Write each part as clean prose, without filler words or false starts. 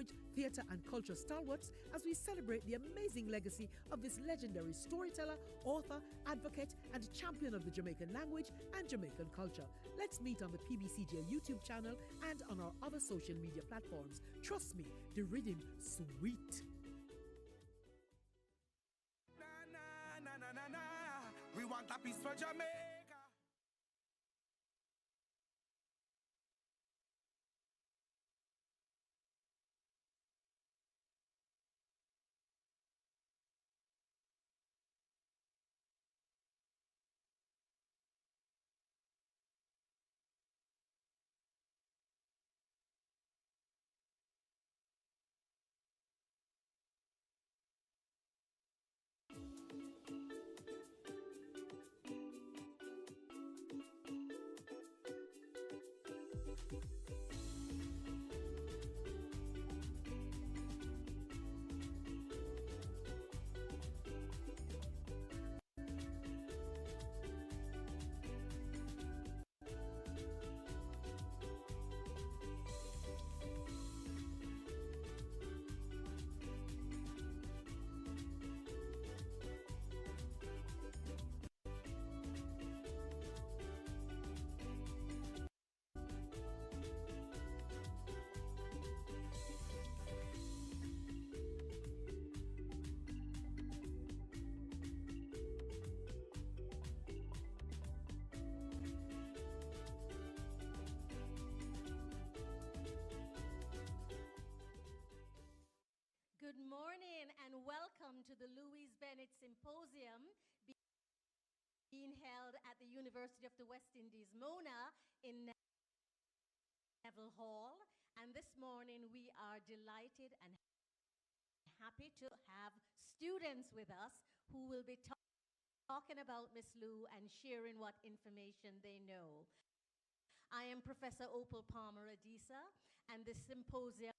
point theatre and culture stalwarts as we celebrate the amazing legacy of this legendary storyteller, author, advocate, and champion of the Jamaican language and Jamaican culture. Let's meet on the PBCJ YouTube channel and on our other social media platforms. Trust me, the rhythm sweet. We want a piece for Jamaica. Good morning and welcome to the Louise Bennett Symposium being held at the University of the West Indies, Mona, in Neville Hall. And this morning we are delighted and happy to have students with us who will be talking about Miss Lou and sharing what information they know. I am Professor Opal Palmer Adisa, and this symposium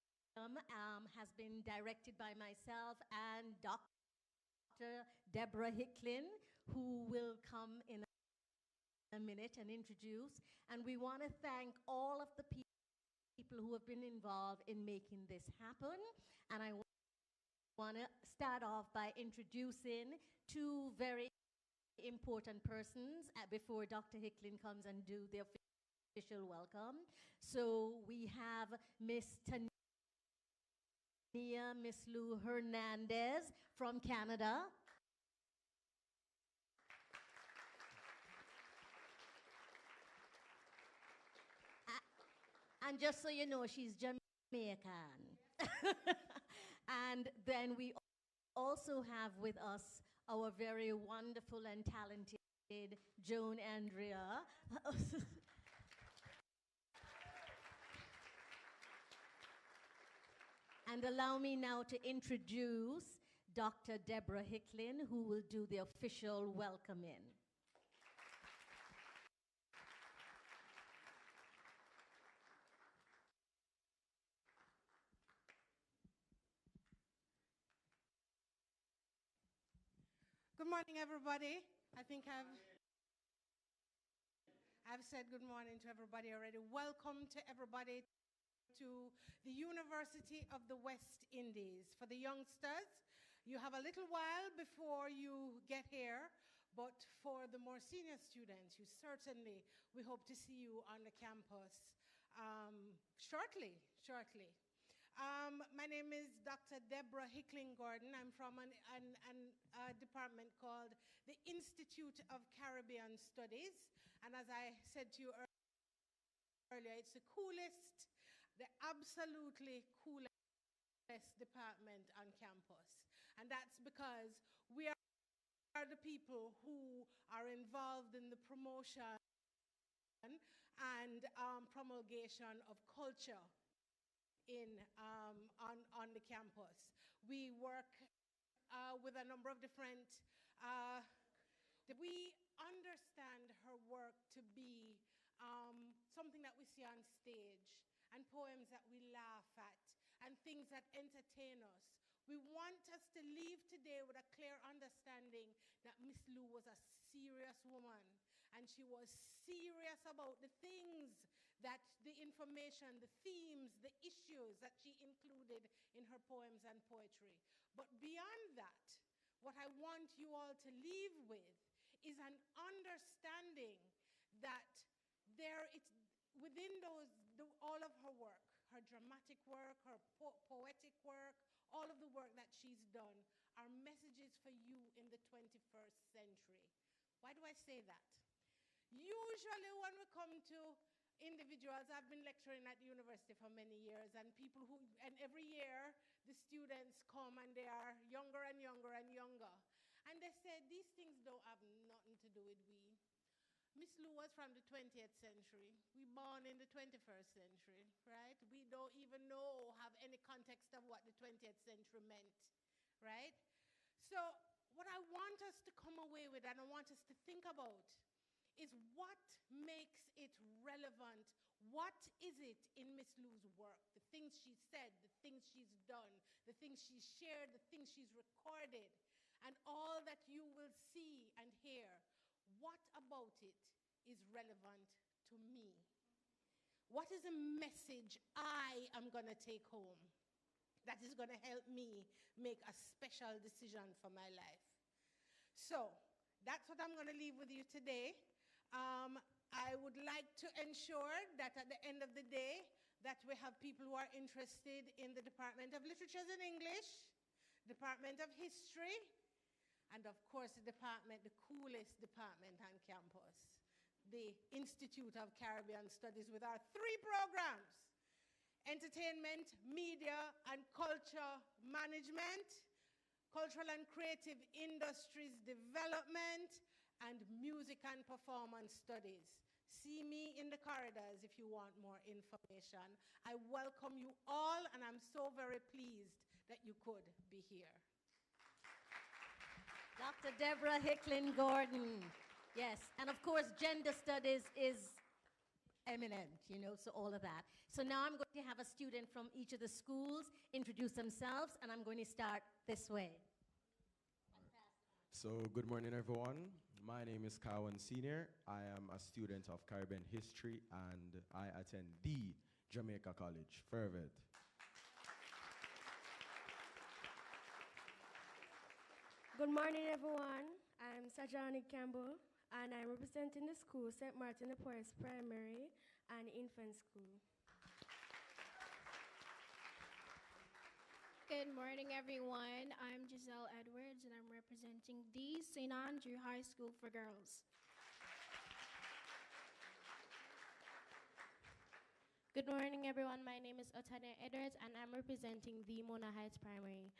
has been directed by myself and Dr. Deborah Hicklin, who will come in a minute and introduce. And we want to thank all of the people who have been involved in making this happen. And I want to start off by introducing two very important persons before Dr. Hicklin comes and do the official welcome. So we have Miss Miss Lou Hernandez from Canada. And just so you know, she's Jamaican. And then we also have with us our very wonderful and talented Joan Andrea. And allow me now to introduce Dr. Deborah Hicklin, who will do the official welcoming. Good morning, everybody. I think I've said good morning to everybody already. Welcome to everybody to the University of the West Indies. For the youngsters, you have a little while before you get here, but for the more senior students, we hope to see you on the campus shortly. My name is Dr. Deborah Hicklin-Gordon. I'm from a department called the Institute of Caribbean Studies. And as I said to you earlier, it's the absolutely coolest department on campus. And that's because we are the people who are involved in the promotion and promulgation of culture on the campus. We work with a number of different, we understand her work to be something that we see on stage, and poems that we laugh at, and things that entertain us. We want us to leave today with a clear understanding that Miss Lou was a serious woman, and she was serious about the things that the information, the themes, the issues that she included in her poems and poetry. But beyond that, what I want you all to leave with is an understanding that within all of her work, her dramatic work, her poetic work, all of the work that she's done are messages for you in the 21st century. Why do I say that? Usually when we come to individuals, I've been lecturing at the university for many years, and every year the students come and they are younger and younger and younger. And they say, these things don't have nothing to do with we. Miss Lou was from the 20th century. We born in the 21st century, right? We don't even have any context of what the 20th century meant, right? So what I want us to come away with and I want us to think about is what makes it relevant. What is it in Miss Lou's work? The things she said, the things she's done, the things she's shared, the things she's recorded, and all that you will see and hear. What about it is relevant to me? What is a message I am going to take home that is going to help me make a special decision for my life? So that's what I'm going to leave with you today. I would like to ensure that at the end of the day that we have people who are interested in the Department of Literatures and English, Department of History, and of course the coolest department on campus, the Institute of Caribbean Studies, with our 3 programs: entertainment, media, and culture management, cultural and creative industries development, and music and performance studies. See me in the corridors if you want more information. I welcome you all, and I'm so very pleased that you could be here. Dr. Deborah Hicklin-Gordon. Yes, and of course, gender studies is eminent, so all of that. So now I'm going to have a student from each of the schools introduce themselves, and I'm going to start this way. So good morning, everyone. My name is Kawan Senior. I am a student of Caribbean history, and I attend the Jamaica College, Fervet. Good morning, everyone. I'm Sajani Campbell, and I'm representing the school, St. Martin the Porres Primary and Infant School. Good morning, everyone. I'm Giselle Edwards, and I'm representing the St. Andrew High School for Girls. Good morning, everyone. My name is Otania Edwards, and I'm representing the Mona Heights Primary.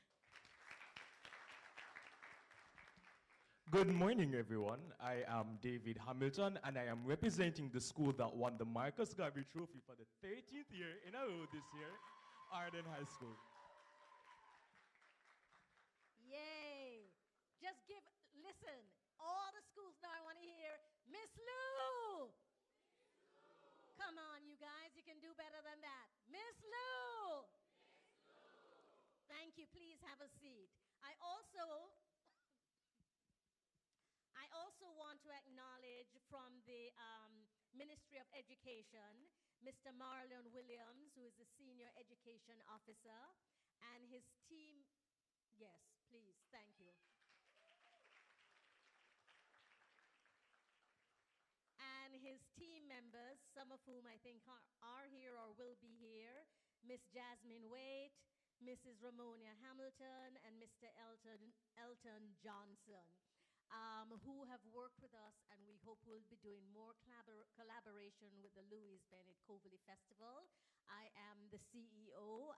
Good morning, everyone. I am David Hamilton, and I am representing the school that won the Marcus Garvey Trophy for the 13th year in a row this year, Arden High School. Yay! Listen, all the schools now I want to hear, Miss Lou! Come on, you guys, you can do better than that. Miss Lou! Thank you, please have a seat. I also want to acknowledge from the Ministry of Education, Mr. Marlon Williams, who is the Senior Education Officer, and his team. Yes, please, thank you. And his team members, some of whom I think are here or will be here, Miss Jasmine Waite, Mrs. Ramonia Hamilton, and Mr. Elton Johnson, who have worked with us, and we hope we'll be doing more collaboration with the Louise Bennett-Coverley Festival. I am the CEO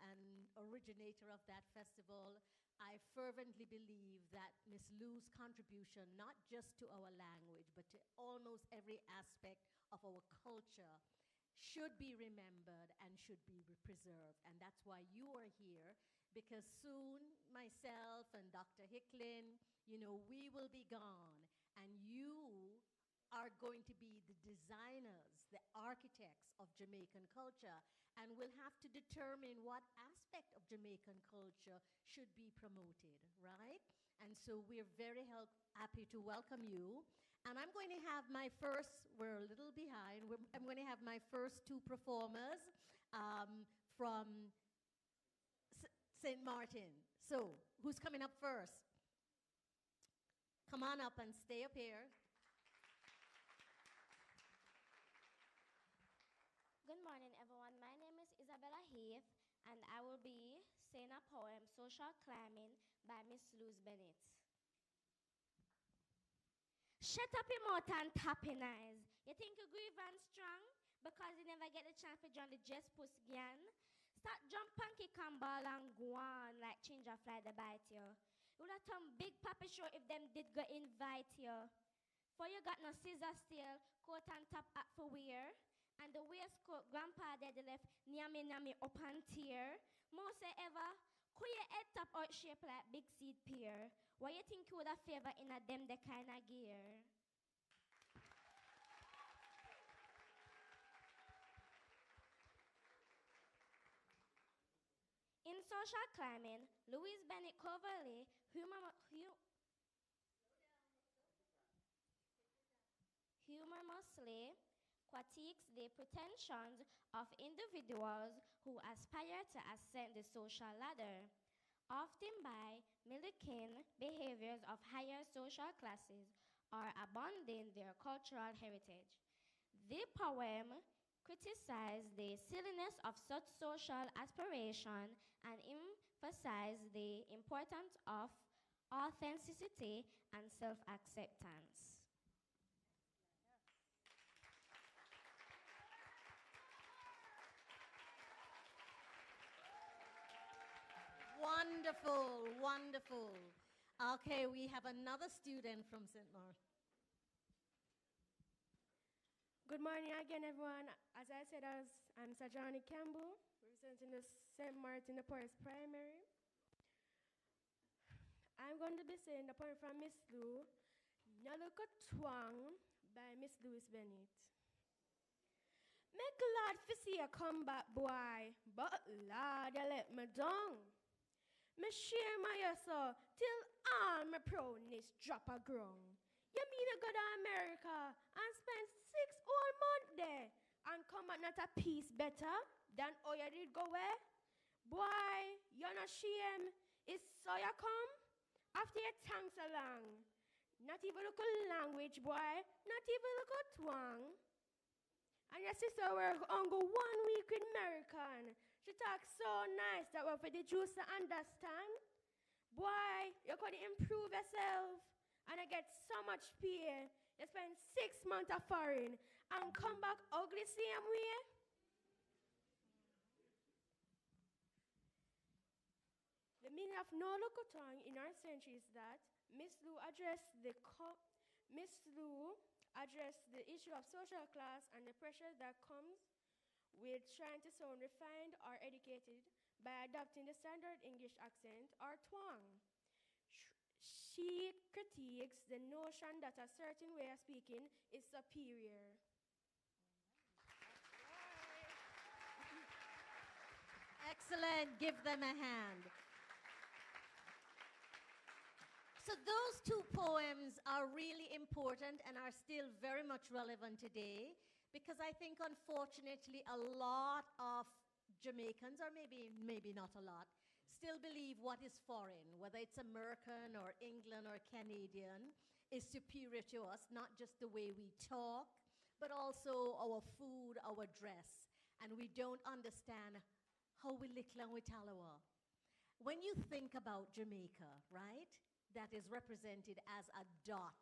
and originator of that festival. I fervently believe that Miss Lou's contribution, not just to our language, but to almost every aspect of our culture, should be remembered and should be preserved. And that's why you are here, because soon myself and Dr. Hicklin, we will be gone, and you are going to be the designers, the architects of Jamaican culture, and we'll have to determine what aspect of Jamaican culture should be promoted, right? And so we're very happy to welcome you. And I'm going to have my first, we're a little behind, I'm going to have my first two performers from St. Martin. So, who's coming up first? Come on up and stay up here. Good morning, everyone. My name is Isabella Heath, and I will be saying a poem, Social Climbing, by Miss Louise Bennett. Shut up your mouth and tapping eyes. You think you grieve and strong because you never get the chance to join the Just Puss gang? Start jump and kick and ball and go on like change of fly to bite you. You would have done big papi show if them did go invite you. For you got no scissor steel, coat and top hat for wear. And the waistcoat grandpa daddy left nyami up and tear. Most ever, could your head top out shape like big seed pear? What you think you would have favor in a them the kind of gear? In social climbing, Louise Bennett-Coverley humorously critiques the pretensions of individuals who aspire to ascend the social ladder, often by mimicking behaviors of higher social classes or abandoning their cultural heritage. The poem criticized the silliness of such social aspiration and emphasized the importance of authenticity and self-acceptance. Wonderful, wonderful. Okay, we have another student from St. Martin. Good morning again, everyone. As I said, I'm Sajani Campbell, representing the St. Martin the Forest Primary. I'm going to be saying the poem from Miss Lou, Naluka Twang by Miss Louise Bennett. Me glad to see you come back, boy, but Lord, you let me down. Me share my so till all my proudness drop a ground. You mean to go to America and spend 6 whole months there and come back not a piece better than how you did go where? Boy, you're not shame. It's so you come after your thanks along. Not even look a language, boy. Not even look a twang. And your sister work on go 1 week with American. She talks so nice that we're for the Jews to understand. Boy, you could improve yourself. And I get so much pay. You spend 6 months of foreign and come back ugly same way. The meaning of no lokotong in our century is that Miss Lou addressed the issue of social class and the pressure that comes with trying to sound refined or educated by adopting the standard English accent or twang. She critiques the notion that a certain way of speaking is superior. Excellent. Give them a hand. So those two poems are really important and are still very much relevant today because I think, unfortunately, a lot of Jamaicans, or maybe not a lot, still believe what is foreign, whether it's American or England or Canadian, is superior to us, not just the way we talk, but also our food, our dress. And we don't understand how we lick lang with talawa. When you think about Jamaica, right, that is represented as a dot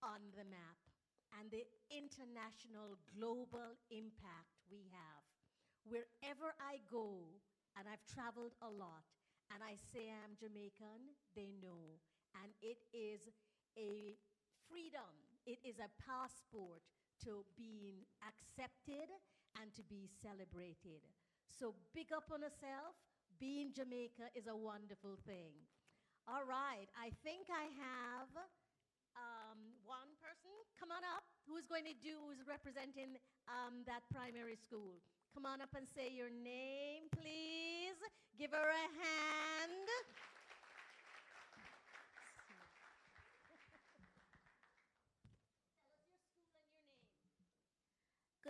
on the map, and the international global impact we have. Wherever I go, and I've traveled a lot, and I say I'm Jamaican, they know. And it is a freedom. It is a passport to being accepted and to be celebrated. So big up on yourself. Being Jamaica is a wonderful thing. All right, I think I have one person. Come on up. Who's representing that primary school? Come on up and say your name, please. Give her a hand.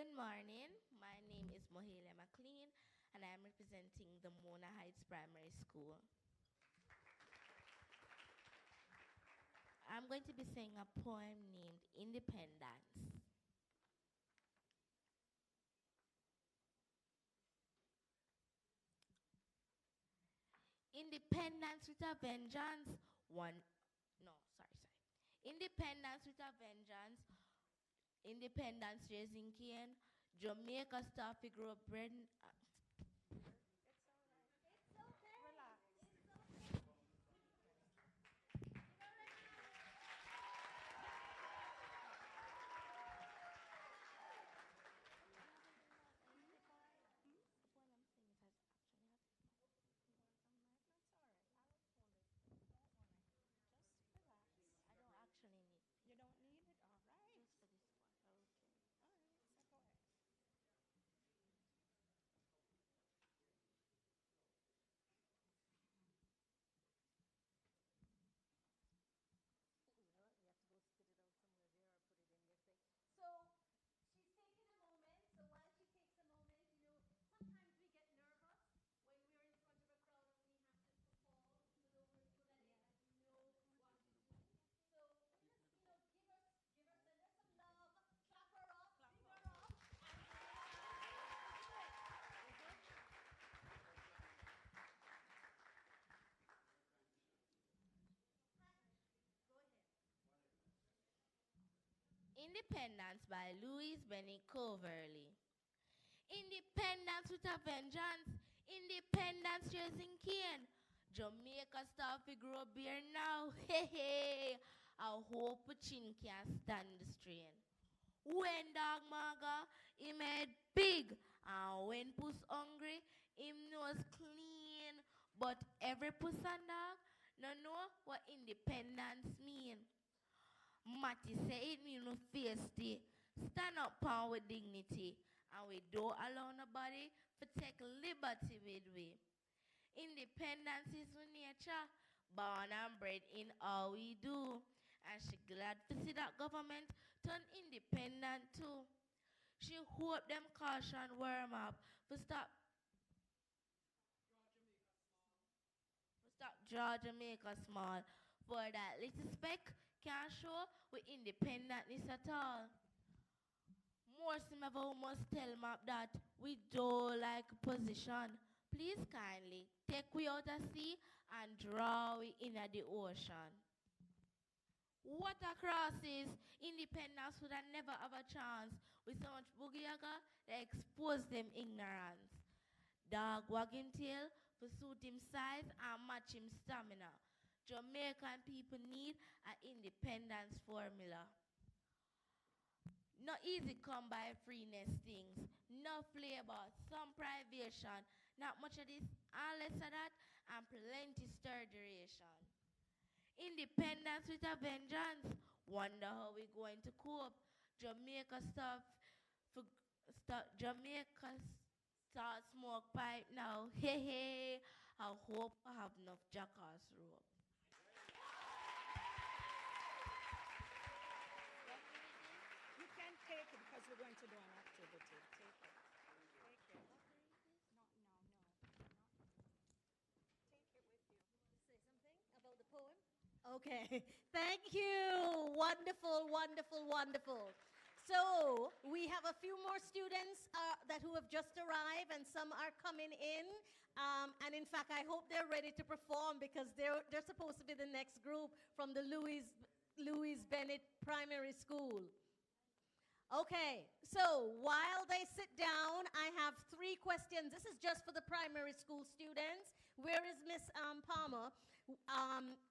Good morning. My name is Mohelia McLean, and I am representing the Mona Heights Primary School. I'm going to be saying a poem named Independence. Independence with a vengeance. Independence with a vengeance. Independence raising Cain. Jamaica start to grow bread. You don't need it? All right. Just for this part. Okay. All right, so go ahead. You know what? We have to go spit it out somewhere there or put it in this thing. So she's taking a moment. So while she takes a moment, you know, sometimes we get nervous when we're in front of a crowd and we have to perform, even though we're good at it and we know what to do. So we just, you know, send her some love, clap her up, big her up, Go ahead. Independence by Louise Bennett-Coverley. Independence with a vengeance. Independence raising Cain. Jamaica start to grow beer now. Hey, hey. I hope a chin can stand the strain. When dog maga, him head big. And when puss hungry, him nose clean. But every puss and dog no know what independence mean. Matty say it mean no feisty. Stand up pound with dignity. And we don't allow nobody to take liberty with we. Independence is with nature. Born and bred in all we do. And she glad to see that government turn independent too. She hope them caution warm up to stop draw Jamaica small. For that little speck can't show with independentness at all. More sim ever who must tell map that we don't like position. Please kindly take we out at sea and draw we in at the ocean. Water crosses, independence would have never have a chance. With so much boogie yaga, they expose them ignorance. Dog wagging tail to suit him size and match him stamina. Jamaican people need an independence formula. No easy come by freeness things. No flavor, some privation. Not much of this, and less of that, and plenty stir duration. Independence with a vengeance. Wonder how we going to cope. Jamaica start smoke pipe now. Hey hey. I hope I have enough jackass rope. You can take it because we're going to do an activity. Take it. Take it. No. Take it with you. Say something about the poem? Okay. Thank you. Wonderful, wonderful, wonderful. So we have a few more students who have just arrived, and some are coming in. And in fact, I hope they're ready to perform because they're supposed to be the next group from the Louise Bennett Primary School. Okay, so while they sit down, I have 3 questions. This is just for the primary school students. Where is Miss Palmer?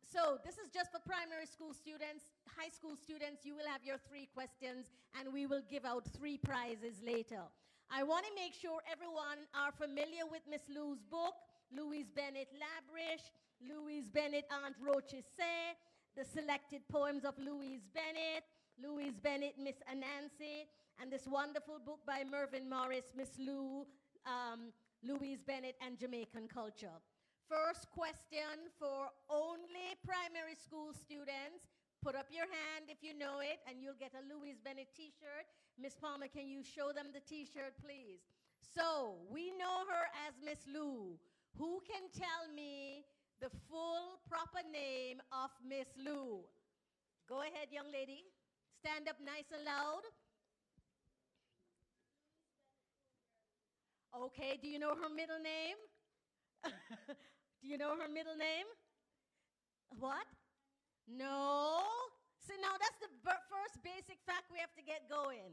So this is just for primary school students. High school students, you will have your 3 questions, and we will give out 3 prizes later. I want to make sure everyone are familiar with Miss Lou's book, Louise Bennett Labrish, Louise Bennett Aunt Roches Say, the selected poems of Louise Bennett, Louise Bennett, Miss Anansi, and this wonderful book by Mervyn Morris, Miss Louise Bennett and Jamaican Culture. First question for only primary school students. Put up your hand if you know it, and you'll get a Louise Bennett t-shirt. Miss Palmer, can you show them the t-shirt, please? So, we know her as Miss Lou. Who can tell me the full proper name of Miss Lou? Go ahead, young lady. Stand up nice and loud. Okay, do you know her middle name? Do you know her middle name? What? No. So now that's the first basic fact we have to get going.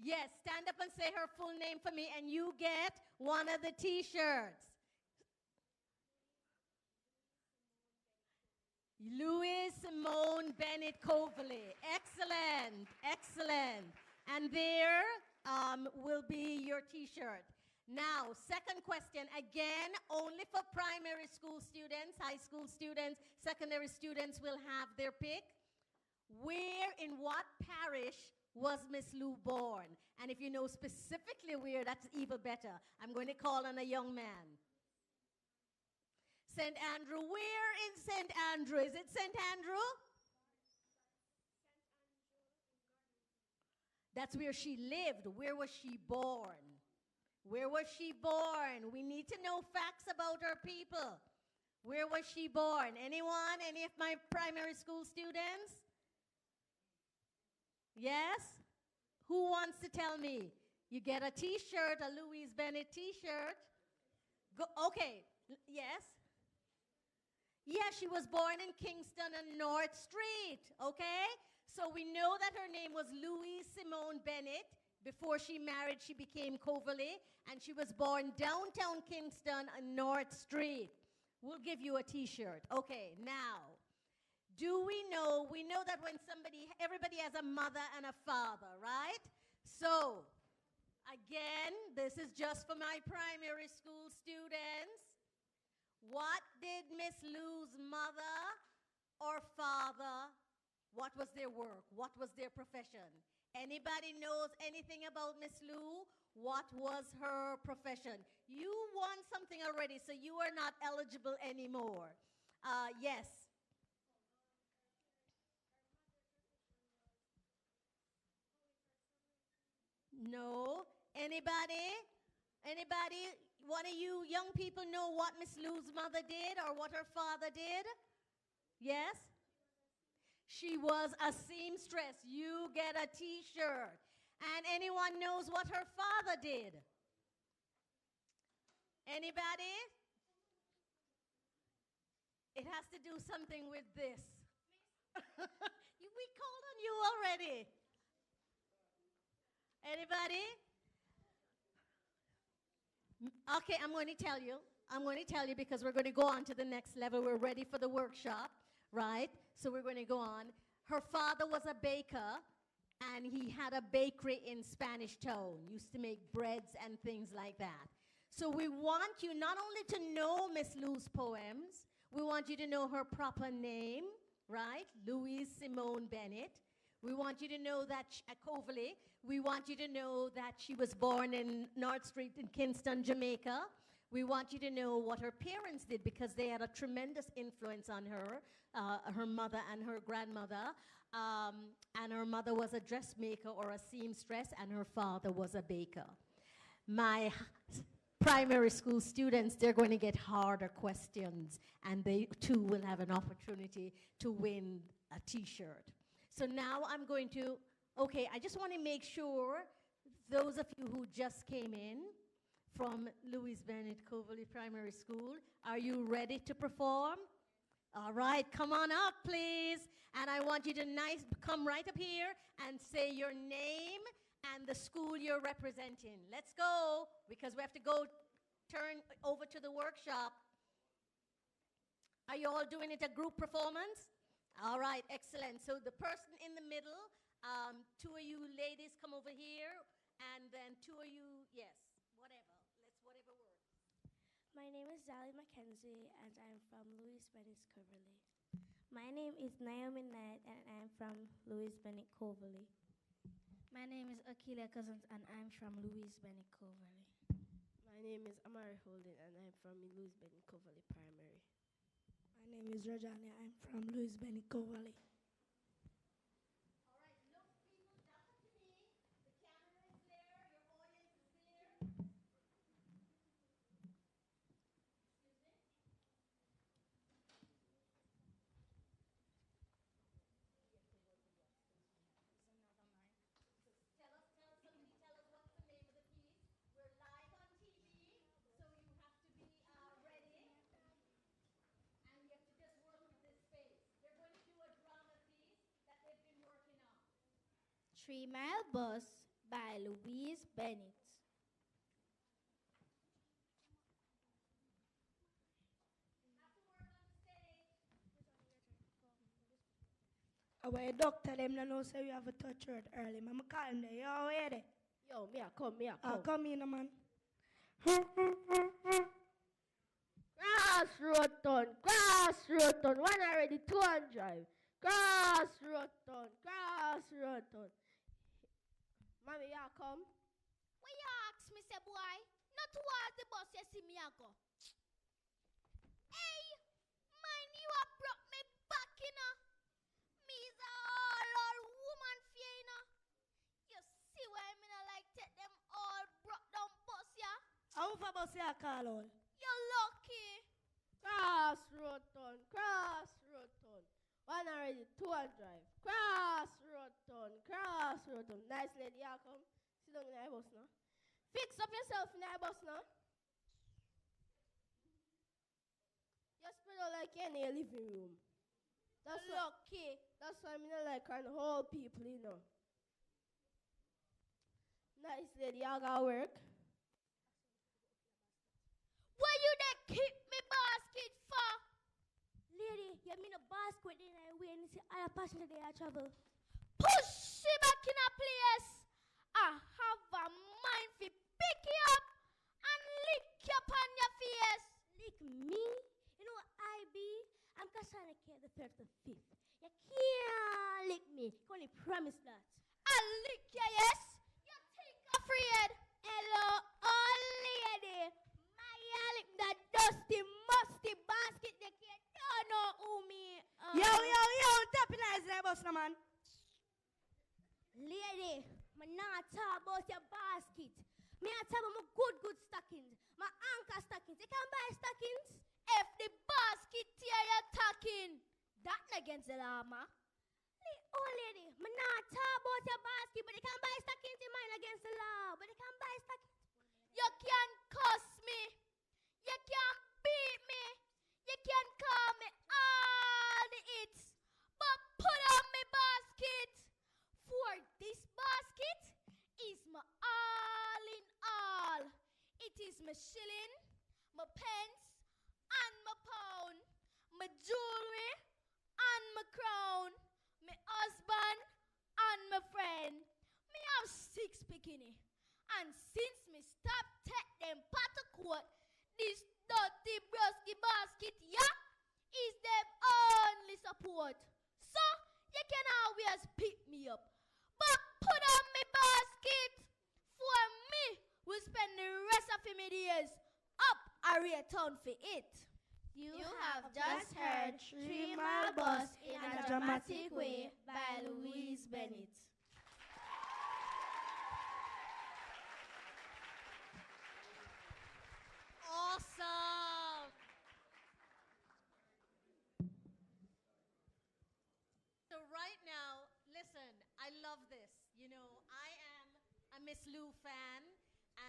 Yes, stand up and say her full name for me, and you get one of the t-shirts. Louise Simone Bennett-Coverley. Excellent, excellent. And there will be your t-shirt. Now, second question, again, only for primary school students, high school students, secondary students will have their pick. Where, in what parish was Miss Lou born? And if you know specifically where, that's even better. I'm going to call on a young man. St. Andrew. Where in St. Andrew? Is it St. Andrew? That's where she lived. Where was she born? Where was she born? We need to know facts about her people. Where was she born? Anyone? Any of my primary school students? Yes? Who wants to tell me? You get a t-shirt, a Louise Bennett t-shirt. Okay, yes? Yeah, she was born in Kingston on North Street, okay? So we know that her name was Louise Simone Bennett. Before she married, she became Coverley, and she was born downtown Kingston on North Street. We'll give you a t-shirt. Okay, now, we know that when everybody has a mother and a father, right? So, again, this is just for my primary school students. What did Miss Lou's mother or father, what was their work? What was their profession? Anybody knows anything about Miss Lou? What was her profession? You won something already, so you are not eligible anymore. Yes. No. Anybody? Anybody? One of you young people know what Miss Lou's mother did or what her father did? Yes? She was a seamstress. You get a t-shirt. And anyone knows what her father did? Anybody? It has to do something with this. We called on you already. Anybody? Okay, I'm going to tell you. I'm going to tell you because we're going to go on to the next level. We're ready for the workshop, right? So we're going to go on. Her father was a baker, and he had a bakery in Spanish Town. Used to make breads and things like that. So we want you not only to know Miss Lou's poems, we want you to know her proper name, right? Louise Simone Bennett. We want you to know that at Coverley. We want you to know that she was born in North Street in Kingston, Jamaica. We want you to know what her parents did because they had a tremendous influence on her, her mother and her grandmother. And her mother was a dressmaker or a seamstress, and her father was a baker. My primary school students, they're going to get harder questions, and they too will have an opportunity to win a t-shirt. So now I'm going to, okay, I just want to make sure those of you who just came in from Louise Bennett-Coverley Primary School, are you ready to perform? All right, come on up, please. And I want you to come right up here and say your name and the school you're representing. Let's go, because we have to go turn over to the workshop. Are you all doing it a group performance? All right, excellent. So the person in the middle, two of you ladies come over here, and then two of you, yes, whatever. Whatever works. My name is Zally Mackenzie, and I'm from Louise Bennett-Coverley. My name is Naomi Knight, and I'm from Louise Bennett-Coverley. My name is Akilia Cousins, and I'm from Louise Bennett-Coverley. My name is Amari Holden, and I'm from Louise Bennett-Coverley Primary. My name is Rajani. I'm from Louise Bennett-Coverley. All right, look, people, that's up to me. The 3 Mile Bus by Louise Bennett. Our doctor them no know say we have a touch earth early. Mama call him there. Yo, where they? Yo, me a come. Come in, man. Crossroad town. One already 200. Crossroad town. Mommy, you come? When you ask me, say boy, not towards the bus you see me a go. Hey, man, you have brought me back, you know. Me is a all woman fear, you know. You see why I mean I like take them all brought down bus, yeah? How far bus you call all? You're lucky. Crossroad town. One already 200. Crossroad town. Nice lady, you come? Sit down in the bus now. Fix up yourself in the bus now. You spread out like you're in a living room. That's lucky. That's why I mean I like on whole people, you know. Nice lady, you got work. Why you they keep me basket for? Lady, you mean a basket in a way and see other passenger they are travel. Push me back in a place. I have a mind to pick you up and lick you up on your face. Lick me? You know what I be? I'm Cassandra K, the 3rd to 5th. You can't lick me. You only promise that. I'll lick you, yes? You think afraid? Hello, old lady. My lick that dusty, musty basket. They can't know who me. Yo, tapping eyes in the bus now, man. Lady, I'm not talk about your basket. Me I talk about my good stockings. My anchor stockings. You can buy stockings. If the basket tear your talking, that against the law, ma. Oh, lady, I'm not talk about your basket, but you can buy stockings in mine against the law. But you can buy stockings. You can cuss me. You can beat me. You can call me all the hits. But put on my basket. For this basket is my all in all. It is my shilling, my pence, and my pound, my jewelry, and my crown, my husband, and my friend. Me have 6 bikini. And since me stop take them pot of coat, this dirty brusky basket, yeah, is them only support. So, you can always pick me up. But put on me basket. For me, will spend the rest of my days up a return for it. You have just heard 3 Mile Bus in a Dramatic Way by Louise Bennett. Awesome. So right now, listen, I love this. You know, I am a Miss Lou fan,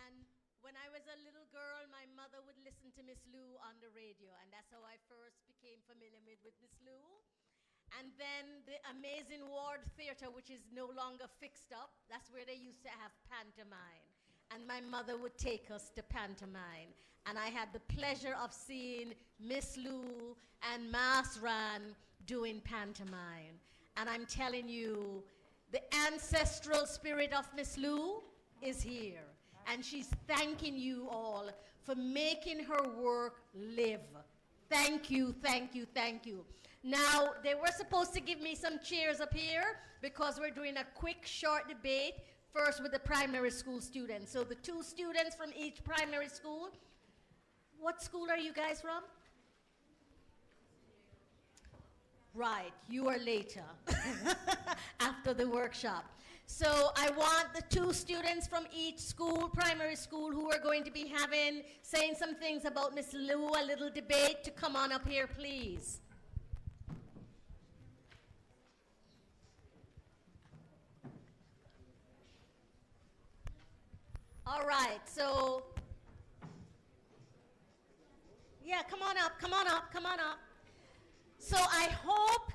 and when I was a little girl, my mother would listen to Miss Lou on the radio, and that's how I first became familiar with Miss Lou. And then the amazing Ward Theatre, which is no longer fixed up, that's where they used to have pantomime. And my mother would take us to pantomime. And I had the pleasure of seeing Miss Lou and Masran doing pantomime. And I'm telling you, the ancestral spirit of Miss Lou is here. And she's thanking you all for making her work live. Thank you. Now, they were supposed to give me some cheers up here because we're doing a quick, short debate, first with the primary school students. So the 2 students from each primary school. What school are you guys from? Right, you are later, after the workshop. So I want the 2 students from each school, primary school, who are going to be saying some things about Miss Lou, a little debate, to come on up here, please. All right, so, yeah, come on up. So I hope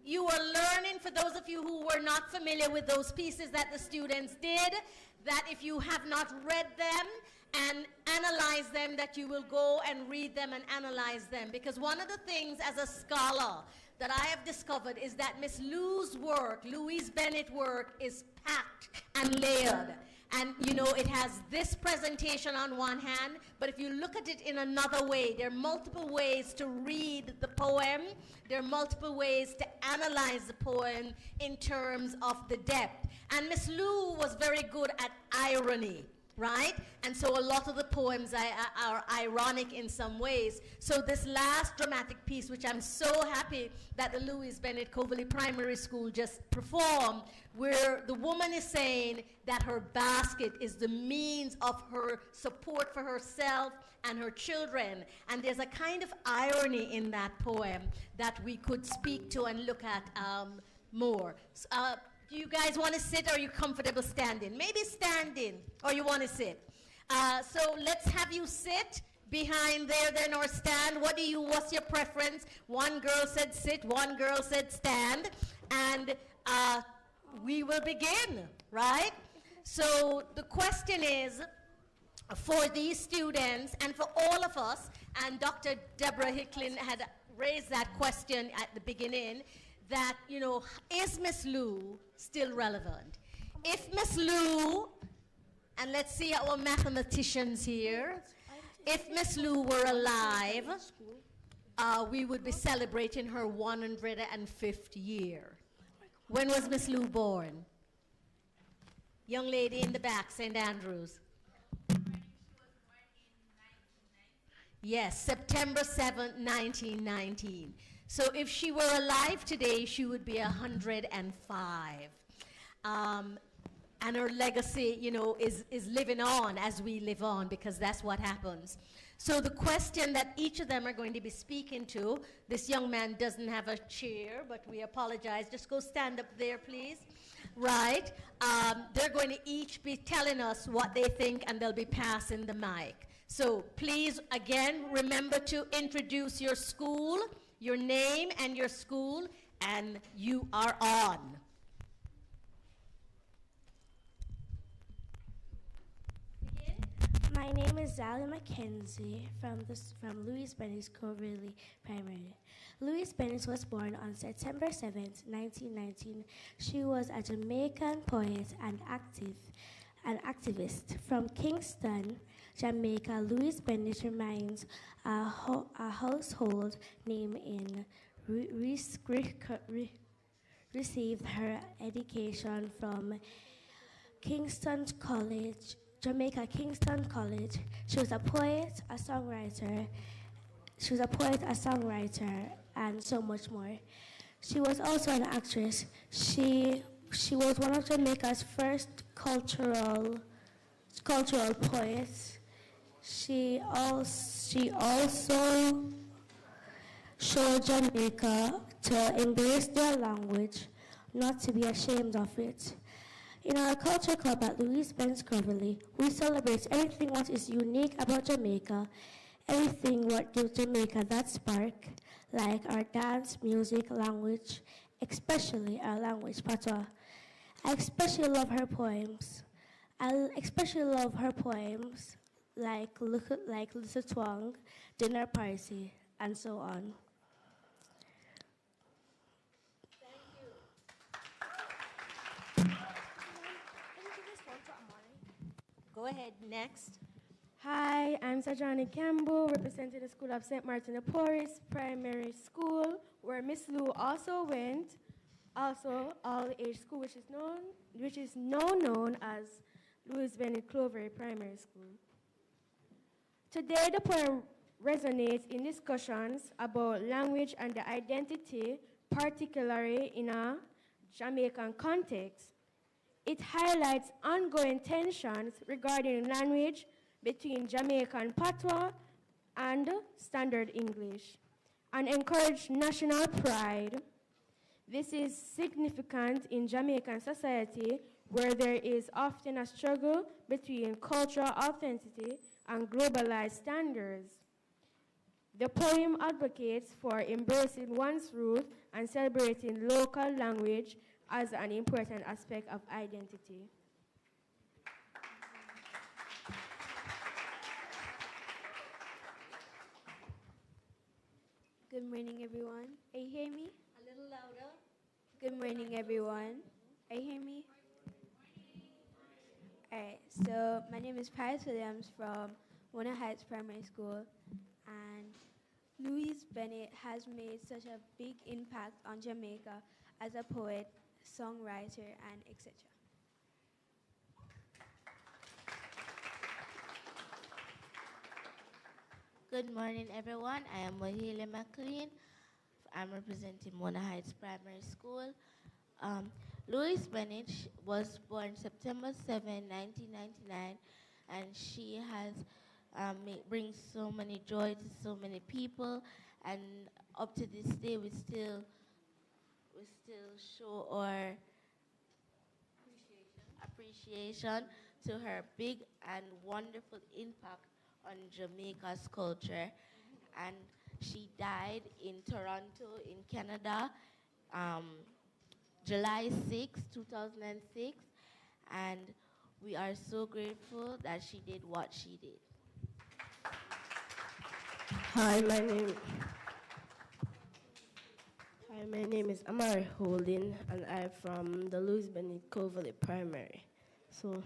you are learning, for those of you who were not familiar with those pieces that the students did, that if you have not read them and analyzed them, that you will go and read them and analyze them. Because one of the things as a scholar that I have discovered is that Miss Lou's work, Louise Bennett's work, is packed and layered. And you know, it has this presentation on one hand, but if you look at it in another way, there are multiple ways to read the poem. There are multiple ways to analyze the poem in terms of the depth. And Miss Lou was very good at irony, right? And so a lot of the poems are ironic in some ways. So this last dramatic piece, which I'm so happy that the Louise Bennett-Coverley Primary School just performed, where the woman is saying that her basket is the means of her support for herself and her children. And there's a kind of irony in that poem that we could speak to and look at more. Do you guys want to sit, or are you comfortable standing? Maybe standing, or you want to sit. So let's have you sit behind there then, or stand. What's your preference? One girl said sit, one girl said stand. And we will begin, right? So the question is, for these students and for all of us, and Dr. Deborah Hicklin had raised that question at the beginning, that, you know, is Miss Lou still relevant? If Miss Lou, and let's see our mathematicians here, if Miss Lou were alive, we would be celebrating her 105th year. When was Miss Lou born? Young lady in the back, St. Andrews. Yes, September 7th, 1919. So if she were alive today, she would be 105. And her legacy, you know, is living on as we live on, because that's what happens. So the question that each of them are going to be speaking to, this young man doesn't have a chair, but we apologize. Just go stand up there, please. Right. They're going to each be telling us what they think, and they'll be passing the mic. So please, again, remember to introduce your school, your name and your school, and you are on. My name is Zalia Mackenzie from Louise Bennett-Coverley Primary. Louise Bennett was born on September 7th, 1919. She was a Jamaican poet and activist. From Kingston, Jamaica, Louise Bennett remains a household name in received her education from Kingston College, Jamaica Kingston College. She was a poet, a songwriter. And so much more. She was also an actress. She was one of Jamaica's first cultural poets. She also showed Jamaica to embrace their language, not to be ashamed of it. In our culture club at Louise Bennett-Coverley, we celebrate everything what is unique about Jamaica, everything what gives Jamaica that spark, like our dance, music, language, especially our language, patois. I especially love her poems. Like Little Twang, Dinner Party, and so on. Go ahead, next. Hi, I'm Sajani Campbell, representing the School of St. Martin de Porres Primary School, where Miss Lou also went. Also, all-age school, which is now known as Louise Bennett-Coverley Primary School. Today, the poem resonates in discussions about language and the identity, particularly in a Jamaican context. It highlights ongoing tensions regarding language between Jamaican patois and Standard English, and encourages national pride. This is significant in Jamaican society, where there is often a struggle between cultural authenticity and globalized standards. The poem advocates for embracing one's roots and celebrating local language as an important aspect of identity. Good morning, everyone. Can you hear me? A little louder. Good morning, everyone. Can you hear me? All right, so my name is Paris Williams from Warner Heights Primary School, and Louise Bennett has made such a big impact on Jamaica as a poet, songwriter, and etc. Good morning, everyone. I am Wahila McLean. I'm representing Mona Heights Primary School. Louise Bennett was born September 7, 1999, and she has brings so many joy to so many people. And up to this day, we still show our appreciation to her big and wonderful impact on Jamaica's culture. And she died in Toronto, in Canada, July 6, 2006. And we are so grateful that she did what she did. Hi, my name is Amari Holding, and I'm from the Louise Bennett-Coverley Primary. So,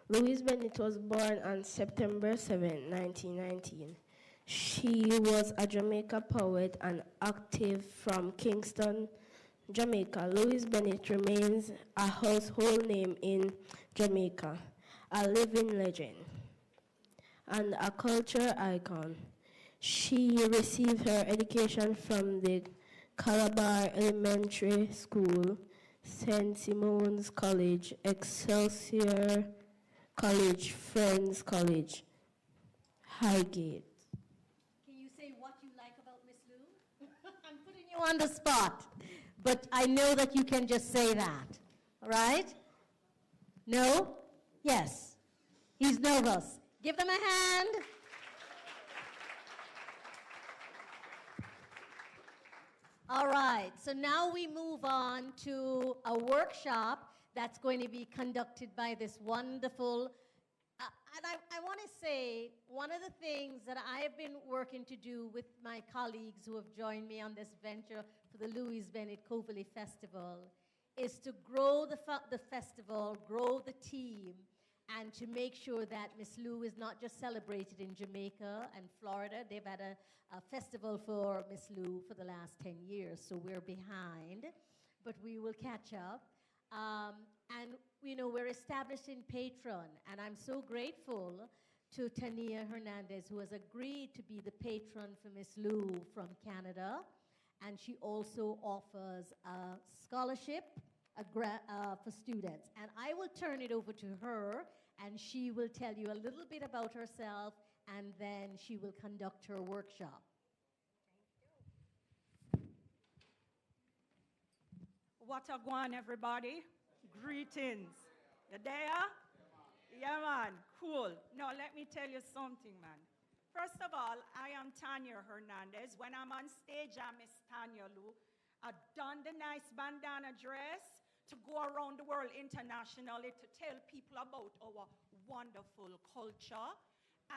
Louise Bennett was born on September 7, 1919. She was a Jamaica poet and active from Kingston, Jamaica. Louise Bennett remains a household name in Jamaica, a living legend, and a culture icon. She received her education from the Calabar Elementary School, St. Simon's College, Excelsior College, Friends College, Highgate. Can you say what you like about Miss Lou? I'm putting you on the spot, but I know that you can just say that, all right? No? Yes. He's nervous. Give them a hand. All right, so now we move on to a workshop that's going to be conducted by this wonderful, and I want to say, one of the things that I have been working to do with my colleagues who have joined me on this venture for the Louise Bennett-Coverley Festival is to grow the festival, grow the team, and to make sure that Miss Lou is not just celebrated in Jamaica and Florida. They've had a festival for Miss Lou for the last 10 years, so we're behind, but we will catch up. And, you know, we're establishing patron, and I'm so grateful to Tania Hernandez, who has agreed to be the patron for Miss Lou from Canada, and she also offers a scholarship for students. And I will turn it over to her, and she will tell you a little bit about herself, and then she will conduct her workshop. What a guan, everybody. Greetings. You there? Yeah, man. Cool. Now, let me tell you something, man. First of all, I am Tania Hernandez. When I'm on stage, I'm Miss Tanya Lou. I've done the nice bandana dress to go around the world internationally to tell people about our wonderful culture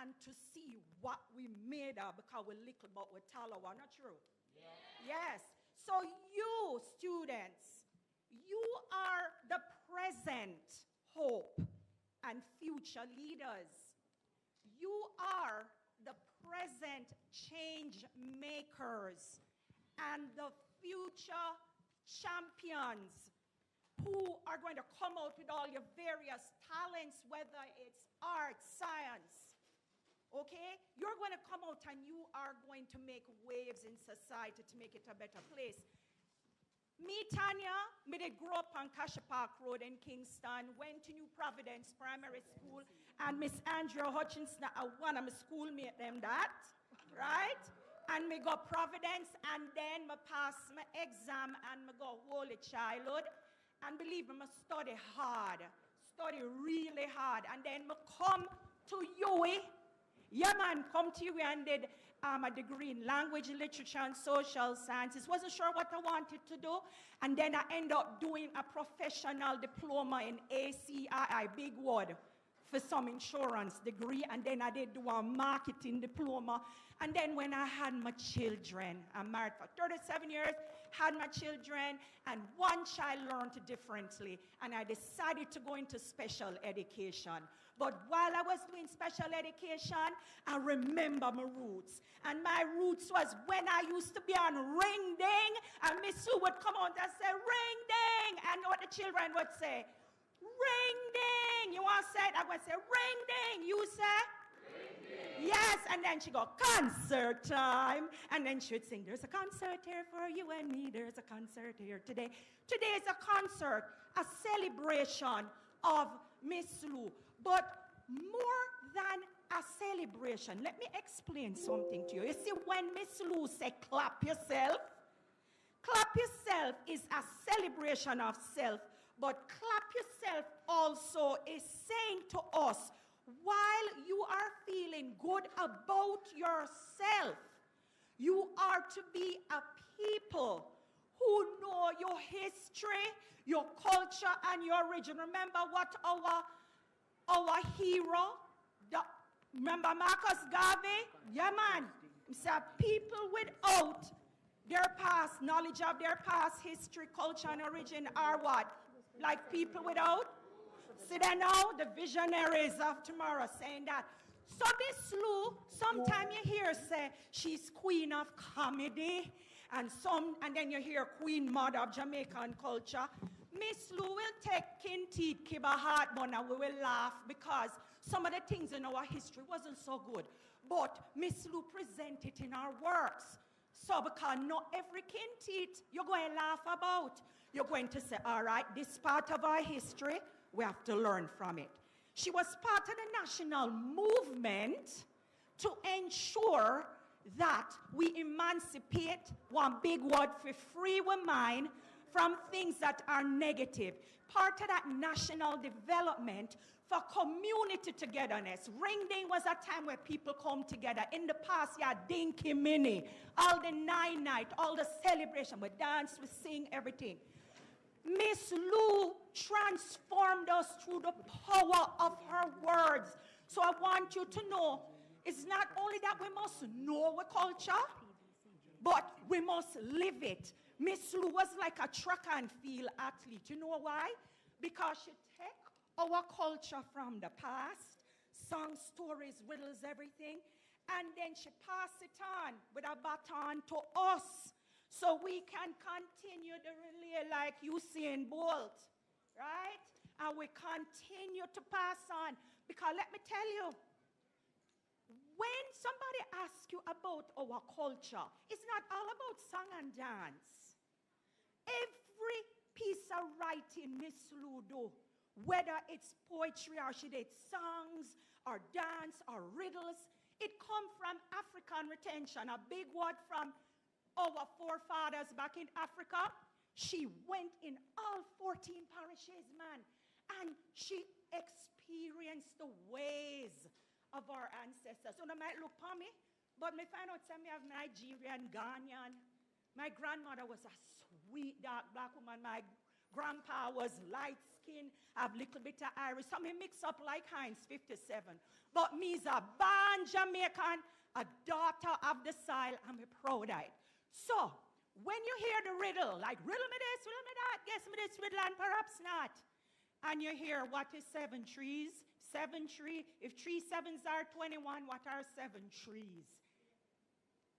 and to see what we made of, because we're little but we're taller. Not true? Yeah. Yes. So you, students, you are the present hope and future leaders. You are the present change makers and the future champions who are going to come out with all your various talents, whether it's art, science, okay? You're going to come out and you are going to make waves in society to make it a better place. Me, Tanya, me did grow up on Cassia Park Road in Kingston, went to New Providence Primary School, and Miss Andrea Hutchinson, one of my schoolmates, them that, right? And me go Providence, and then me pass my exam, and me go Holy Childhood. And believe me, I study hard, study really hard. And then I come to UWI. Yeah, man, come to you and did a degree in language, literature, and social sciences. Wasn't sure what I wanted to do. And then I ended up doing a professional diploma in ACII, Big Word, for some insurance degree. And then I did do a marketing diploma. And then when I had my children, I'm married for 37 years, had my children, and one child learned differently. And I decided to go into special education. But while I was doing special education, I remember my roots. And my roots was when I used to be on Ring Ding, and Miss Sue would come out and say, Ring Ding! And what the children would say, Ring Ding! You want to say it? I would say, Ring Ding! You say? Ring Ding! Yes, and then she go, concert time. And then she would sing, there's a concert here for you and me. There's a concert here today. Today is a concert, a celebration of Miss Lou. But more than a celebration, let me explain something to you. You see, when Miss Lou say clap yourself is a celebration of self, but clap yourself also is saying to us, while you are feeling good about yourself, you are to be a people who know your history, your culture, and your origin. Remember what our hero, remember Marcus Garvey? Yeah, man. He said people without their past, knowledge of their past, history, culture, and origin are what? Like people without? See that now? The visionaries of tomorrow saying that. So Miss Lou, sometime you hear say she's queen of comedy, and then you hear queen mother of Jamaican culture. Miss Lou will take Kinteed, Kiba Heartburn, and we will laugh because some of the things in our history wasn't so good. But Miss Lou present it in our works. So because not every Kinteed you're going to laugh about. You're going to say, all right, this part of our history, we have to learn from it. She was part of the national movement to ensure that we emancipate, one big word for free with mind, from things that are negative. Part of that national development for community togetherness. Ring Ding was a time where people come together. In the past, you had Dinky Mini, all the night, all the celebration. We dance, we sing, everything. Miss Lou transformed us through the power of her words. So I want you to know, it's not only that we must know our culture, but we must live it. Miss Lou was like a track and field athlete. You know why? Because she take our culture from the past, song, stories, riddles, everything, and then she pass it on with a baton to us so we can continue the relay like Usain Bolt, right? And we continue to pass on. Because let me tell you, when somebody asks you about our culture, it's not all about song and dance. Every piece of writing Miss Lou do, whether it's poetry or she did songs or dance or riddles, it come from African retention, a big word from our forefathers back in Africa. She went in all 14 parishes, man, and she experienced the ways of our ancestors. So, you might look for me, but me find out some me have Nigerian, Ghanaian. My grandmother was a sweet dark black woman. My grandpa was light skinned, have little bit of Irish. So me mix up like Heinz 57. But me's a born Jamaican, a daughter of the soil, and me proud of it. So, when you hear the riddle, like riddle me this, riddle me that, guess me this riddle and perhaps not. And you hear what is 7 trees? 7 trees. If 3 sevens are 21, what are 7 trees?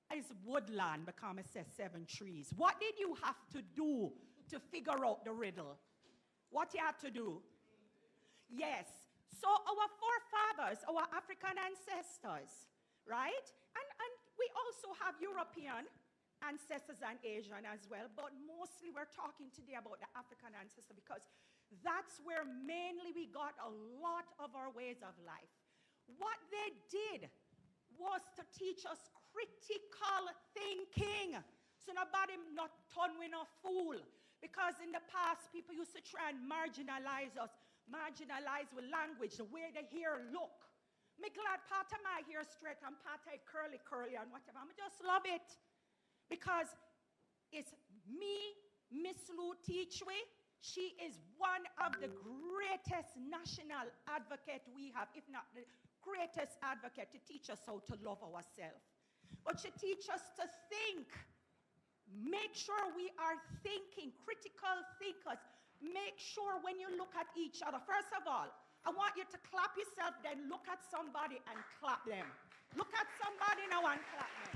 It's woodland because it says 7 trees. What did you have to do to figure out the riddle? What you had to do? Yes. So our forefathers, our African ancestors, right? And we also have European ancestors and Asian as well, but mostly we're talking today about the African ancestor because that's where mainly we got a lot of our ways of life. What they did was to teach us critical thinking. So nobody not turn we no fool. Because in the past, people used to try and marginalize us. Marginalize with language, the way they hear look. Me glad part of my hair straight and part of curly and whatever. I just love it. Because it's me, Miss Lou teach we. She is one of the greatest national advocate we have, if not the greatest advocate to teach us how to love ourselves. But she teach us to think. Make sure we are thinking, critical thinkers. Make sure when you look at each other, first of all, I want you to clap yourself, then look at somebody and clap them. Look at somebody now and clap them.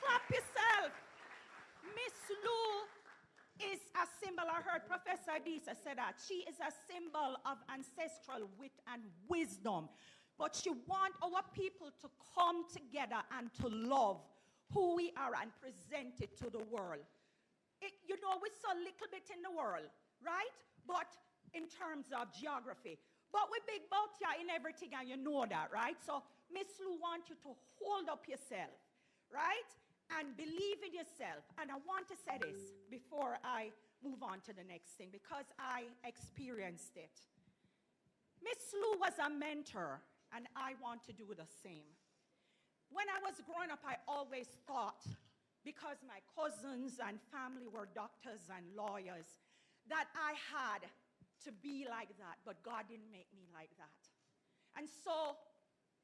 Clap yourself. Miss Lou is a symbol. I heard Professor Adisa say that. She is a symbol of ancestral wit and wisdom. But she wants our people to come together and to love who we are and present it to the world. You know, we're so little bit in the world, right? But in terms of geography. But we're big about you in everything, and you know that, right? So Miss Lou wants you to hold up yourself, right? And believe in yourself. And I want to say this before I move on to the next thing, because I experienced it. Miss Lou was a mentor, and I want to do the same. When I was growing up, I always thought, because my cousins and family were doctors and lawyers, that I had to be like that, but God didn't make me like that. And so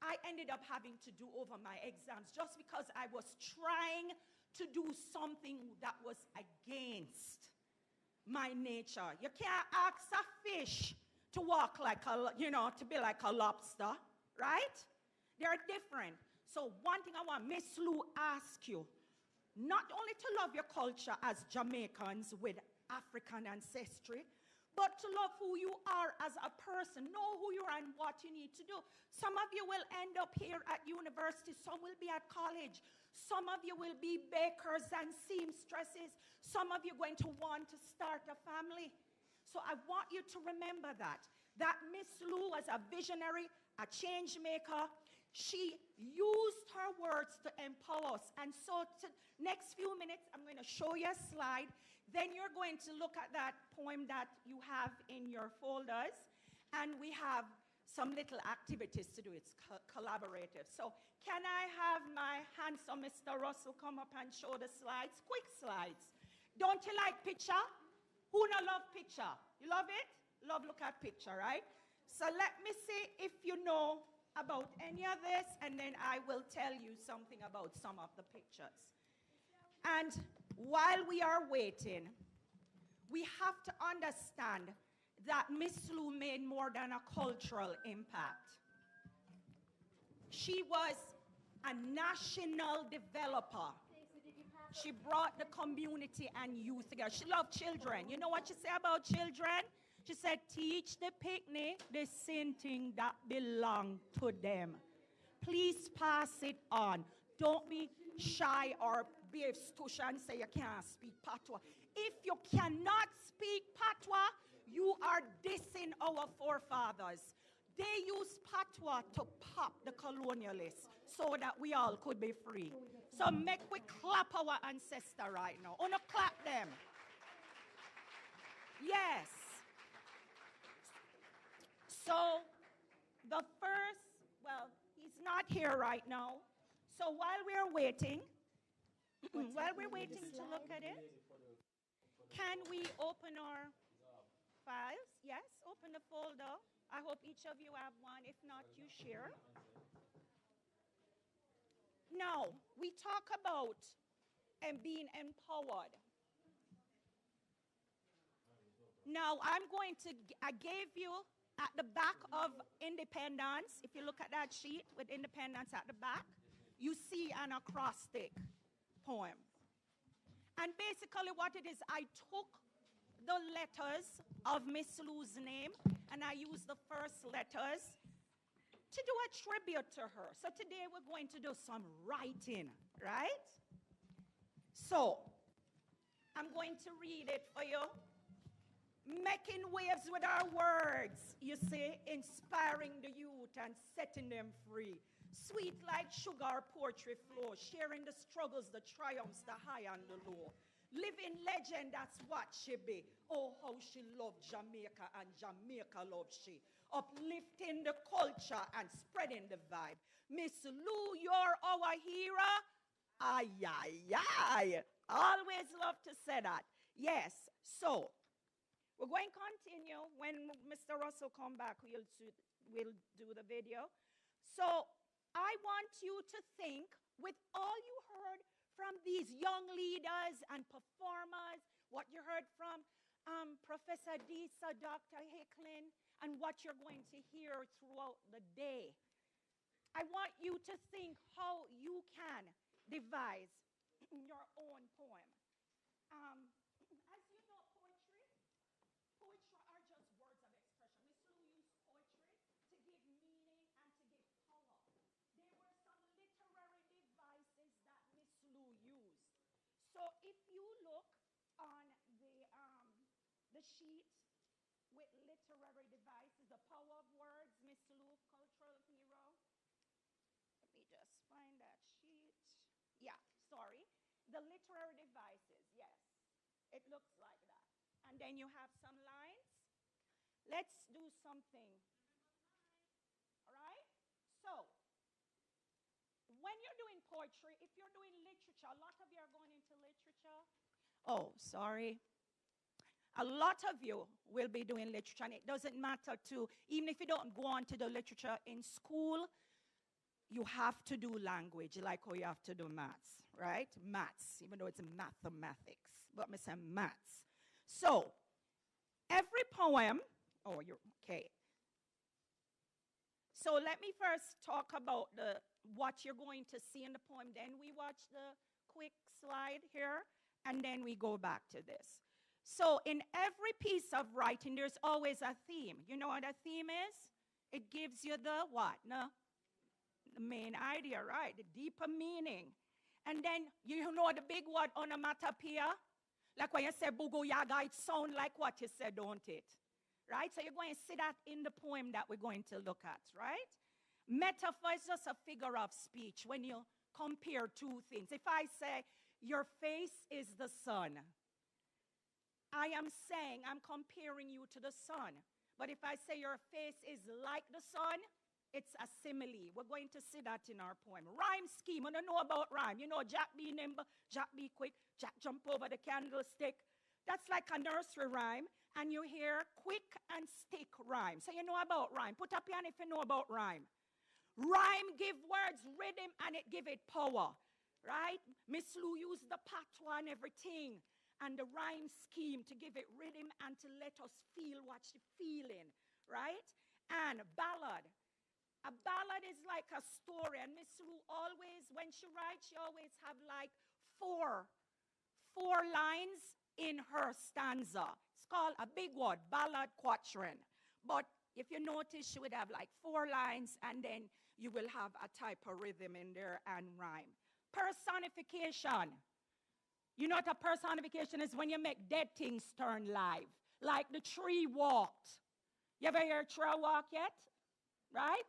I ended up having to do over my exams just because I was trying to do something that was against my nature. You can't ask a fish to walk like a, to be like a lobster, right? They're different. So one thing I want Miss Lou ask you, not only to love your culture as Jamaicans with African ancestry, but to love who you are as a person. Know who you are and what you need to do. Some of you will end up here at university. Some will be at college. Some of you will be bakers and seamstresses. Some of you are going to want to start a family. So I want you to remember that Miss Lou was a visionary, a change maker. She used her words to empower us. And so next few minutes, I'm going to show you a slide. Then you're going to look at that poem that you have in your folders. And we have some little activities to do. It's collaborative. So can I have my handsome Mr. Russell come up and show the slides? Quick slides. Don't you like picture? Who no love picture? You love it? Love look at picture, right? So let me see if you know about any of this, and then I will tell you something about some of the pictures. And while we are waiting, we have to understand that Miss Lou made more than a cultural impact. She was a national developer. She brought the community and youth together. She loved children. You know what she said about children? She said, teach the picnic the same thing that belong to them. Please pass it on. Don't be shy or be a stush and say you can't speak patois. If you cannot speak patois, you are dissing our forefathers. They used patois to pop the colonialists so that we all could be free. So make we clap our ancestor right now. Wanna clap them? Yes. So the first, well, he's not here right now. So while we're waiting, to look at it, can we open our files? Yes, open the folder. I hope each of you have one. If not, you share. Now, we talk about being empowered. Now, I gave you at the back of Independence, if you look at that sheet with Independence at the back, you see an acrostic poem. And basically what it is, I took the letters of Miss Lou's name and I used the first letters to do a tribute to her. So today we're going to do some writing, right? So I'm going to read it for you. Making waves with our words, you see, inspiring the youth and setting them free. Sweet like sugar, poetry flow, sharing the struggles, the triumphs, the high and the low. Living legend, that's what she be. Oh, how she loved Jamaica and Jamaica loved she. Uplifting the culture and spreading the vibe. Miss Lou, you're our hero. Ay, ay, ay. Always love to say that. Yes, so we're going to continue. When Mr. Russell come back, we'll do the video. So I want you to think, with all you heard from these young leaders and performers, what you heard from Professor Disa, Dr. Hicklin, and what you're going to hear throughout the day, I want you to think how you can devise your own poem. As you know, poetry are just words of expression. Miss Lou used poetry to give meaning and to give power. There were some literary devices that Miss Lou used. So if you look on the sheet with literary devices, the power of words, Miss Lou, cultural hero. Let me just find that sheet. Yeah, sorry. The literary devices, yes. It looks like that. And then you have some lines. Let's do something. All right? So, when you're doing poetry, if you're doing literature, a lot of you are going into literature. Oh, sorry. A lot of you will be doing literature, and it doesn't matter too. Even if you don't go on to do literature in school, you have to do language, like how you have to do maths, right? Maths, even though it's mathematics, but I say maths. So, every poem, oh, you're okay. So let me first talk about what you're going to see in the poem. Then we watch the quick slide here, and then we go back to this. So in every piece of writing, there's always a theme. You know what a theme is? It gives you the what? No? The main idea, right? The deeper meaning. And then you know the big word onomatopoeia? Like when you say bugo yaga, it sounds like what you said, don't it? Right? So you're going to see that in the poem that we're going to look at, right? Metaphor is just a figure of speech when you compare two things. If I say your face is the sun, I am saying I'm comparing you to the sun. But if I say your face is like the sun, it's a simile. We're going to see that in our poem. Rhyme scheme. I don't know about rhyme. You know, Jack be nimble, Jack be quick, Jack jump over the candlestick. That's like a nursery rhyme. And you hear quick and stick rhyme. So you know about rhyme. Put up your hand if you know about rhyme. Rhyme give words rhythm and it give it power. Right? Miss Lou used the patois and everything. And the rhyme scheme to give it rhythm and to let us feel what she's feeling, right? And ballad. A ballad is like a story. And Miss Lou always, when she writes, she always have like four lines in her stanza. It's called a big word, ballad quatrain. But if you notice, she would have like 4 lines, and then you will have a type of rhythm in there and rhyme. Personification. You know what a personification is? When you make dead things turn live. Like the tree walked. You ever hear a tree walk yet? Right?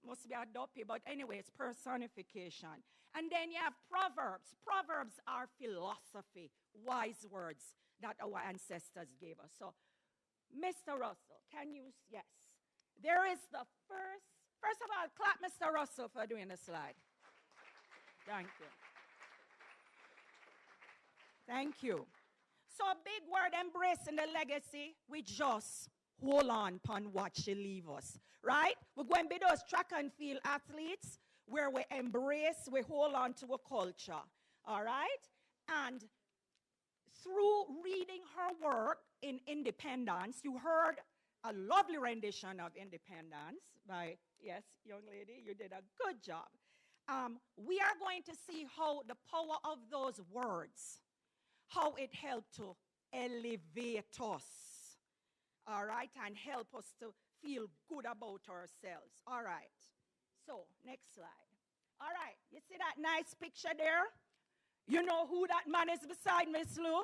Must be a dopey, but anyway, it's personification. And then you have proverbs. Proverbs are philosophy, wise words that our ancestors gave us. So, Mr. Russell, can you, yes. There is the first of all, clap Mr. Russell for doing the slide. Thank you. Thank you. So a big word, embracing the legacy. We just hold on upon what she leave us, right? We're going to be those track and field athletes where we embrace, we hold on to a culture, all right? And through reading her work in Independence, you heard a lovely rendition of Independence by, yes, young lady, you did a good job. We are going to see how the power of those words, how it helped to elevate us, all right, and help us to feel good about ourselves. All right, so next slide. All right, you see that nice picture there? You know who that man is beside Miss Lou?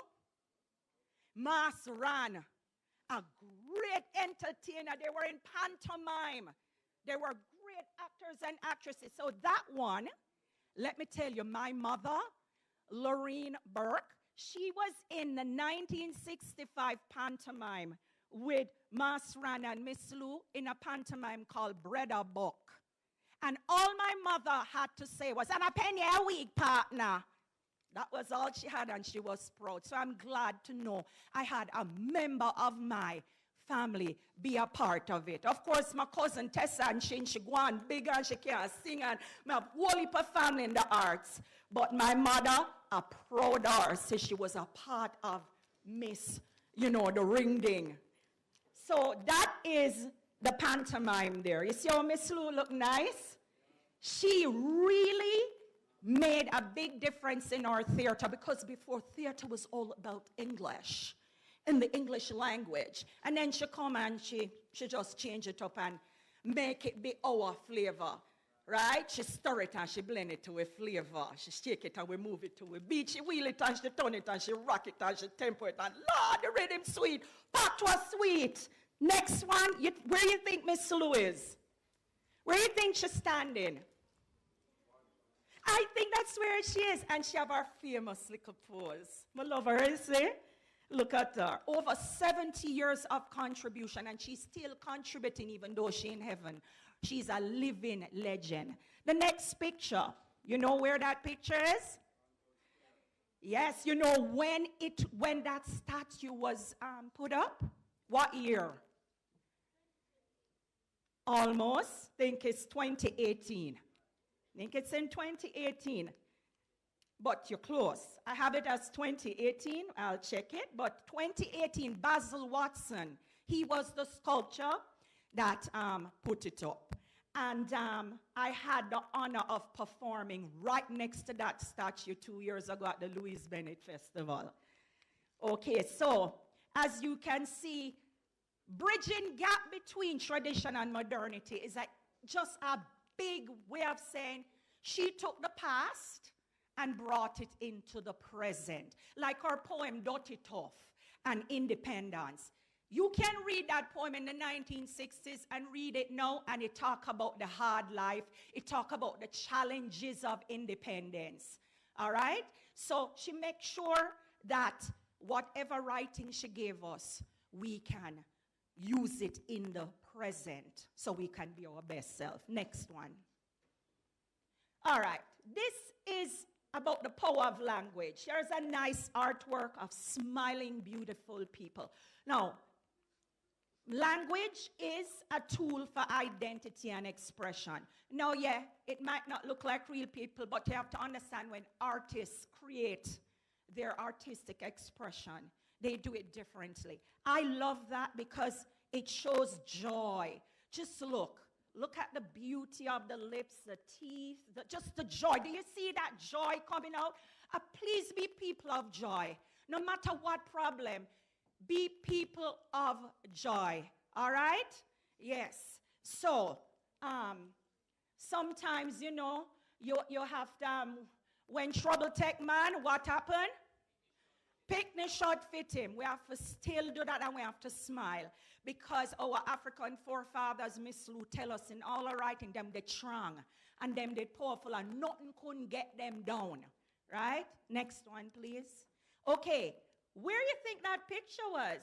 Mas Ran, a great entertainer. They were in pantomime. They were great actors and actresses. So that one, let me tell you, my mother, Lorraine Burke, She was in the 1965 pantomime with Mas Ran and Miss Lou in a pantomime called Breda Buck. And all my mother had to say was, "And a penny a week, partner." That was all she had, and she was proud. So I'm glad to know I had a member of my family be a part of it. Of course, my cousin Tessa and she go on bigger and she can't sing, and I have a whole heap of family in the arts. But my mother, a proud horse, says she was a part of Miss, the ring ding. So that is the pantomime there. You see how Miss Lou look nice? She really made a big difference in our theater, because before theater was all about English, in the English language. And then she come and she just change it up and make it be our flavor, right? She stir it and she blend it to a flavor. She shake it and we move it to a beat. She wheel it and she turn it and she rock it and she tempo it. And Lord, the rhythm sweet. Part was sweet. Next one, where do you think Miss Lou is? Where do you think she's standing? I think that's where she is. And she have her famous little pose. I love her, you see? Look at her. Over 70 years of contribution, and she's still contributing even though she's in heaven. She's a living legend. The next picture, you know where that picture is? Yes, you know when that statue was put up? What year? Almost. Think it's 2018. Think it's in 2018. But you're close. I have it as 2018. I'll check it. But 2018, Basil Watson, he was the sculptor that put it up. And I had the honor of performing right next to that statue 2 years ago at the Louise Bennett Festival. Okay, so as you can see, bridging gap between tradition and modernity is just a big way of saying she took the past and brought it into the present. Like our poem, Dirty Tough and Independence. You can read that poem in the 1960s and read it now, and it talk about the hard life. It talk about the challenges of independence. All right? So she makes sure that whatever writing she gave us, we can use it in the present so we can be our best self. Next one. All right. This is about the power of language. Here's a nice artwork of smiling, beautiful people. Now, language is a tool for identity and expression. Now, yeah, it might not look like real people, but you have to understand when artists create their artistic expression, they do it differently. I love that because it shows joy. Just look. Look at the beauty of the lips, the teeth, just the joy. Do you see that joy coming out? Please be people of joy. No matter what problem, be people of joy. All right? Yes. So, sometimes, you have to, when trouble take man, what happened? Picnic short fit him. We have to still do that, and we have to smile. Because our African forefathers, Miss Lou, tell us in all our writing, them they strong, and them they powerful, and nothing couldn't get them down. Right? Next one, please. Okay, where you think that picture was?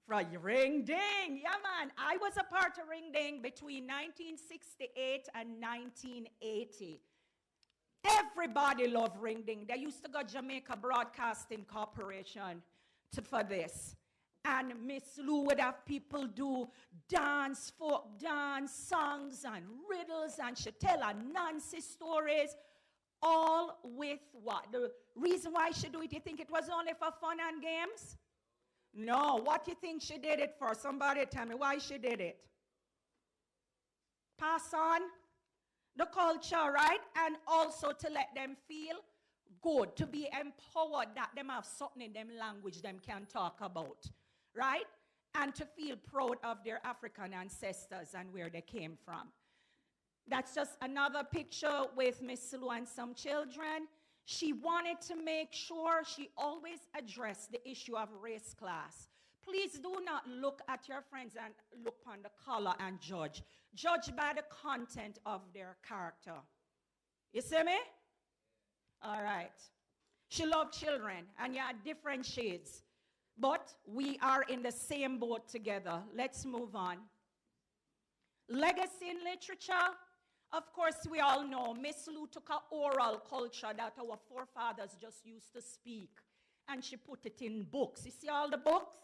From Ring Ding. Yeah, man. I was a part of Ring Ding between 1968 and 1980. Everybody loved Ring Ding. They used to go Jamaica Broadcasting Corporation for this. And Miss Lou would have people do dance, folk dance, songs, and riddles, and she'd tell her Nancy stories, all with what? The reason why she do it, you think it was only for fun and games? No. What do you think she did it for? Somebody tell me why she did it. Pass on the culture, right? And also to let them feel good, to be empowered that them have something in them language them can talk about, right? And to feel proud of their African ancestors and where they came from. That's just another picture with Miss Lou and some children. She wanted to make sure she always addressed the issue of race class. Please do not look at your friends and look on the color and judge. Judge by the content of their character. You see me? All right. She loved children, and you had different shades. But we are in the same boat together. Let's move on. Legacy in literature. Of course, we all know Miss Lou took an oral culture that our forefathers just used to speak, and she put it in books. You see all the books?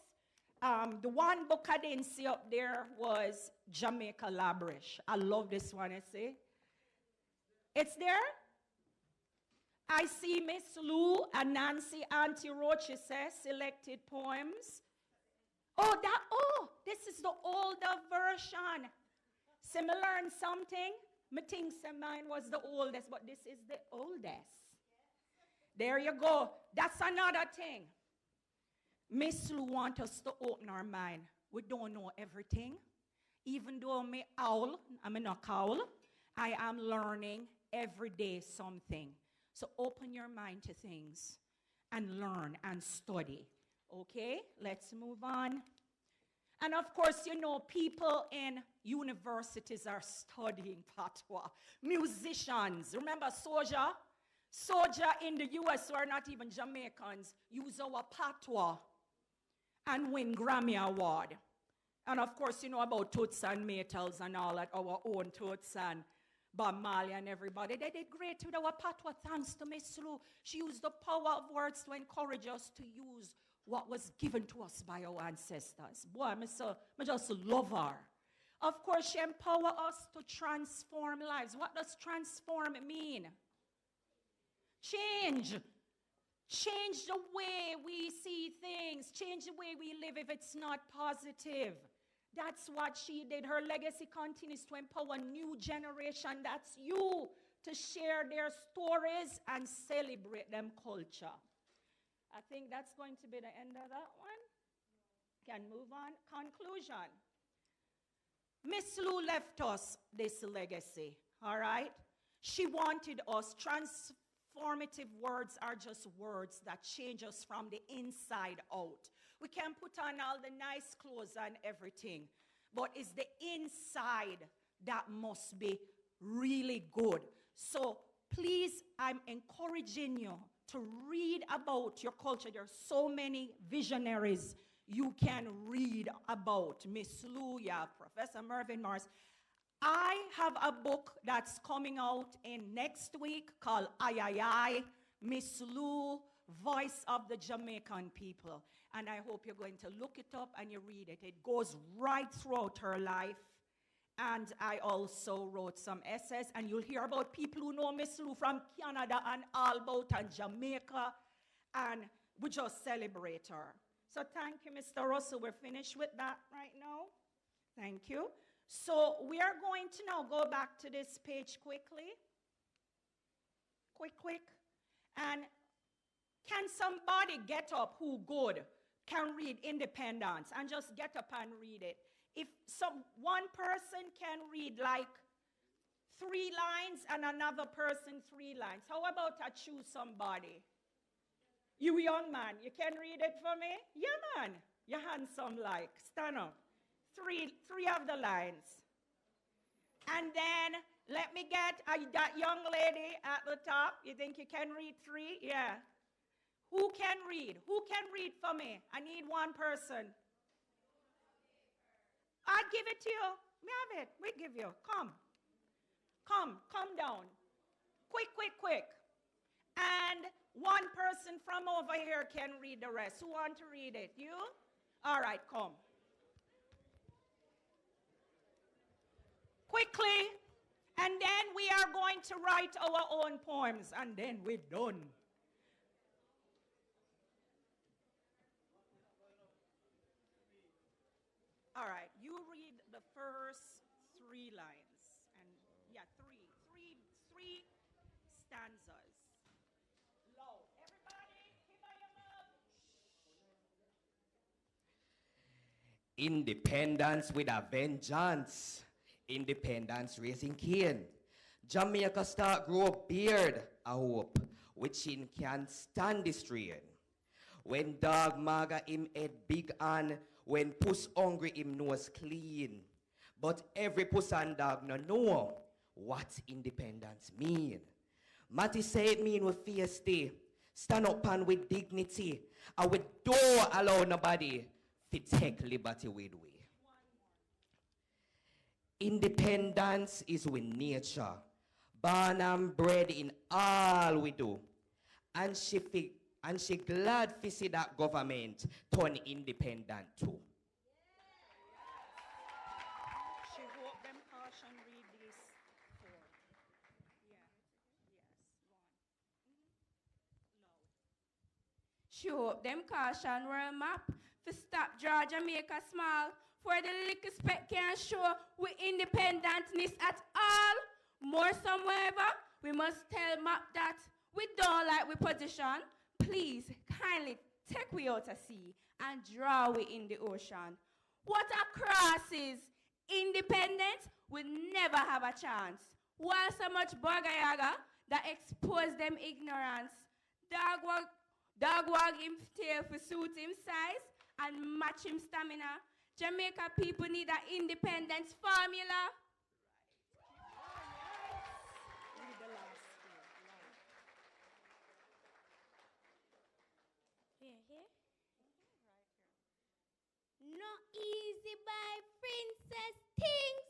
The one book I didn't see up there was Jamaica Labrish. I love this one, I see. It's there? I see Miss Lou and Nancy Auntie Roche says selected poems. Oh, this is the older version. See, me learn something. Me think mine was the oldest, but this is the oldest. There you go. That's another thing. Miss Lou wants us to open our mind. We don't know everything. Even though me owl, I'm not owl, I am learning every day something. So open your mind to things and learn and study. Okay, let's move on. And of course, you know, people in universities are studying patois. Musicians, remember Soja? Soja in the US, who are not even Jamaicans, use our patois and win Grammy Award. And of course, you know about Toots and Maytals and all that, our own Toots and Bob Marley and everybody. They did great with our patois, thanks to Miss Lou. She used the power of words to encourage us to use what was given to us by our ancestors. Boy, I just love her. Of course, she empowered us to transform lives. What does transform mean? Change. Change the way we see things. Change the way we live if it's not positive. That's what she did. Her legacy continues to empower new generation. That's you, to share their stories and celebrate them culture. I think that's going to be the end of that one. Can move on. Conclusion. Miss Lou left us this legacy, all right? She wanted us. Transformative words are just words that change us from the inside out. We can put on all the nice clothes and everything, but it's the inside that must be really good. So please, I'm encouraging you to read about your culture. There are so many visionaries you can read about. Miss Lou, yeah, Professor Mervyn Morris. I have a book that's coming out in next week called I, Miss Lou, Voice of the Jamaican People. And I hope you're going to look it up and you read it. It goes right throughout her life. And I also wrote some essays, and you'll hear about people who know Miss Lou from Canada and all about, and Jamaica, and we just celebrate her. So thank you, Mr. Russell. We're finished with that right now. Thank you. So we are going to now go back to this page quickly. Quick. And can somebody get up who good can read Independence and just get up and read it? If one person can read like 3 lines and another person 3 lines, how about I choose somebody? You young man, you can read it for me? Yeah, man. You're handsome like. Stand up. 3 of the lines. And then let me get that young lady at the top. You think you can read 3? Yeah. Who can read? Who can read for me? I need one person. I give it to you. We have it. We give you. Come down. Quick. And one person from over here can read the rest. Who want to read it? You? All right, come. Quickly. And then we are going to write our own poems. And then we're done. All right, you read the first 3 lines, and yeah, three stanzas. Low, everybody, keep on your mouth. Independence with a vengeance. Independence raising cane. Jamaica start grow beard, I hope, which in can stand the strain. When dog maga him head big and when puss hungry, him nose clean. But every puss and dog no know what independence mean. Matty say it mean with fiercely. Stand up and with dignity. And we don't allow nobody to take liberty with we. Independence is with nature. Born and bred in all we do. And she glad to see that government turn independent too. She hope them caution read this for. She hope them caution world map to stop draw Jamaica small for the little speck can't show we independentness at all. More somewhere, we must tell map that we don't like we position. Please kindly take we out to sea and draw we in the ocean. What a crosses! Independence will never have a chance. While so much bagayaga that expose them ignorance. Dog wag him tail for suit him size and match him stamina. Jamaica people need an independence formula. No easy by princess things.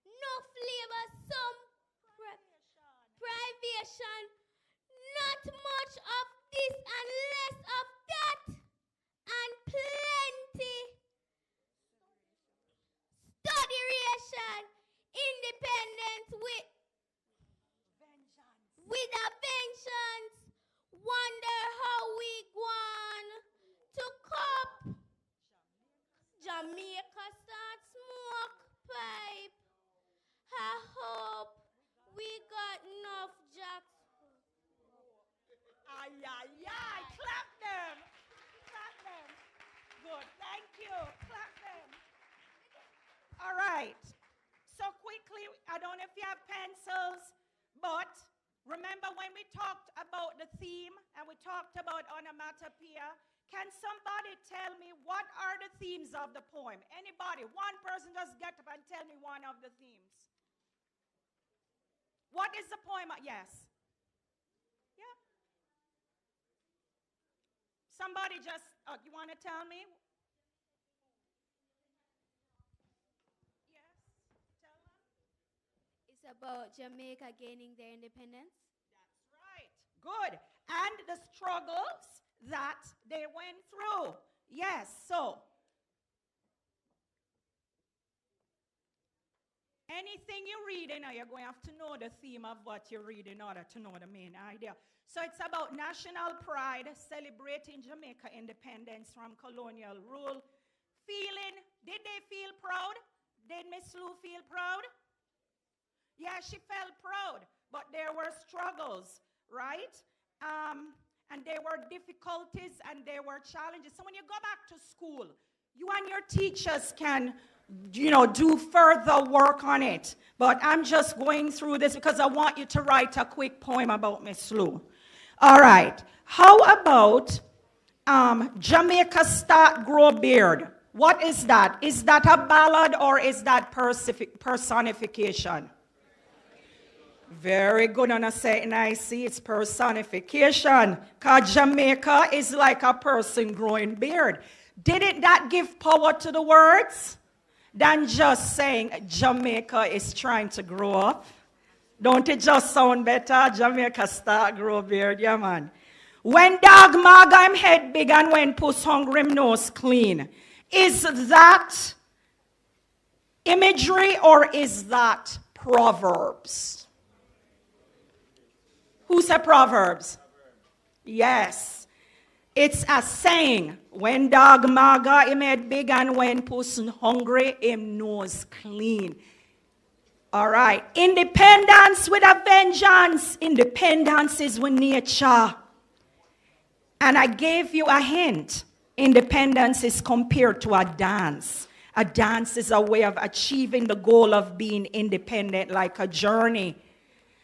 No flavor, some privation. Not much of this and less of that. And plenty. Studyration. Independence with a vengeance. Wonder how we gone to cop. Jamaica start smoke pipe. I hope we got enough jacks. Ay, ay, ay. Clap them. Clap them. Good. Thank you. Clap them. All right. So quickly, I don't know if you have pencils, but remember when we talked about the theme and we talked about onomatopoeia? Can somebody tell me what are the themes of the poem? Anybody? One person just get up and tell me one of the themes. What is the poem? Yes. Yeah. Somebody just, you want to tell me? Yes. Tell them. It's about Jamaica gaining their independence. That's right. Good. And the struggles that they went through. Yes. So, anything you read, you're going to have to know the theme of what you read in order to know the main idea. So it's about national pride, celebrating Jamaica independence from colonial rule. Did they feel proud? Did Miss Lou feel proud? Yeah, she felt proud, but there were struggles, right? And there were difficulties and there were challenges. So when you go back to school, you and your teachers can do further work on it. But I'm just going through this because I want you to write a quick poem about Miss Lou. All right. How about Jamaica Start Grow Beard? What is that? Is that a ballad or is that personification? Very good. And I say, and I see it's personification. Because Jamaica is like a person growing beard. Didn't that give power to the words? Than just saying Jamaica is trying to grow up. Don't it just sound better? Jamaica start grow beard, yeah man. When dog mag I'm head big and when puss hungry him nose clean. Is that imagery or is that Proverbs? Who said Proverbs? Yes. It's a saying. When dog maga him head big and when puss hungry him nose clean. All right. Independence with a vengeance. Independence is with nature. And I gave you a hint. Independence is compared to a dance. A dance is a way of achieving the goal of being independent, like a journey.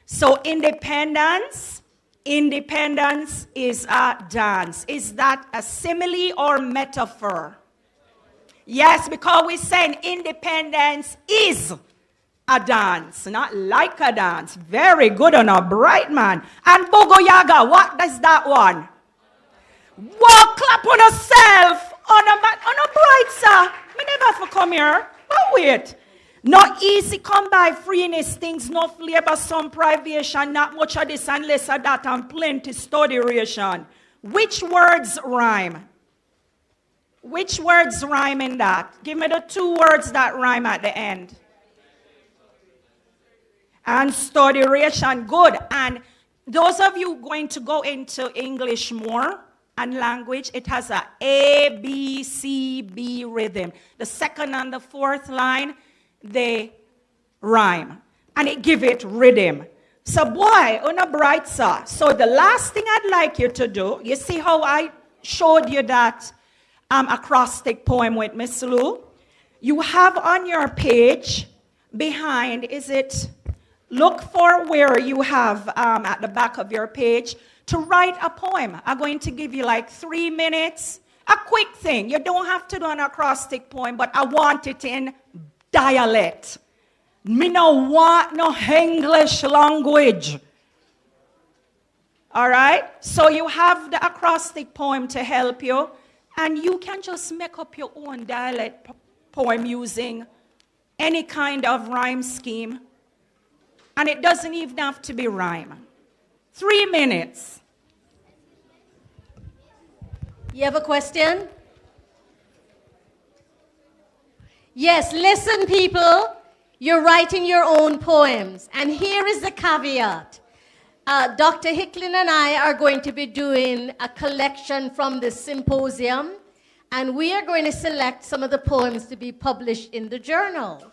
So independence is a dance. Is that a simile or metaphor? Yes, because we're saying independence is a dance, not like a dance. Very good on a bright man. And Bogo Yaga, what does that one? Walk, clap on yourself. On a bright, sir. Me never have to come here. But wait. Not easy come by freeness things, no labor, some privation, not much of this and less of that, and plenty studyration. Which words rhyme? Which words rhyme in that? Give me the 2 words that rhyme at the end. And studyration, good. And those of you going to go into English more and language, it has a A, B, C, B rhythm. The second and the fourth line, they rhyme. And it give it rhythm. So boy, on a bright side. So the last thing I'd like you to do, you see how I showed you that acrostic poem with Miss Lou? You have on your page behind, is it... Look for where you have at the back of your page to write a poem. I'm going to give you like 3 minutes. A quick thing. You don't have to do an acrostic poem, but I want it in dialect. Me no want no English language. All right? So you have the acrostic poem to help you, and you can just make up your own dialect poem using any kind of rhyme scheme. And it doesn't even have to be rhyme. 3 minutes. You have a question? Yes, listen, people. You're writing your own poems. And here is the caveat. Dr. Hicklin and I are going to be doing a collection from the symposium. And we are going to select some of the poems to be published in the journal.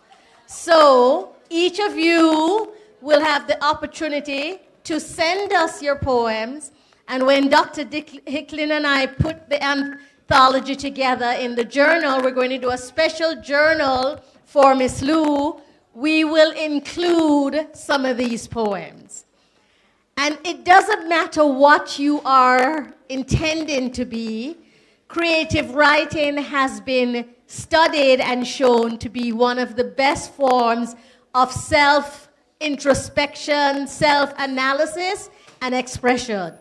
So each of you will have the opportunity to send us your poems, and when Dr. Hicklin and I put the anthology together in the journal, we're going to do a special journal for Miss Lou. We will include some of these poems. And it doesn't matter what you are intending to be, creative writing has been studied and shown to be one of the best forms of self-introspection, self-analysis, and expression.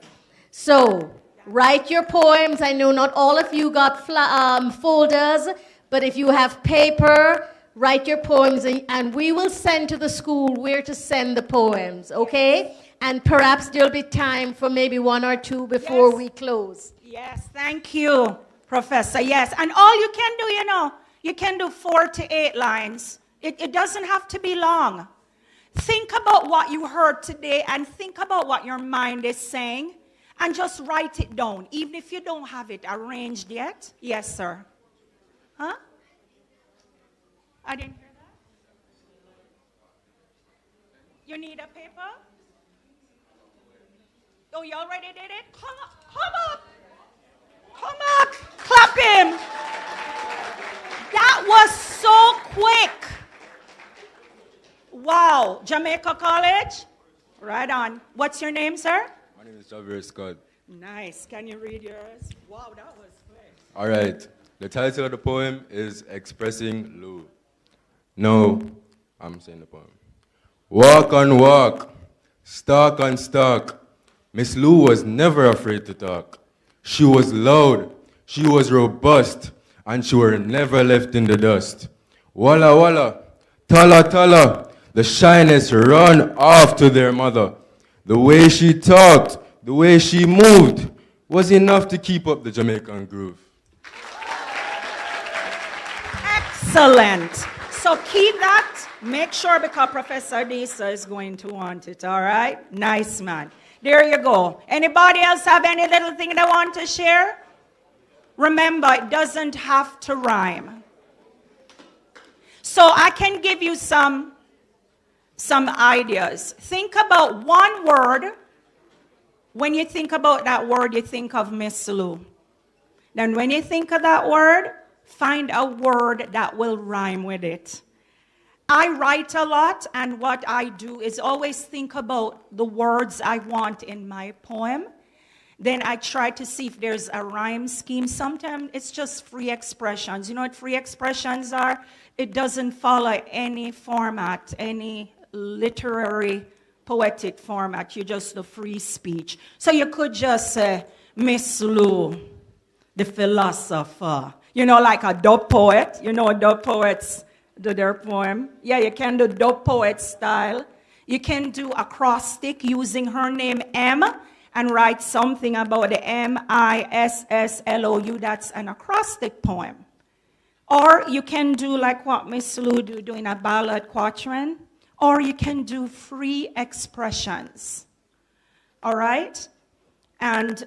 So, write your poems. I know not all of you got folders, but if you have paper, write your poems, and we will send to the school where to send the poems, okay? And perhaps there'll be time for maybe 1 or 2 before we close. Yes, thank you, Professor. Yes, and all you can do, you know, you can do 4 to 8 lines. It doesn't have to be long. Think about what you heard today and think about what your mind is saying and just write it down, even if you don't have it arranged yet. Yes, sir. Huh? I didn't hear that. You need a paper? Oh, you already did it? Come up, come up. Come up, clap him. That was so quick. Wow, Jamaica College? Right on. What's your name, sir? My name is Javier Scott. Nice. Can you read yours? Wow, that was quick. All right. The title of the poem is Expressing Lou. No, I'm saying the poem. Walk on walk, stalk on stalk. Miss Lou was never afraid to talk. She was loud, she was robust, and she were never left in the dust. Walla walla, talla talla, the shyness run off to their mother. The way she talked, the way she moved, was enough to keep up the Jamaican groove. Excellent. So keep that. Make sure, because Professor Disa is going to want it, all right? Nice, man. There you go. Anybody else have any little thing they want to share? Remember, it doesn't have to rhyme. So I can give you some ideas. Think about one word. When you think about that word, you think of Miss Lou. Then when you think of that word, find a word that will rhyme with it. I write a lot, and what I do is always think about the words I want in my poem. Then I try to see if there's a rhyme scheme. Sometimes it's just free expressions. You know what free expressions are? It doesn't follow any format, any literary, poetic format. You're just the free speech. So you could just say, Miss Lou, the philosopher. You know, like a dub poet. You know, dub poets do their poem. Yeah, you can do dub poet style. You can do acrostic using her name M and write something about the MISSLOU. That's an acrostic poem. Or you can do like what Miss Lou do, doing a ballad quatrain. Or you can do free expressions. All right? And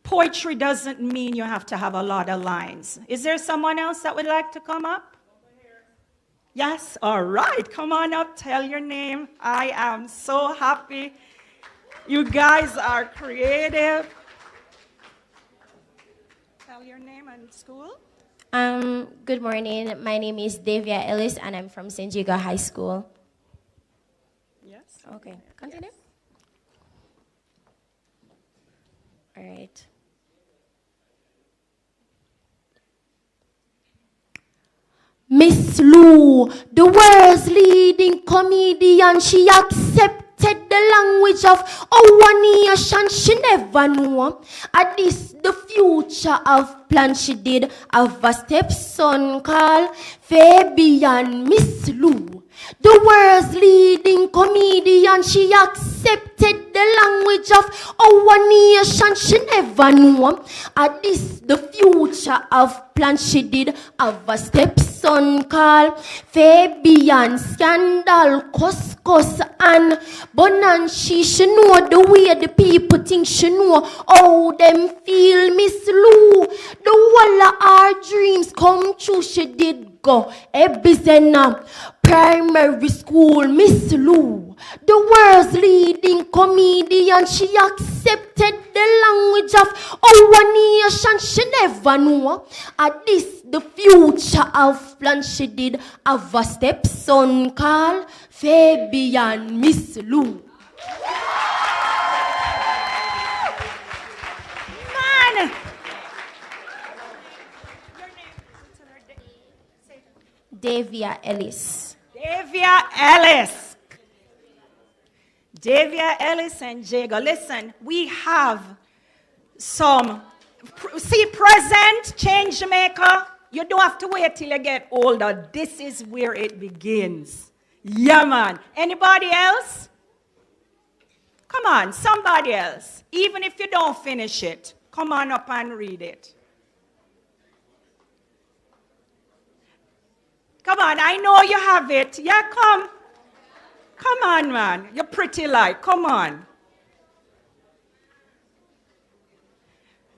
poetry doesn't mean you have to have a lot of lines. Is there someone else that would like to come up? Yes? All right. Come on up. Tell your name. I am so happy. You guys are creative. Tell your name and school. Good morning. My name is Davia Ellis, and I'm from St. Jago High School. Yes. Okay. Continue. All right. Miss Lou, the world's leading comedian, she accepted the language of our nation. She never knew. At this, the future of plan, she did have a stepson called Fabian. Miss Lou, the world's leading comedian, she accepted the language of our nation. She never knew. At this, the future of plan, she did have a stepson called Fabian. Scandal, cuss, and Bonanshi. She know the way the people think. She know how them feel. Miss Lou, the whole of our dreams come true. She did go Ebizena primary school. Miss Lou, the world's leading comedian, she accepted the language of our nation. She never knew. At this, the future of plan, she did have a stepson called Fabian. Miss Lou. Man! Davia Ellis. Davia Ellis. Davia Ellis and Jago. Listen, we have some, see, present, change maker. You don't have to wait till you get older. This is where it begins. Yeah, man. Anybody else? Come on, somebody else. Even if you don't finish it, come on up and read it. Come on, I know you have it. Yeah, come. Come on, man. You're pretty light. Come on.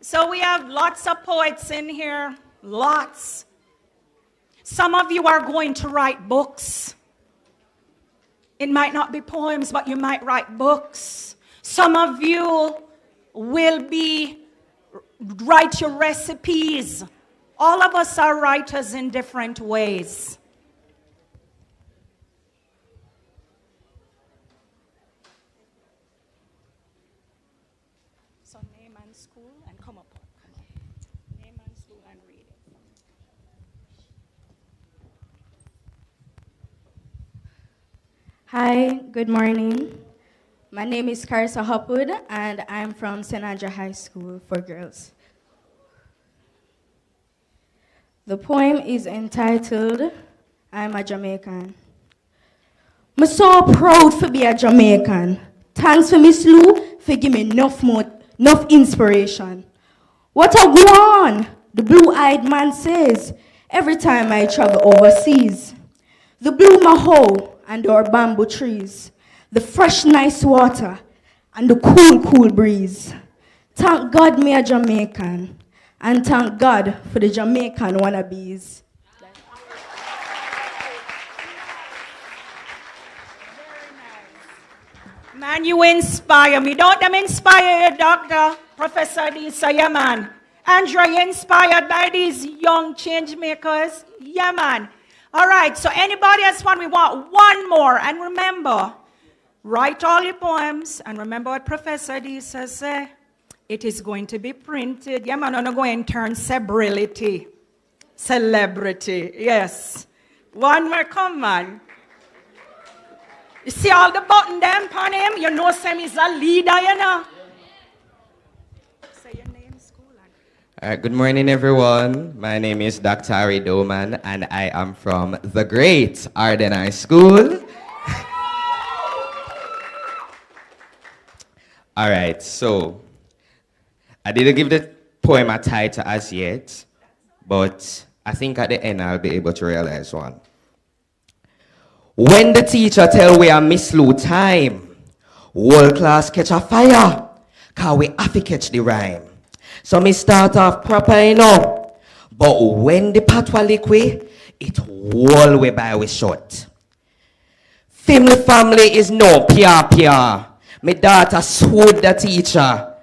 So we have lots of poets in here. Lots. Some of you are going to write books. It might not be poems, but you might write books. Some of you will write your recipes. All of us are writers in different ways. So name and school and come up. Name and school and read it. Hi, good morning. My name is Carissa Hopwood, and I'm from St. Andrew High School for Girls. The poem is entitled, I'm a Jamaican. I'm so proud to be a Jamaican. Thanks for Miss Lou for giving me enough inspiration. What a go on, the blue-eyed man says, every time I travel overseas. The blue maho and our bamboo trees, the fresh, nice water, and the cool, cool breeze. Thank God me a Jamaican, and thank God for the Jamaican wannabes. Man, you inspire me. Don't them inspire you, Dr. Professor Disa? Yeah, man. Andrea, you inspired by these young change makers? Yeah, man. All right, so anybody else want? We want one more. And remember, write all your poems. And remember what Professor Disa said. It is going to be printed. Yeah, man, I'm going to turn celebrity. Yes. One more come, man. You see all the button them upon him? You know Sam is a leader, you know. Say your name, school. All right, good morning, everyone. My name is Dr. Ari Doman, and I am from the great Arden High School. All right, so I didn't give the poem a title as yet, but I think at the end I'll be able to realize one. When the teacher tell we are Miss Lou time, whole class catch a fire, cause we have to catch the rhyme. So me start off proper, you know, but when the patwa liquid, it all way by we short. Family is no pia. My daughter sued the teacher,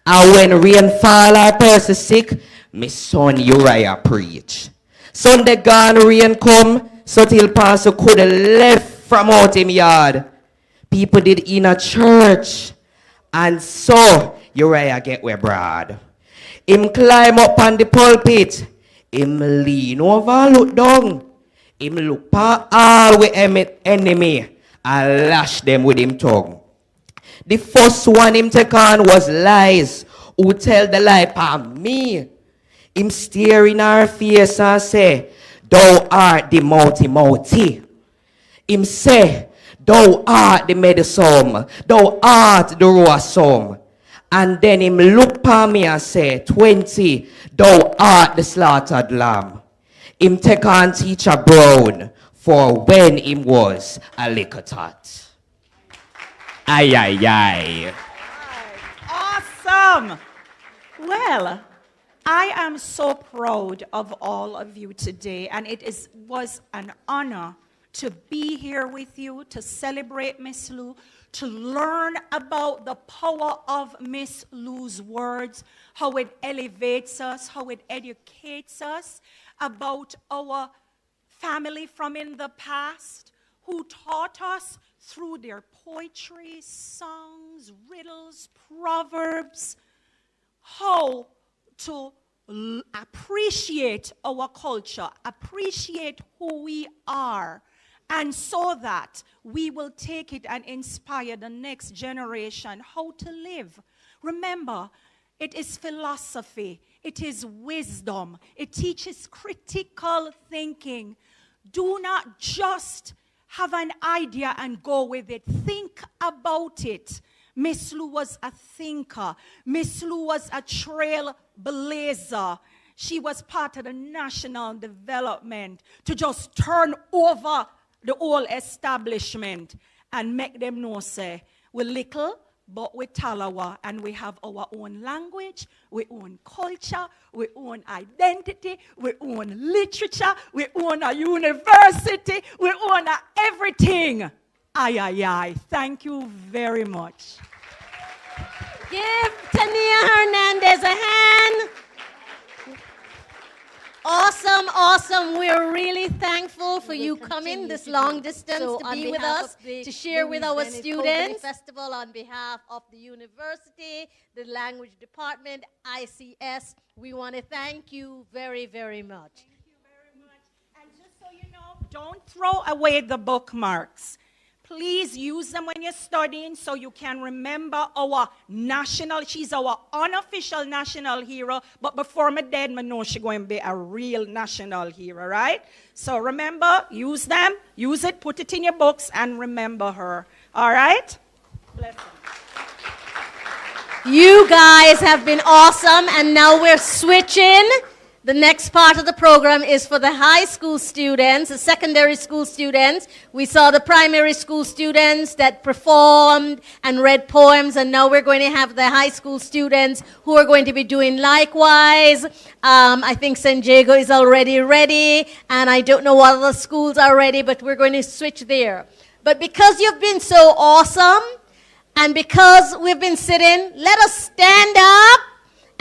and when rain fall or person sick, my son Uriah preach. Sunday gone, rain come, so till pastor could have left from out him yard. People did in a church, and so Uriah get we broad. Him climb up on the pulpit, him lean over and look down. Him look pa all we enemy, and lash them with him tongue. The first one him take on was lies, who tell the lie pa me. Him stare in our face and say, thou art the multi. Him say, thou art the medicine, thou art the rosum. And then him look pa me and say, 20, thou art the slaughtered lamb. Him take on teacher Brown for when him was a little tot. Aye. Awesome. Well, I am so proud of all of you today, and it was an honor to be here with you, to celebrate Miss Lou, to learn about the power of Miss Lou's words, how it elevates us, how it educates us about our family from in the past, who taught us through their poetry, songs, riddles, proverbs, how to appreciate our culture, appreciate who we are, and so that we will take it and inspire the next generation how to live. Remember, it is philosophy, it is wisdom, it teaches critical thinking. Do not just have an idea and go with it. Think about it. Miss Lou was a thinker. Miss Lou was a trailblazer. She was part of the national development to just turn over the whole establishment and make them know, say, we're little, but we're Talawa, and we have our own language, we own culture, we own identity, we own literature, we own a university, we own everything. Aye. Thank you very much. Give Tania Hernandez a hand. Awesome. We're really thankful for you coming this long distance to be with us, to share with our students. Festival on behalf of the university, the language department, ICS, we want to thank you very, very much. Thank you very much. And just so you know, don't throw away the bookmarks. Please use them when you're studying so you can remember our national, she's our unofficial national hero, but before my dead, I know she's going to be a real national hero, right? So remember, use them, use it, put it in your books, and remember her, all right? Bless them. You guys have been awesome, and now we're switching. The next part of the program is for the high school students, the secondary school students. We saw the primary school students that performed and read poems, and now we're going to have the high school students who are going to be doing likewise. I think San Diego is already ready, and I don't know what other schools are ready, but we're going to switch there. But because you've been so awesome, and because we've been sitting, let us stand up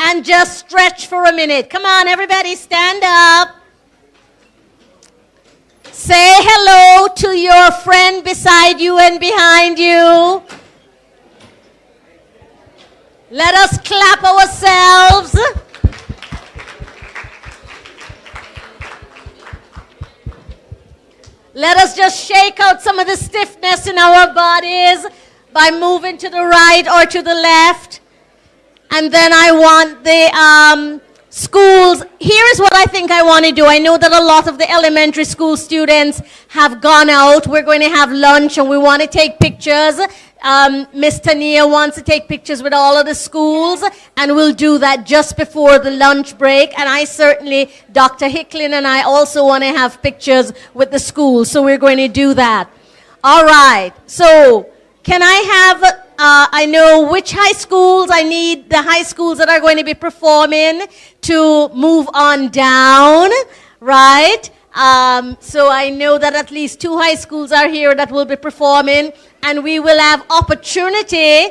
and just stretch for a minute. Come on, everybody, stand up. Say hello to your friend beside you and behind you. Let us clap ourselves. Let us just shake out some of the stiffness in our bodies by moving to the right or to the left. And then I want the schools. Here is what I think I want to do. I know that a lot of the elementary school students have gone out. We're going to have lunch and we want to take pictures. Miss Tania wants to take pictures with all of the schools, and we'll do that just before the lunch break. And I certainly, Dr. Hicklin and I also want to have pictures with the schools, so we're going to do that. All right, so can I have, I know which high schools, I need the high schools that are going to be performing to move on down, right? So I know that at least 2 high schools are here that will be performing, and we will have opportunity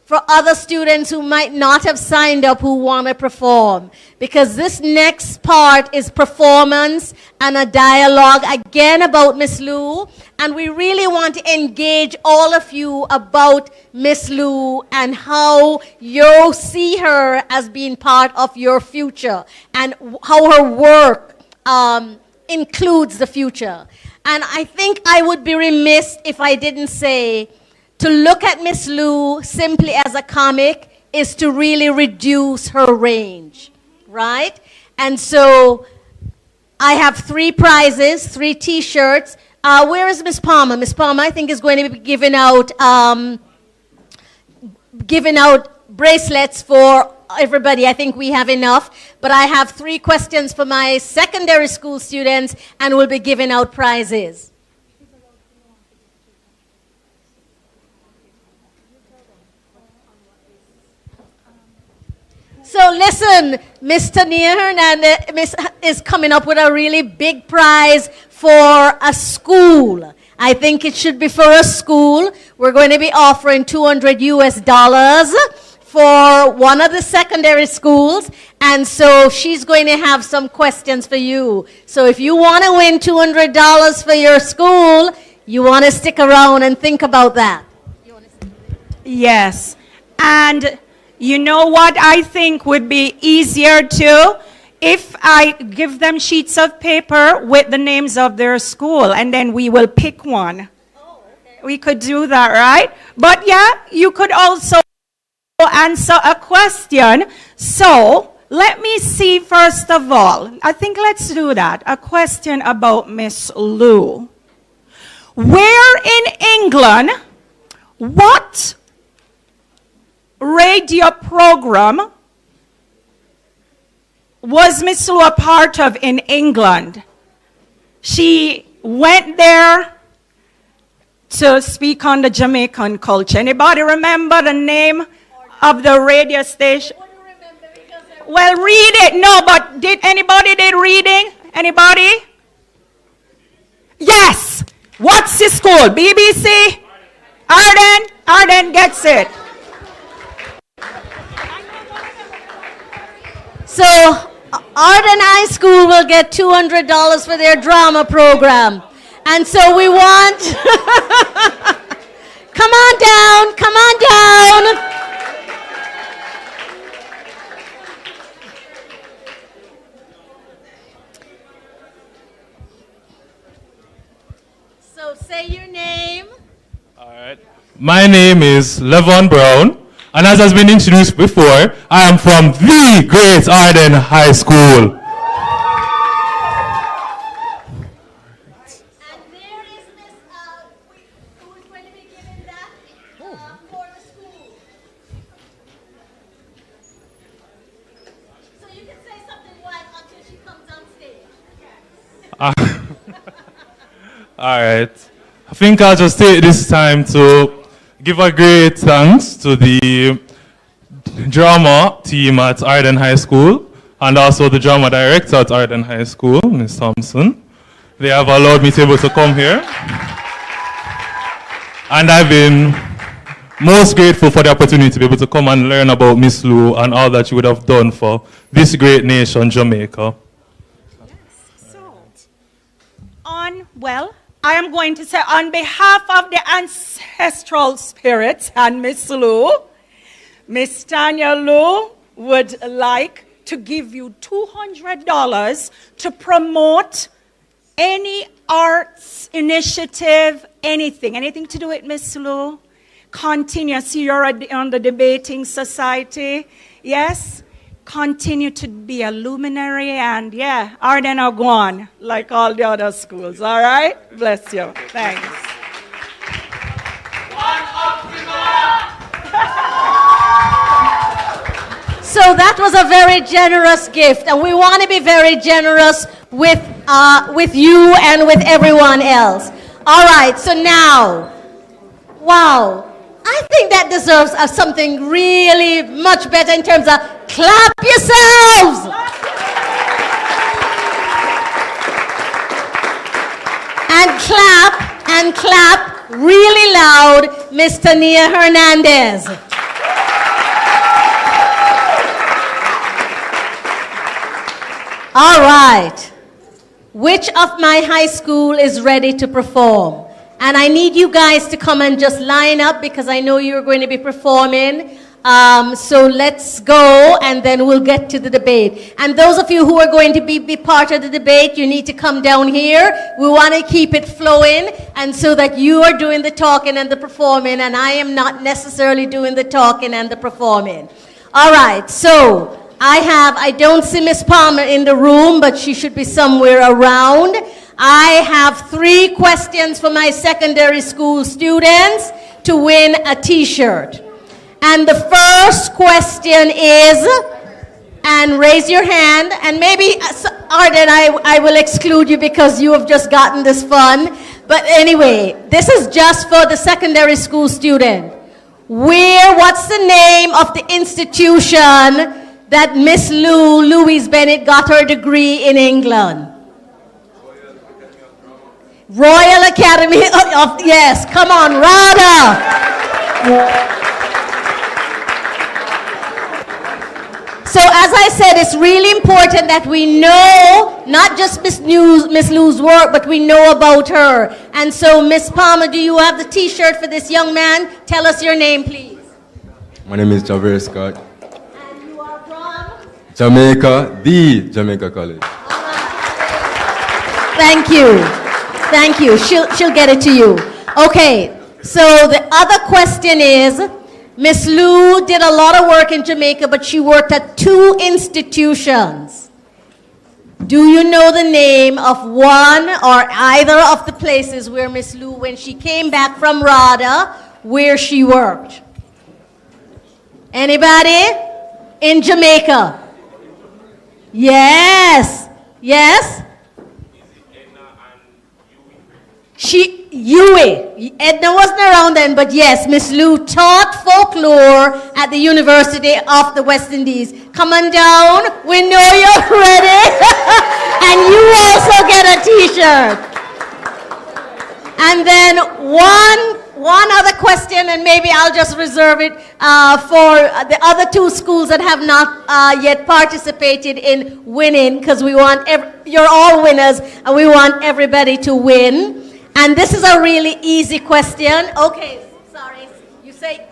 for other students who might not have signed up who want to perform. Because this next part is performance and a dialogue again about Miss Lou, and we really want to engage all of you about Miss Lou and how you see her as being part of your future and how her work includes the future. And I think I would be remiss if I didn't say to look at Miss Lou simply as a comic is to really reduce her range, right? And so I have 3 prizes, 3 T-shirts. Where is Miss Palmer? Miss Palmer, I think, is going to be giving out bracelets for everybody. I think we have enough. But I have 3 questions for my secondary school students, and we'll be giving out prizes. So listen, Miss Tania Hernandez is coming up with a really big prize for a school. I think it should be for a school. We're going to be offering $200 for one of the secondary schools. And so she's going to have some questions for you. So if you want to win $200 for your school, you want to stick around and think about that. Yes. And you know what I think would be easier too? If I give them sheets of paper with the names of their school, and then we will pick one. Oh, okay. We could do that, right? But yeah, you could also answer a question. So let me see first of all. I think let's do that. A question about Miss Lou. Where in England, what radio program was Miss Lou a part of in England? She went there to speak on the Jamaican culture. Anybody remember the name of the radio station? Well, read it. No, but did anybody did reading? Anybody? Yes. What's the school? BBC? Arden? Arden gets it. So Arden High School will get $200 for their drama program. And so we want, come on down, come on down. So say your name. All right. My name is Levon Brown. And as has been introduced before, I am from the Great Arden High School. And there is Miss, who is going to be giving that for the school. So you can say something white until she comes on stage. All right. I think I'll just take this time to give a great thanks to the drama team at Arden High School and also the drama director at Arden High School, Ms. Thompson. They have allowed me to be able to come here. And I've been most grateful for the opportunity to be able to come and learn about Miss Lou and all that she would have done for this great nation, Jamaica. Yes. So, well, I am going to say on behalf of the ancestral spirits and Miss Lou, Miss Tanya Lou would like to give you $200 to promote Any arts initiative, anything to do with Miss Lou? Continue. I see you're on the debating society. Yes? Continue to be a luminary and, yeah, Arden or go on, like all the other schools. All right? Bless you. Thanks. So that was a very generous gift, and we want to be very generous with you and with everyone else. All right, so now, wow, I think that deserves something really much better in terms of clap yourselves. And clap really loud, Miss Tania Hernandez. All right. Which of my high school is ready to perform? And I need you guys to come and just line up because I know you're going to be performing. So let's go and then we'll get to the debate. And those of you who are going to be part of the debate, you need to come down here. We want to keep it flowing and so that you are doing the talking and the performing and I am not necessarily doing the talking and the performing. All right, so I don't see Miss Palmer in the room, but she should be somewhere around. I have 3 questions for my secondary school students to win a t-shirt. And the first question is, and raise your hand, and maybe, Arden, I will exclude you because you have just gotten this fun. But anyway, this is just for the secondary school student. What's the name of the institution that Miss Louise Bennett got her degree in England? Royal Academy of, yes, come on, RADA. So as I said, it's really important that we know not just Miss Lou's work, but we know about her. And so, Miss Palmer, do you have the t-shirt for this young man? Tell us your name, please. My name is Javier Scott. And you are from? Jamaica, the Jamaica College. Thank you. Thank you. She'll get it to you. Okay, so the other question is, Miss Lou did a lot of work in Jamaica, but she worked at 2 institutions. Do you know the name of one or either of the places where Miss Lou, when she came back from RADA, where she worked? Anybody? In Jamaica? Yes. Yes? Edna wasn't around then, but yes, Miss Lou taught folklore at the University of the West Indies. Come on down, we know you're ready, and you also get a t-shirt. And then one other question, and maybe I'll just reserve it for the other 2 schools that have not yet participated in winning, because we want, you're all winners, and we want everybody to win. And this is a really easy question. Okay, sorry. You say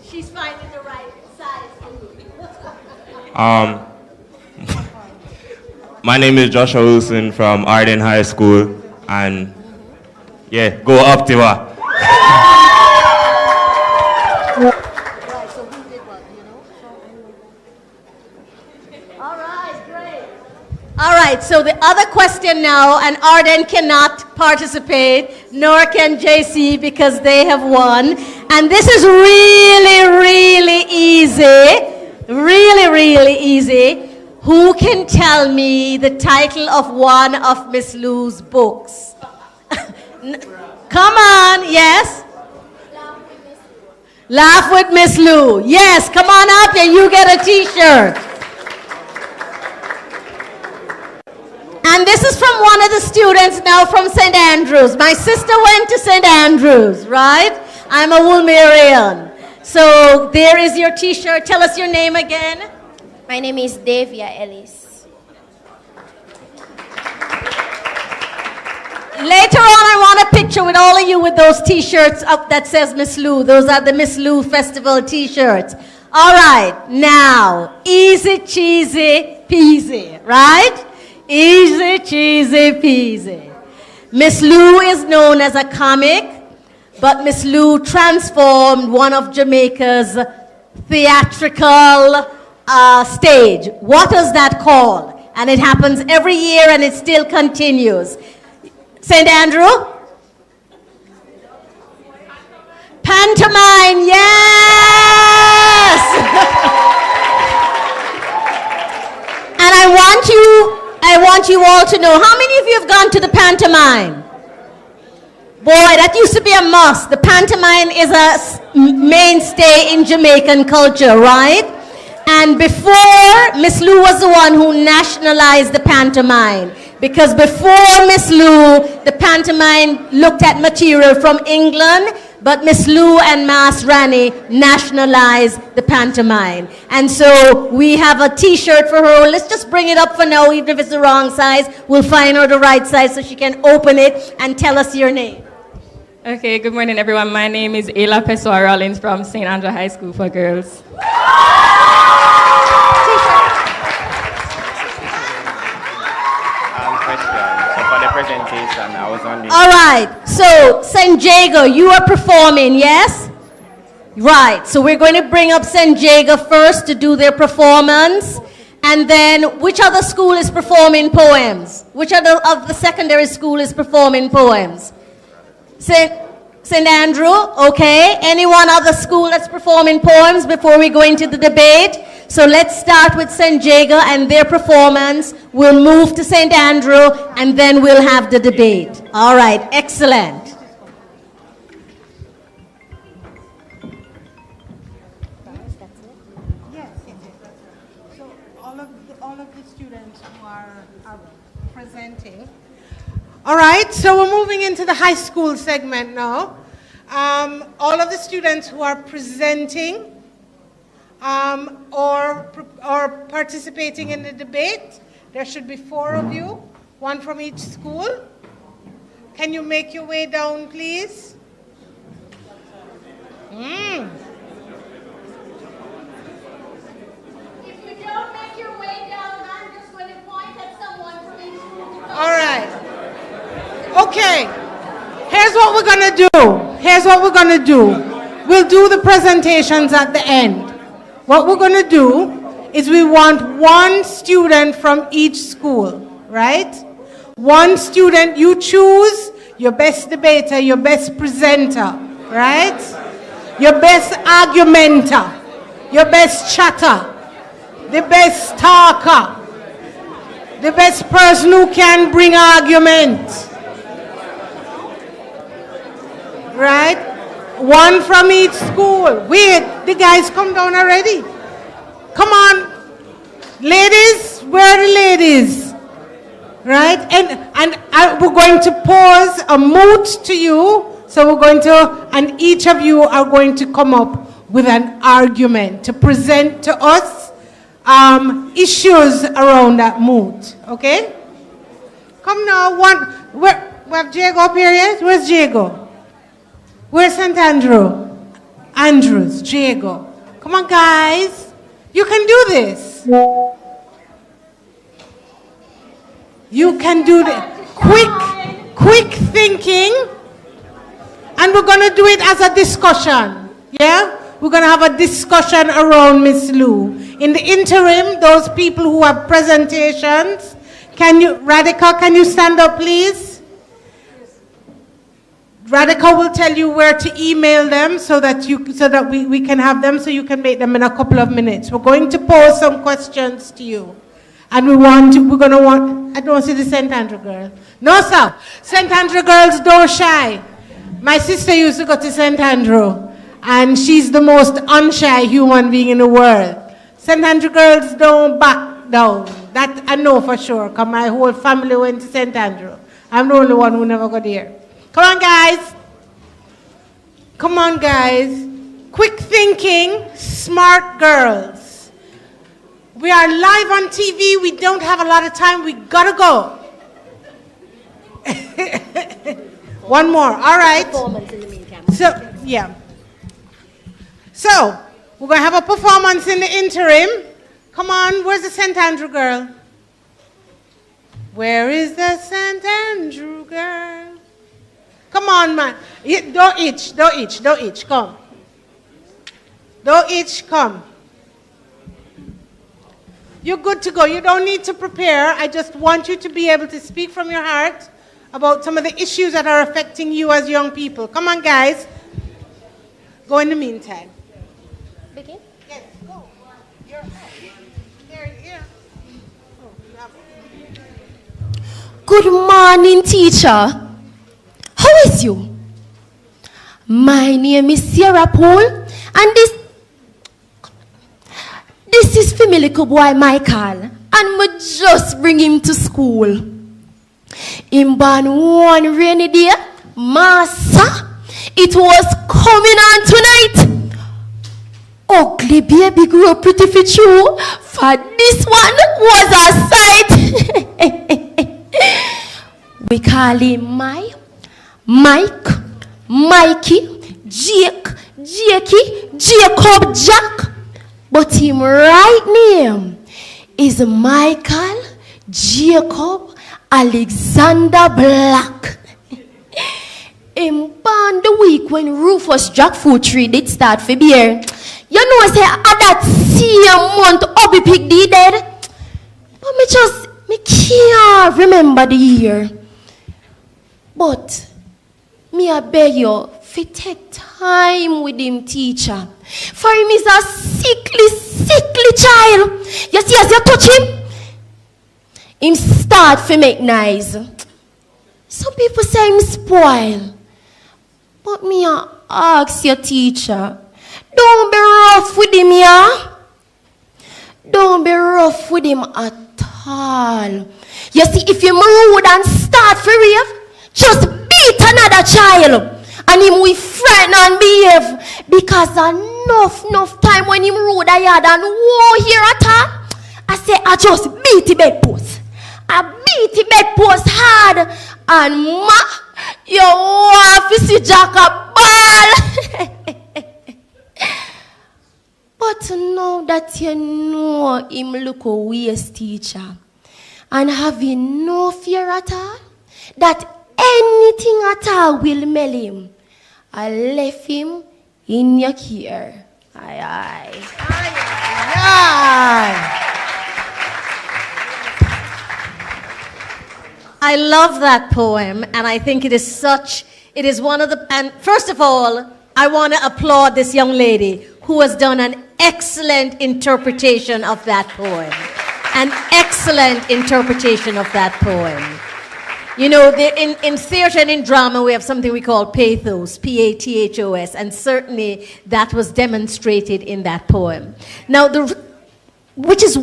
she's finding the right size. My name is Joshua Wilson from Arden High School. And yeah, go up to her. All right, so the other question now, and Arden cannot participate, nor can JC because they have won. And this is really, really easy. Really, really easy. Who can tell me the title of one of Miss Lou's books? Come on, yes? Laugh with Miss Lou. Yes, come on up and you get a t-shirt. And this is from one of the students now from St. Andrews. My sister went to St. Andrews, right? I'm a Woolmerian. So there is your t-shirt. Tell us your name again. My name is Davia Ellis. Later on, I want a picture with all of you with those t-shirts up that says Miss Lou. Those are the Miss Lou Festival t-shirts. All right, now, easy, cheesy, peasy, right? Easy, cheesy, peasy. Miss Lou is known as a comic, but Miss Lou transformed one of Jamaica's theatrical stage. What is that called? And it happens every year and it still continues. St. Andrew? Pantomime, yes! And I want you all to know, how many of you have gone to the pantomime? Boy, that used to be a must. The pantomime is a mainstay in Jamaican culture, right? And before, Miss Lou was the one who nationalized the pantomime. Because before Miss Lou, the pantomime looked at material from England, but Miss Lou and Mas Rani nationalized the pantomime. And so we have a t-shirt for her. Let's just bring it up for now, even if it's the wrong size. We'll find her the right size so she can open it and tell us your name. Okay, good morning, everyone. My name is Ayla Pessoa Rollins from St. Andrew High School for Girls. Presentation. I was on the... All right, so St. Jago, you are performing, yes? Right, so we're going to bring up St. Jago first to do their performance. And then, which other school is performing poems? Which other of the secondary school is performing poems? St. Andrew, okay. Anyone other school that's performing poems before we go into the debate? So let's start with St. Jago and their performance. We'll move to St. Andrew and then we'll have the debate. All right, excellent. Yes. So all of the students who are presenting. All right, so we're moving into the high school segment now. All of the students who are presenting or participating in the debate, there should be 4 of you, 1 from each school. Can you make your way down, please? If you don't make your way down, I'm just going to point at someone from each school. All right. Okay. Here's what we're going to do. We'll do the presentations at the end. What we're going to do is we want 1 student from each school, right? 1 student, you choose your best debater, your best presenter, right? Your best argumenter, your best chatter, the best talker, the best person who can bring argument, right? 1 from each school. Wait, the guys come down already. Come on. Ladies, where are the ladies? Right? And we're going to pose a moot to you. So we're going to, and each of you are going to come up with an argument to present to us issues around that moot. Okay? Come now. We have Jago up here, yes? Where's Jago? Where's St. Andrew? Andrews, Jago. Come on, guys. You can do this. You can do this. Quick thinking. And we're going to do it as a discussion. Yeah? We're going to have a discussion around Miss Lou. In the interim, those people who have presentations, Radhika, can you stand up, please? Radhika will tell you where to email them so that we can have them so you can make them in a couple of minutes. We're going to pose some questions to you. And I don't see the St. Andrew girl. No, sir. St. Andrew girls don't shy. My sister used to go to St. Andrew, and she's the most unshy human being in the world. St. Andrew girls don't back down. That I know for sure, because my whole family went to St. Andrew. I'm the only one who never got there. Come on, guys. Come on, guys. Quick thinking, smart girls. We are live on TV. We don't have a lot of time. We gotta go. 1 more. All right. So, yeah. So, we're going to have a performance in the interim. Come on. Where's the St. Andrew girl? Where is the St. Andrew girl? Come on, man. Don't itch, don't itch, don't itch. Come. Don't itch, come. You're good to go. You don't need to prepare. I just want you to be able to speak from your heart about some of the issues that are affecting you as young people. Come on, guys. Go in the meantime. Begin? Yes, go. You're up. Here. Good morning, teacher. How is you? My name is Sarah Paul, and this is for me little boy Michael, and me just bring him to school. Him born one rainy day, Massa, it was coming on tonight. Ugly baby grew up pretty for true, for this one was a sight. We call him Mike, Mikey, Jake, Jakey, Jacob, Jack. But him right name is Michael Jacob Alexander Black. Him born the week when Rufus jackfruit tree did start for beer. You know, say at that same month, Obi Pig did dead. But me can't remember the year. But me I beg you, fi take time with him, teacher. For him is a sickly child. You see as you touch him start fi make noise. Some people say him spoil. But me I ask your teacher, don't be rough with him, yeah? Don't be rough with him at all. You see, if you rude and start for rave, just beat another child. And him will frighten and behave. Because enough time when him rude I had and won't hear at all, I say I just beat the bedpost. I beat the bedpost hard. And you want to see Jack a ball. But now that you know him look a waste, teacher, and having no fear at all, that anything at all will mail him, I left him in your care. Aye. I love that poem, and I think it is one of the, and first of all, I want to applaud this young lady who has done an excellent interpretation of that poem. An excellent interpretation of that poem. You know, in theater and in drama, we have something we call pathos, P-A-T-H-O-S, and certainly that was demonstrated in that poem. Now, which is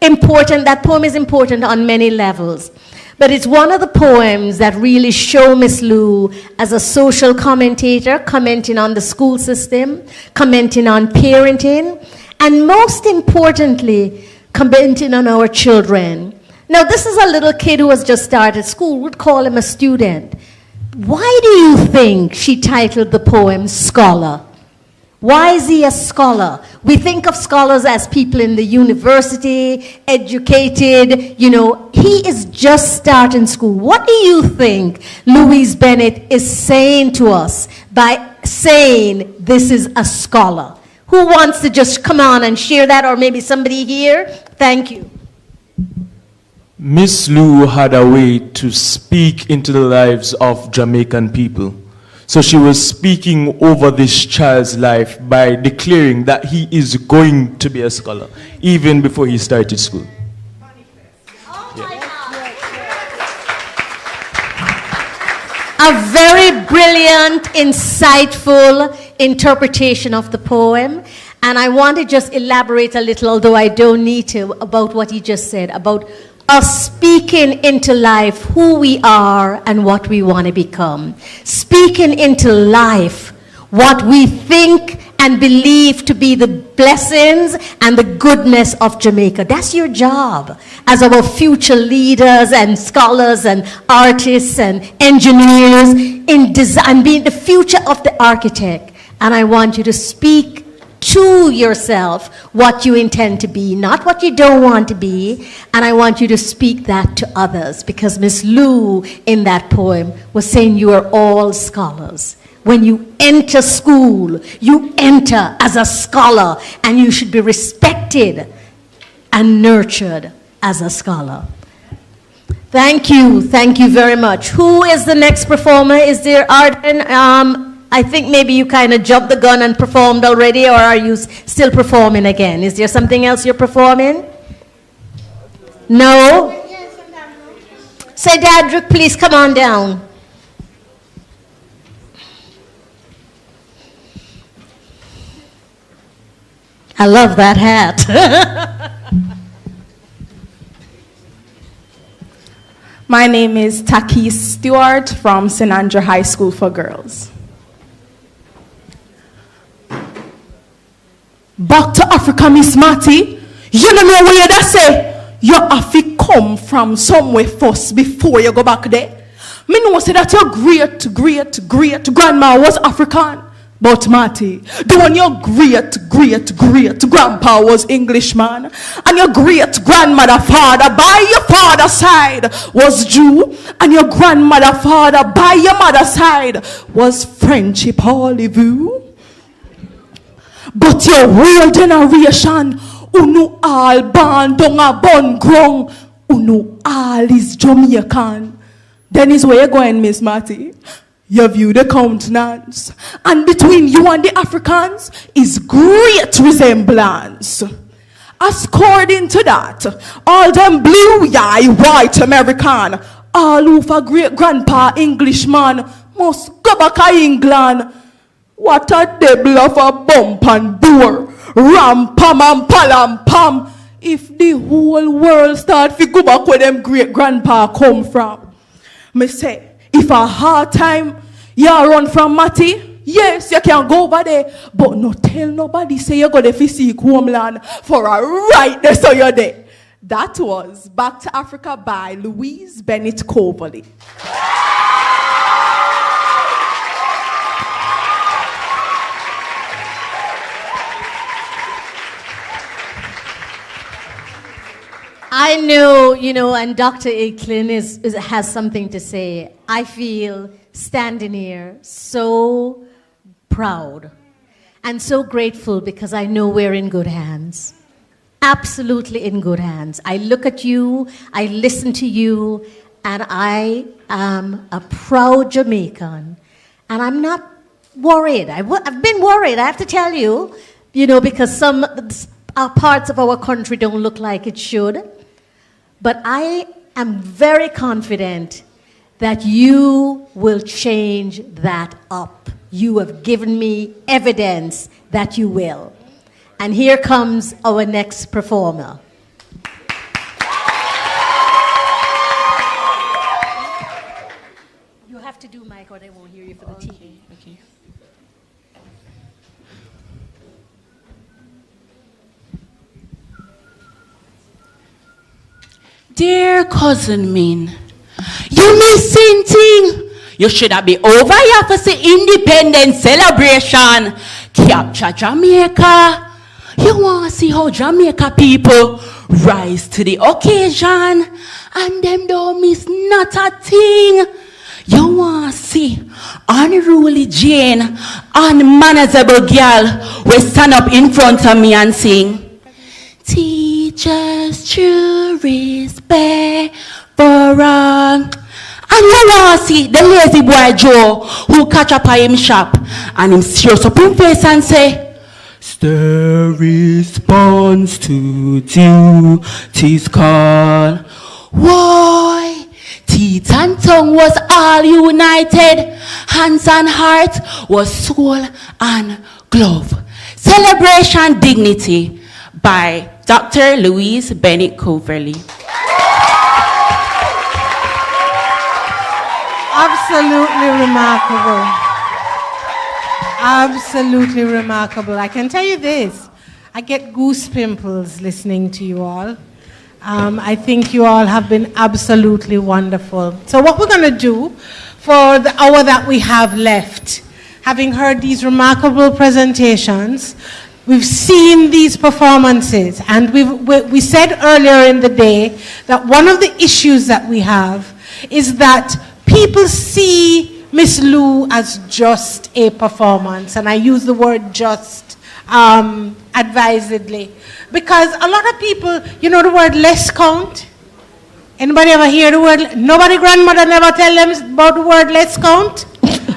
important, that poem is important on many levels. But it's one of the poems that really show Miss Lou as a social commentator, commenting on the school system, commenting on parenting, and most importantly, commenting on our children. Now, this is a little kid who has just started school. We'd call him a student. Why do you think she titled the poem Scholar? Why is he a scholar? We think of scholars as people in the university, educated, you know. He is just starting school. What do you think Louise Bennett is saying to us by saying this is a scholar? Who wants to just come on and share that, or maybe somebody here? Thank you. Miss Lou had a way to speak into the lives of Jamaican people. So she was speaking over this child's life by declaring that he is going to be a scholar, even before he started school. A very brilliant, insightful interpretation of the poem. And I want to just elaborate a little, although I don't need to, about what he just said, about us speaking into life who we are and what we want to become. Speaking into life what we think and believe to be the blessings and the goodness of Jamaica. That's your job as our future leaders and scholars and artists and engineers in design, being the future of the architect. And I want you to speak to yourself what you intend to be, not what you don't want to be. And I want you to speak that to others, because Miss Lou in that poem was saying you are all scholars. When you enter school, you enter as a scholar, and you should be respected and nurtured as a scholar. Thank you very much. Who is the next performer? Is there Arden? I think maybe you kind of jumped the gun and performed already, or are you still performing again? Is there something else you're performing? No? Say, Dadrick, please come on down. I love that hat. My name is Taki Stewart from St. Andrew High School for Girls. Back to Africa, Miss Matty. You don't know where that say. You have to come from somewhere first before you go back there. Me know say that your great grandma was African. But Matty, the one your great grandpa was Englishman, and your great grandmother father by your father's side was Jew, and your grandmother father by your mother's side was Frenchy Parlez-vous. But your real generation, unu all born down a bun ground, unu all is Jamaican. Then is where you're going, Miss Matty. You view the countenance, and between you and the Africans is great resemblance. According to that, all them blue-eye white American, all who for great grandpa Englishman must go back to England. What a devil of a bump and bore, ram pam and palam pam. If the whole world start to go back where them great grandpa come from, me say, if a hard time you run from Matty, yes, you can go over there, but no tell nobody say you go there to seek homeland for a right there so you're there. That was Back to Africa by Louise Bennett-Coverley. I know, and Dr. Aiklin has something to say. I feel standing here so proud and so grateful, because I know we're in good hands. Absolutely in good hands. I look at you, I listen to you, and I am a proud Jamaican. And I'm not worried. I've been worried, I have to tell you, because some parts of our country don't look like it should. But I am very confident that you will change that up. You have given me evidence that you will. And here comes our next performer. You have to do mic or they won't hear you for the TV. Okay. Dear cousin Min, you missing thing. You should have been over here for the independence celebration. Capture Jamaica. You want to see how Jamaica people rise to the occasion, and them don't miss not a thing. You want to see unruly Jane, unmanageable girl, will stand up in front of me and sing. Teachers, true respect for all. And you want to see the lazy boy Joe who catch up at him shop and him serious up in face and say, the response to duty's call. Why? Teeth and tongue was all united. Hands and heart was soul and glove. Celebration Dignity by Dr. Louise Bennett-Coverley. Absolutely remarkable. Absolutely remarkable. I can tell you this, I get goose pimples listening to you all. I think you all have been absolutely wonderful. So what we're going to do for the hour that we have left, having heard these remarkable presentations, We've seen these performances, and we said earlier in the day that one of the issues that we have is that people see Miss Lou as just a performance, and I use the word just advisedly, because a lot of people, you know the word less count? Anybody ever hear the word? Nobody grandmother never tell them about the word less count?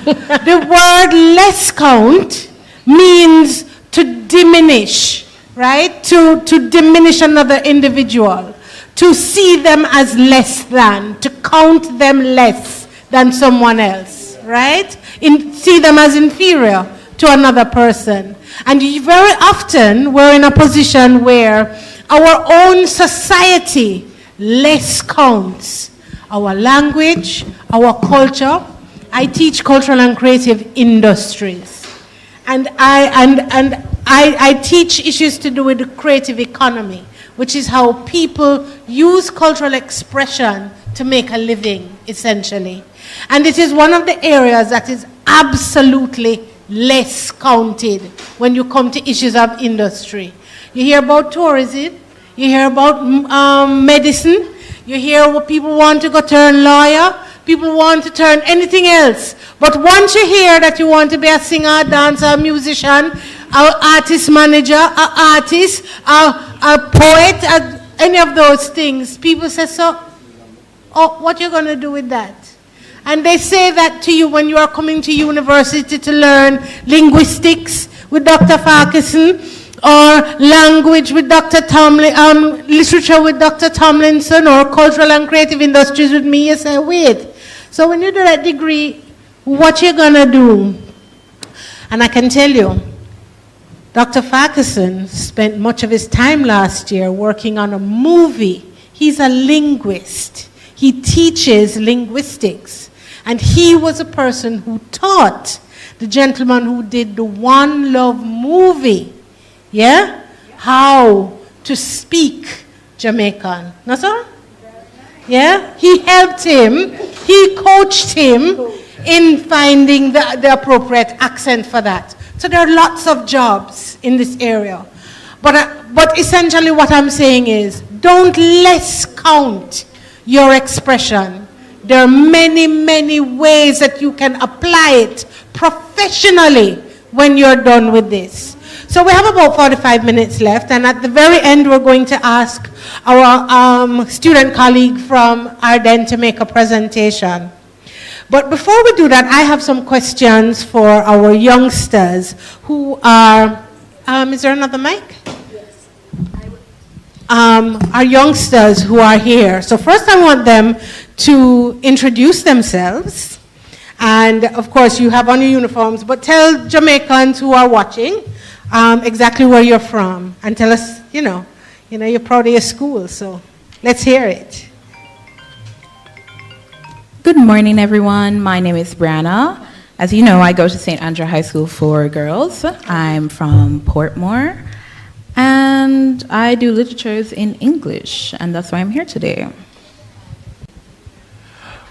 The word less count means to diminish, right? To diminish another individual, to see them as less than, to count them less than someone else, right? See them as inferior to another person. And very often we're in a position where our own society less counts. Our language, our culture. I teach cultural and creative industries. And I teach issues to do with the creative economy, which is how people use cultural expression to make a living, essentially. And it is one of the areas that is absolutely less counted when you come to issues of industry. You hear about tourism, you hear about medicine, you hear what people want to go turn lawyer, people want to turn anything else. But once you hear that you want to be a singer, dancer, a musician, an artist manager, an artist, a poet, any of those things, people say, so, oh, what are you going to do with that? And they say that to you when you are coming to university to learn linguistics with Dr. Farquharson, or language with Dr. literature with Dr. Tomlinson, or cultural and creative industries with me. You say, wait. So when you do that degree, what you gonna do? And I can tell you, Dr. Farquharson spent much of his time last year working on a movie. He's a linguist. He teaches linguistics. And he was a person who taught the gentleman who did the One Love movie, yeah? How to speak Jamaican. No, sir? Yeah? He helped him, he coached him in finding the appropriate accent for that. So there are lots of jobs in this area. But essentially what I'm saying is, don't less count your expression. There are many, many ways that you can apply it professionally when you're done with this. So we have about 45 minutes left, and at the very end we're going to ask our student colleague from Arden to make a presentation. But before we do that, I have some questions for our youngsters who are, is there another mic? Yes. Our youngsters who are here. So first I want them to introduce themselves. And of course you have on your uniforms, but tell Jamaicans who are watching exactly where you're from, and tell us, you know, you're proud of your school, so let's hear it. Good morning, everyone. My name is Brianna. As you know, I go to St. Andrew High School for girls. I'm from Portmore, and I do literatures in English, and that's why I'm here today.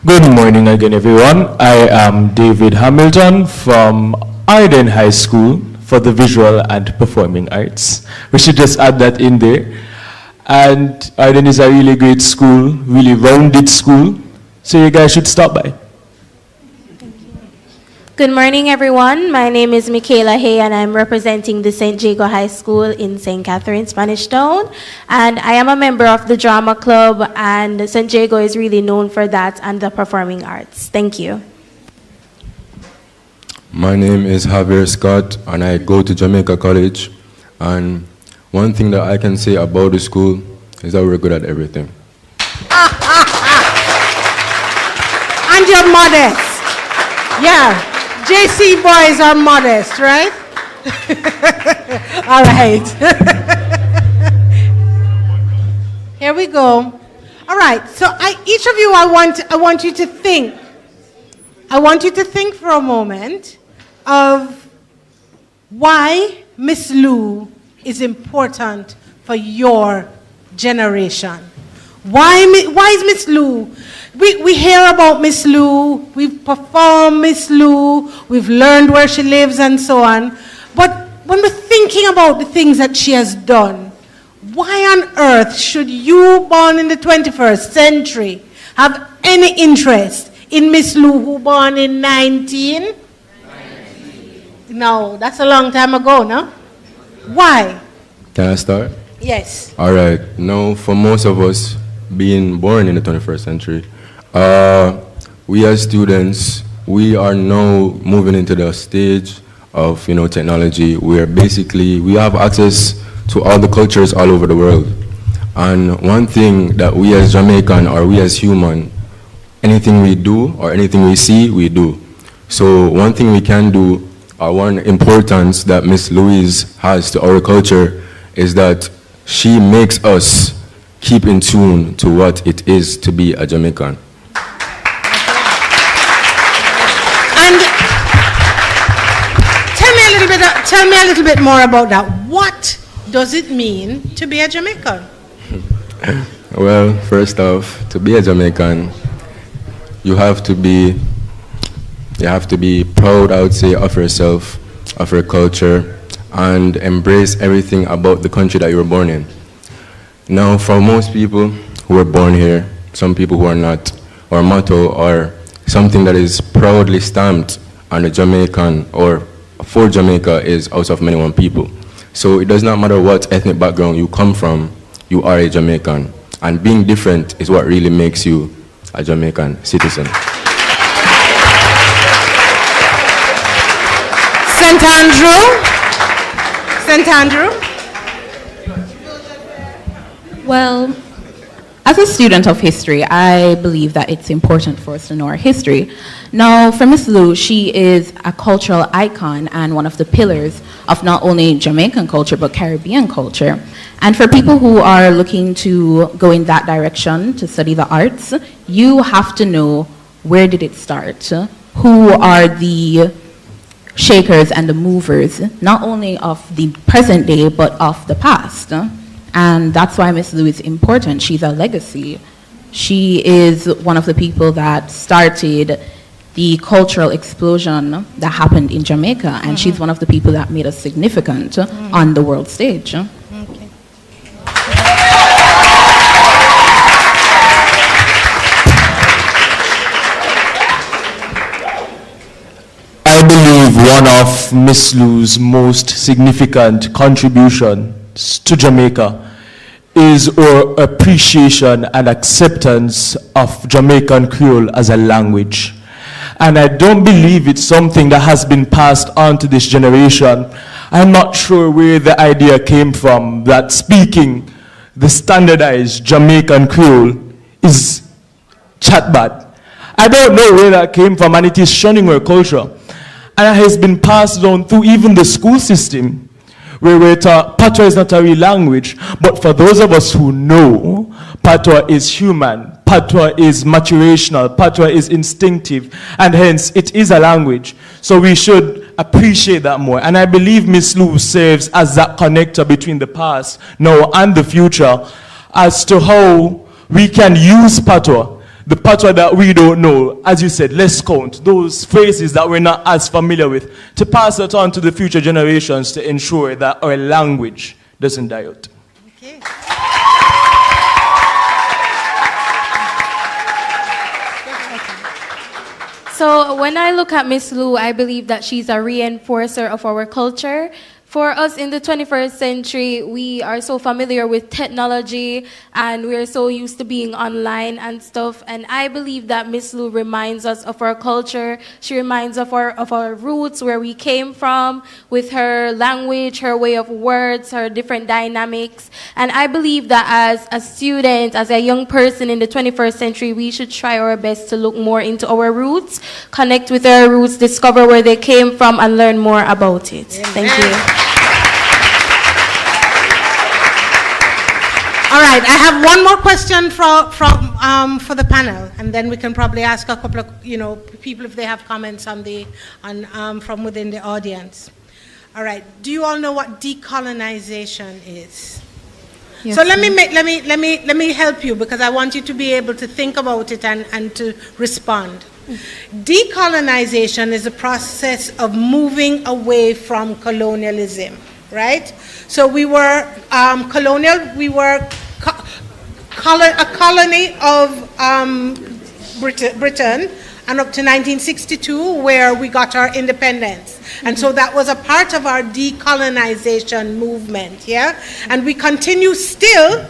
Good morning again, everyone. I am David Hamilton from Arden High School for the Visual and Performing Arts. We should just add that in there. And Arden is a really great school, really rounded school, so you guys should stop by. Good morning, everyone. My name is Michaela Hay, and I'm representing the St. Jago High School in St. Catherine, Spanish Town. And I am a member of the Drama Club, and St. Jago is really known for that and the performing arts. Thank you. My name is Javier Scott, and I go to Jamaica College. And one thing that I can say about the school is that we're good at everything. And you're modest. Yeah. JC boys are modest, right? All right. Here we go. All right. So each of you, I want you to think. I want you to think for a moment of why Miss Lou is important for your generation. Why is Miss Lou? We hear about Miss Lou, we've performed Miss Lou, we've learned where she lives and so on. But when we think thinking about the things that she has done, why on earth should you, born in the 21st century, have any interest in Miss Lou, who born in 19? No, that's a long time ago, no? Why? Can I start? Yes. All right. Now, for most of us being born in the 21st century, we as students, we are now moving into the stage of technology where basically we have access to all the cultures all over the world. And one thing that we as Jamaican or we as human, anything we do or anything we see, we do. So one thing we can do, or one importance that Miss Louise has to our culture is that she makes us keep in tune to what it is to be a Jamaican. And tell me a little bit more about that. What does it mean to be a Jamaican? Well, first off, to be a Jamaican, you have to be proud, I would say, of yourself, of your culture, and embrace everything about the country that you were born in. Now, for most people who were born here, some people who are not, our motto or something that is proudly stamped on the Jamaican or for Jamaica is out of many one people. So it does not matter what ethnic background you come from, you are a Jamaican. And being different is what really makes you a Jamaican citizen. St. Andrew? Well, as a student of history, I believe that it's important for us to know our history. Now, for Miss Lou, she is a cultural icon and one of the pillars of not only Jamaican culture, but Caribbean culture. And for people who are looking to go in that direction, to study the arts, you have to know where did it start, who are the shakers and the movers, not only of the present day, but of the past. And that's why Miss Lou is important. She's a legacy. She is one of the people that started the cultural explosion that happened in Jamaica, and she's one of the people that made us significant on the world stage. Okay. I believe one of Miss Lou's most significant contributions to Jamaica is our appreciation and acceptance of Jamaican Creole as a language. And I don't believe it's something that has been passed on to this generation. I'm not sure where the idea came from that speaking the standardized Jamaican Creole is chat bad. I don't know where that came from, and it is shunning our culture. And it has been passed on through even the school system, where we're taught patois is not a real language, but for those of us who know, patois is human, patois is maturational, patois is instinctive, and hence it is a language. So we should appreciate that more. And I believe Miss Lou serves as that connector between the past, now, and the future as to how we can use patois, the patois that we don't know, as you said, let's count, those phrases that we're not as familiar with, to pass that on to the future generations to ensure that our language doesn't die out. Okay. So when I look at Miss Lou, I believe that she's a reinforcer of our culture. For us in the 21st century, we are so familiar with technology and we're so used to being online and stuff. And I believe that Miss Lou reminds us of our culture. She reminds us of our roots, where we came from, with her language, her way of words, her different dynamics. And I believe that as a student, as a young person in the 21st century, we should try our best to look more into our roots, connect with our roots, discover where they came from, and learn more about it. Thank you. All right, I have one more question for the panel, and then we can probably ask a couple of people if they have comments on from within the audience. All right, do you all know what decolonization is? Yes, so let me help you, because I want you to be able to think about it and to respond. Decolonization is a process of moving away from colonialism. right? So we were colonial, we were a colony of Britain, and up to 1962, where we got our independence. And so that was a part of our decolonization movement, yeah? And we continue still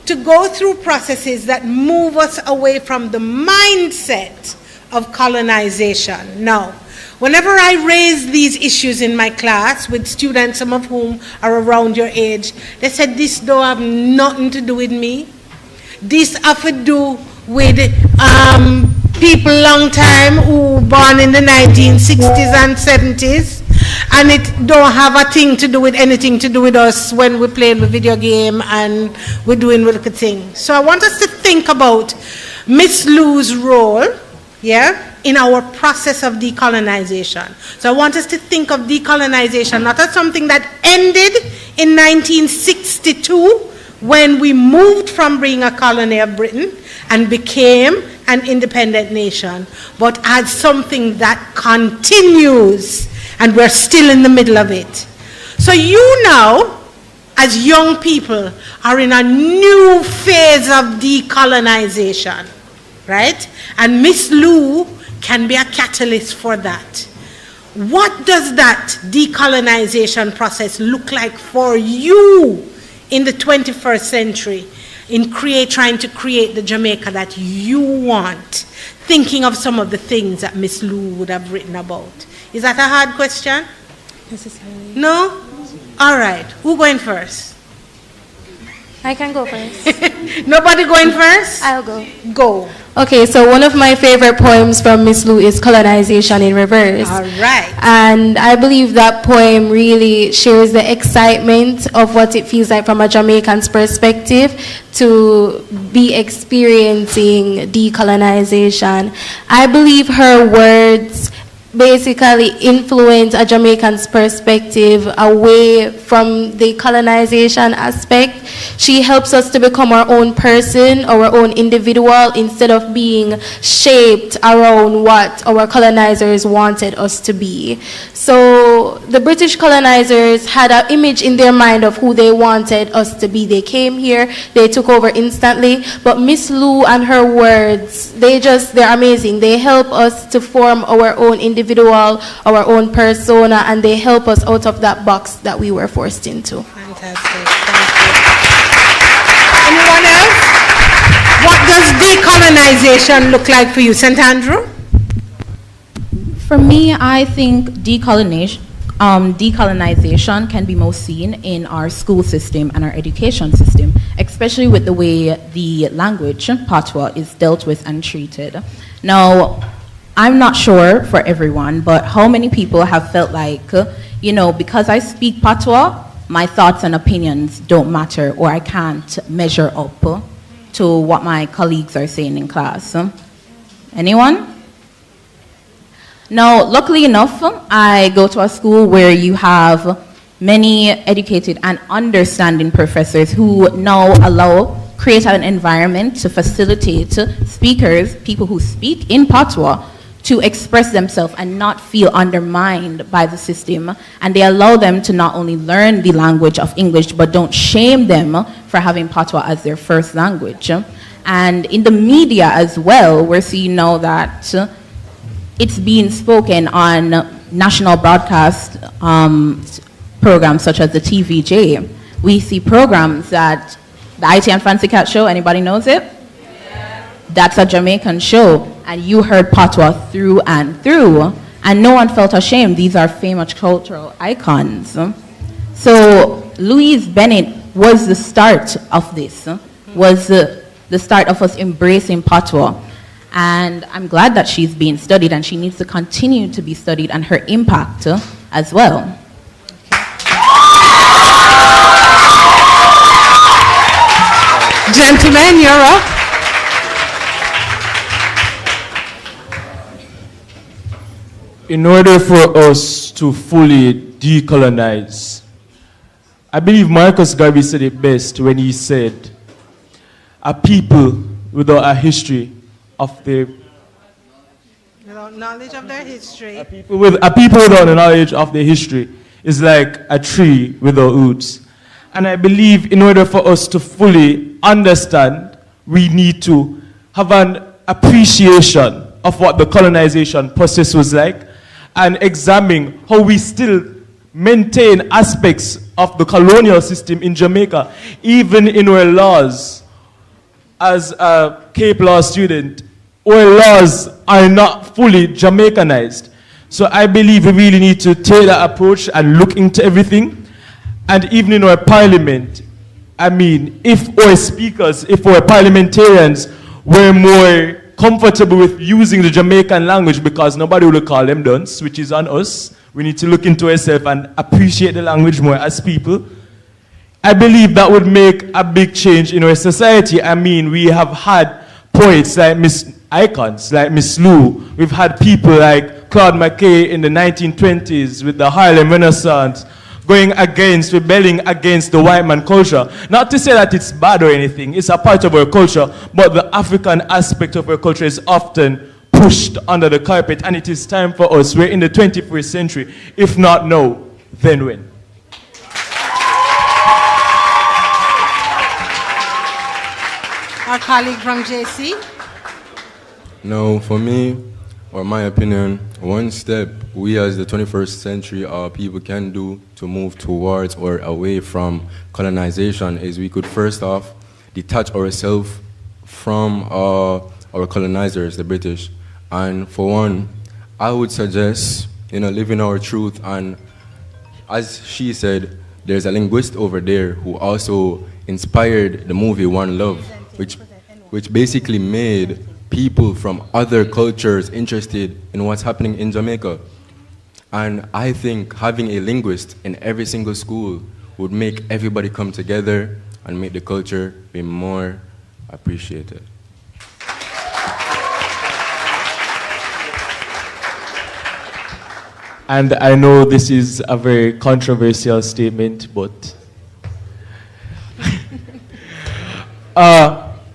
to go through processes that move us away from the mindset of colonization. Now, whenever I raise these issues in my class with students, some of whom are around your age, they said, this don't have nothing to do with me. This have to do with people long time who born in the 1960s and 70s, and it don't have a thing to do with anything to do with us when we're playing the video game and we're doing little things. So I want us to think about Miss Lou's role, yeah, in our process of decolonization. So I want us to think of decolonization not as something that ended in 1962 when we moved from being a colony of Britain and became an independent nation, but as something that continues, and we're still in the middle of it. So you now, as young people, are in a new phase of decolonization, right? And Miss Lou can be a catalyst for that. What does that decolonization process look like for you in the 21st century in trying to create the Jamaica that you want, thinking of some of the things that Miss Lou would have written about? Is that a hard question? Necessarily. No? All right. Who going first? I can go first. Nobody going first? I'll go. Go. Okay, so one of my favorite poems from Miss Lou is Colonization in Reverse. All right. And I believe that poem really shares the excitement of what it feels like from a Jamaican's perspective to be experiencing decolonization. I believe her words basically influence a Jamaican's perspective away from the colonization aspect. She helps us to become our own person, our own individual, instead of being shaped around what our colonizers wanted us to be. So the British colonizers had an image in their mind of who they wanted us to be. They came here, they took over instantly, but Miss Lou and her words, they're amazing. They help us to form our own individual, our own persona, and they help us out of that box that we were forced into. Fantastic. Thank you. Anyone else? What does decolonization look like for you, St. Andrew? For me, I think decolonization can be most seen in our school system and our education system, especially with the way the language, patois, is dealt with and treated. Now, I'm not sure for everyone, but how many people have felt like, because I speak patois, my thoughts and opinions don't matter, or I can't measure up to what my colleagues are saying in class? Anyone? Now, luckily enough, I go to a school where you have many educated and understanding professors who now create an environment to facilitate speakers, people who speak in patois, to express themselves and not feel undermined by the system. And they allow them to not only learn the language of English, but don't shame them for having patois as their first language. And in the media as well, we're seeing now that it's being spoken on national broadcast programs such as the TVJ. We see programs that the IT and Fancy Cat show, anybody knows it? Yeah. That's a Jamaican show, and you heard patois through and through, and no one felt ashamed. These are famous cultural icons. So Louise Bennett was the start of this, was the start of us embracing patois. And I'm glad that she's being studied, and she needs to continue to be studied, and her impact as well. Gentlemen, you're up. In order for us to fully decolonize, I believe Marcus Garvey said it best when he said, a people without a history of their Without knowledge of their history. A people without a knowledge of their history is like a tree without roots. And I believe in order for us to fully understand, we need to have an appreciation of what the colonization process was like and examine how we still maintain aspects of the colonial system in Jamaica, even in our laws. As a Cape Law student, our laws are not fully Jamaicanized. So I believe we really need to take that approach and look into everything. And even in our parliament, I mean, if our speakers, if our parliamentarians were more comfortable with using the Jamaican language, because nobody will call them dunce, which is on us. We need to look into ourselves and appreciate the language more as people. I believe that would make a big change in our society. I mean, we have had poets like icons like Miss Lou. We've had people like Claude McKay in the 1920s with the Harlem Renaissance, rebelling against the white man culture. Not to say that it's bad or anything, it's a part of our culture, but the African aspect of our culture is often pushed under the carpet, and it is time for us. We're in the 21st century. If not now, then when? Our colleague from JC. No, for me, or my opinion, one step we as the 21st century people can do to move towards or away from colonization is we could first off detach ourselves from our colonizers, the British. And for one, I would suggest, living our truth. And as she said, there's a linguist over there who also inspired the movie One Love, which basically made people from other cultures interested in what's happening in Jamaica. And I think having a linguist in every single school would make everybody come together and make the culture be more appreciated. And I know this is a very controversial statement, but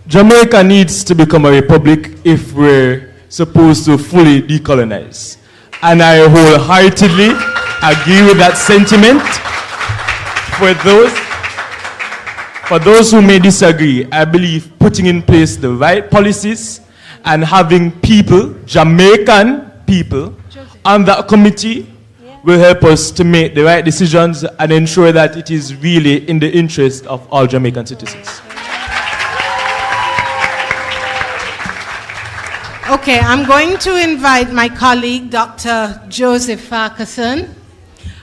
Jamaica needs to become a republic if we're supposed to fully decolonize. And I wholeheartedly agree with that sentiment. For those who may disagree, I believe putting in place the right policies and having people, Jamaican people, on that committee will help us to make the right decisions and ensure that it is really in the interest of all Jamaican citizens. Okay, I'm going to invite my colleague, Dr. Joseph Farquharson,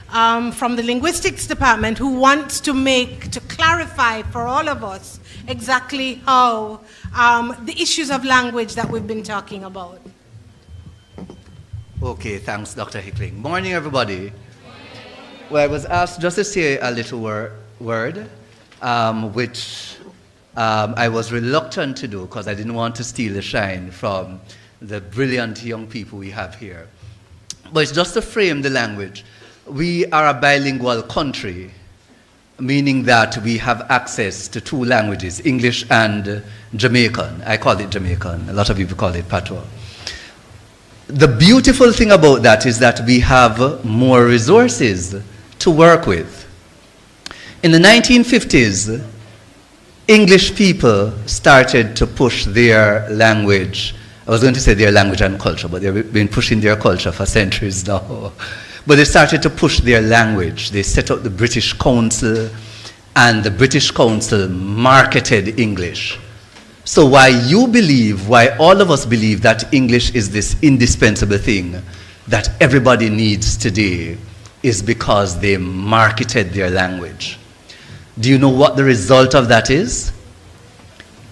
from the Linguistics Department, who wants to clarify for all of us exactly how the issues of language that we've been talking about. Okay, thanks, Dr. Hickling. Morning, everybody. Well, I was asked just to say a little word, which I was reluctant to do because I didn't want to steal the shine from the brilliant young people we have here. But it's just to frame the language. We are a bilingual country, meaning that we have access to two languages, English and Jamaican. I call it Jamaican. A lot of people call it Patois. The beautiful thing about that is that we have more resources to work with. In the 1950s, English people started to push their language. I was going to say their language and culture, but they've been pushing their culture for centuries now. But they started to push their language. They set up the British Council, and the British Council marketed English. So why all of us believe that English is this indispensable thing that everybody needs today is because they marketed their language. Do you know what the result of that is?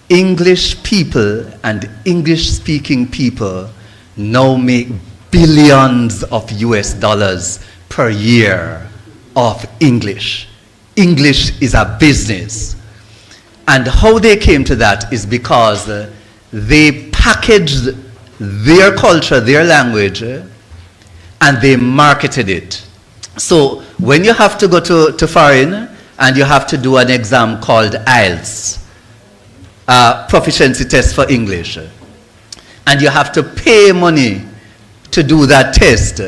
English people and English-speaking people now make billions of US dollars per year of English. English is a business. And how they came to that is because they packaged their culture, their language, and they marketed it. So when you have to go to foreign and you have to do an exam called IELTS, proficiency test for English, and you have to pay money to do that test,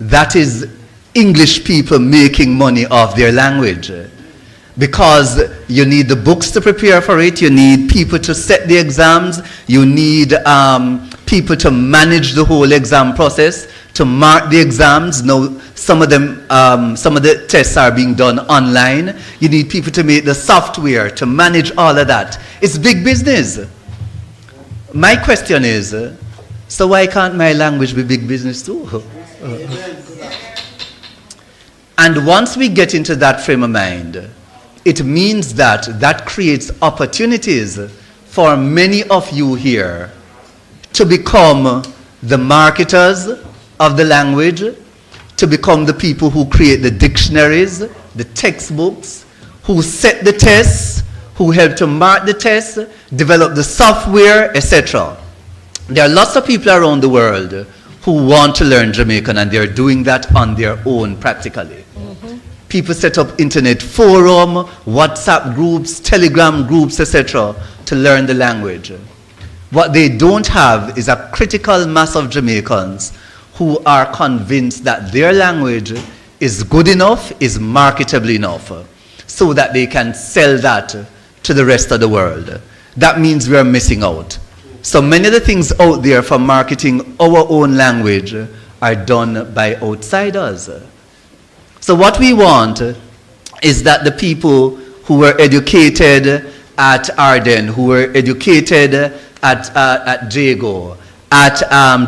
that is English people making money off their language. Because you need the books to prepare for it, you need people to set the exams, you need people to manage the whole exam process, to mark the exams. Now, some of the tests are being done online. You need people to make the software, to manage all of that. It's big business. My question is, so why can't my language be big business too? And once we get into that frame of mind, it means that creates opportunities for many of you here to become the marketers of the language, to become the people who create the dictionaries, the textbooks, who set the tests, who help to mark the tests, develop the software, etc. There are lots of people around the world who want to learn Jamaican, and they're doing that on their own practically. People set up internet forum, WhatsApp groups, Telegram groups, etc. to learn the language. What they don't have is a critical mass of Jamaicans who are convinced that their language is good enough, is marketable enough, so that they can sell that to the rest of the world. That means we are missing out. So many of the things out there for marketing our own language are done by outsiders. So what we want is that the people who were educated at Arden, who were educated at Jago, at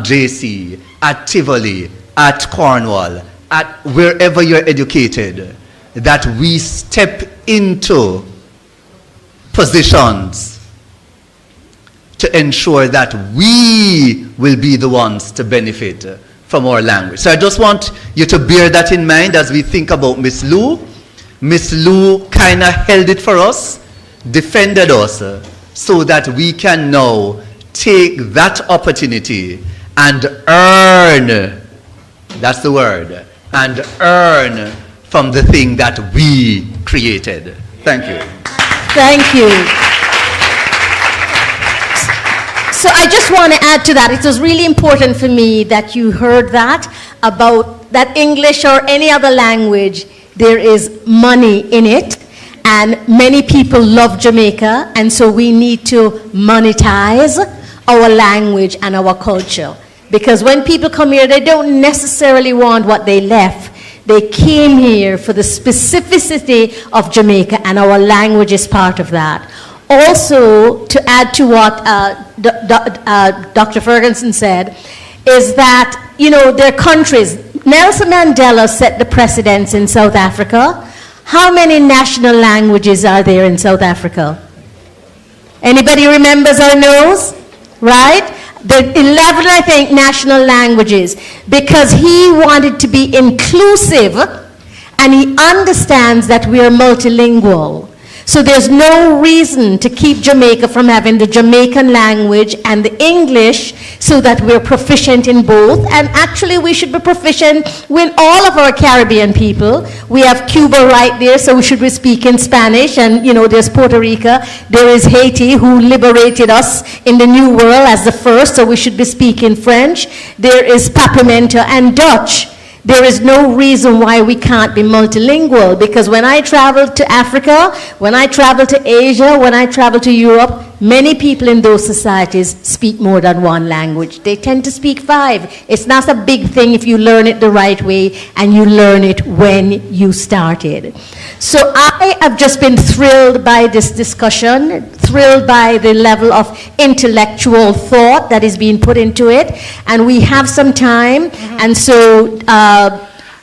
JC, at Tivoli, at Cornwall, at wherever you're educated, that we step into positions to ensure that we will be the ones to benefit from our language. So I just want you to bear that in mind as we think about Miss Lou. Miss Lou kind of held it for us, defended us, so that we can now take that opportunity and earn, that's the word, and earn from the thing that we created. Thank you. Thank you. So I just want to add to that. It was really important for me that you heard that about that English or any other language, there is money in it, and many people love Jamaica, and so we need to monetize our language and our culture. Because when people come here, they don't necessarily want what they left. They came here for the specificity of Jamaica, and our language is part of that. Also, to add to what Dr. Ferguson said, is that, you know, their countries, Nelson Mandela set the precedence in South Africa. How many national languages are there in South Africa? Anybody remembers or knows? Right? The 11, I think, national languages, because he wanted to be inclusive, and he understands that we are multilingual. So there's no reason to keep Jamaica from having the Jamaican language and the English, so that we're proficient in both. And actually we should be proficient with all of our Caribbean people. We have Cuba right there, so we should be speaking Spanish. And you know, there's Puerto Rico, there is Haiti, who liberated us in the New World as the first, so we should be speaking French. There is Papiamento and Dutch. There is no reason why we can't be multilingual, because when I travel to Africa, when I travel to Asia, when I travel to Europe, many people in those societies speak more than one language. They tend to speak 5. It's not a big thing if you learn it the right way and you learn it when you started. So I have just been thrilled by this discussion, thrilled by the level of intellectual thought that is being put into it, and we have some time, and so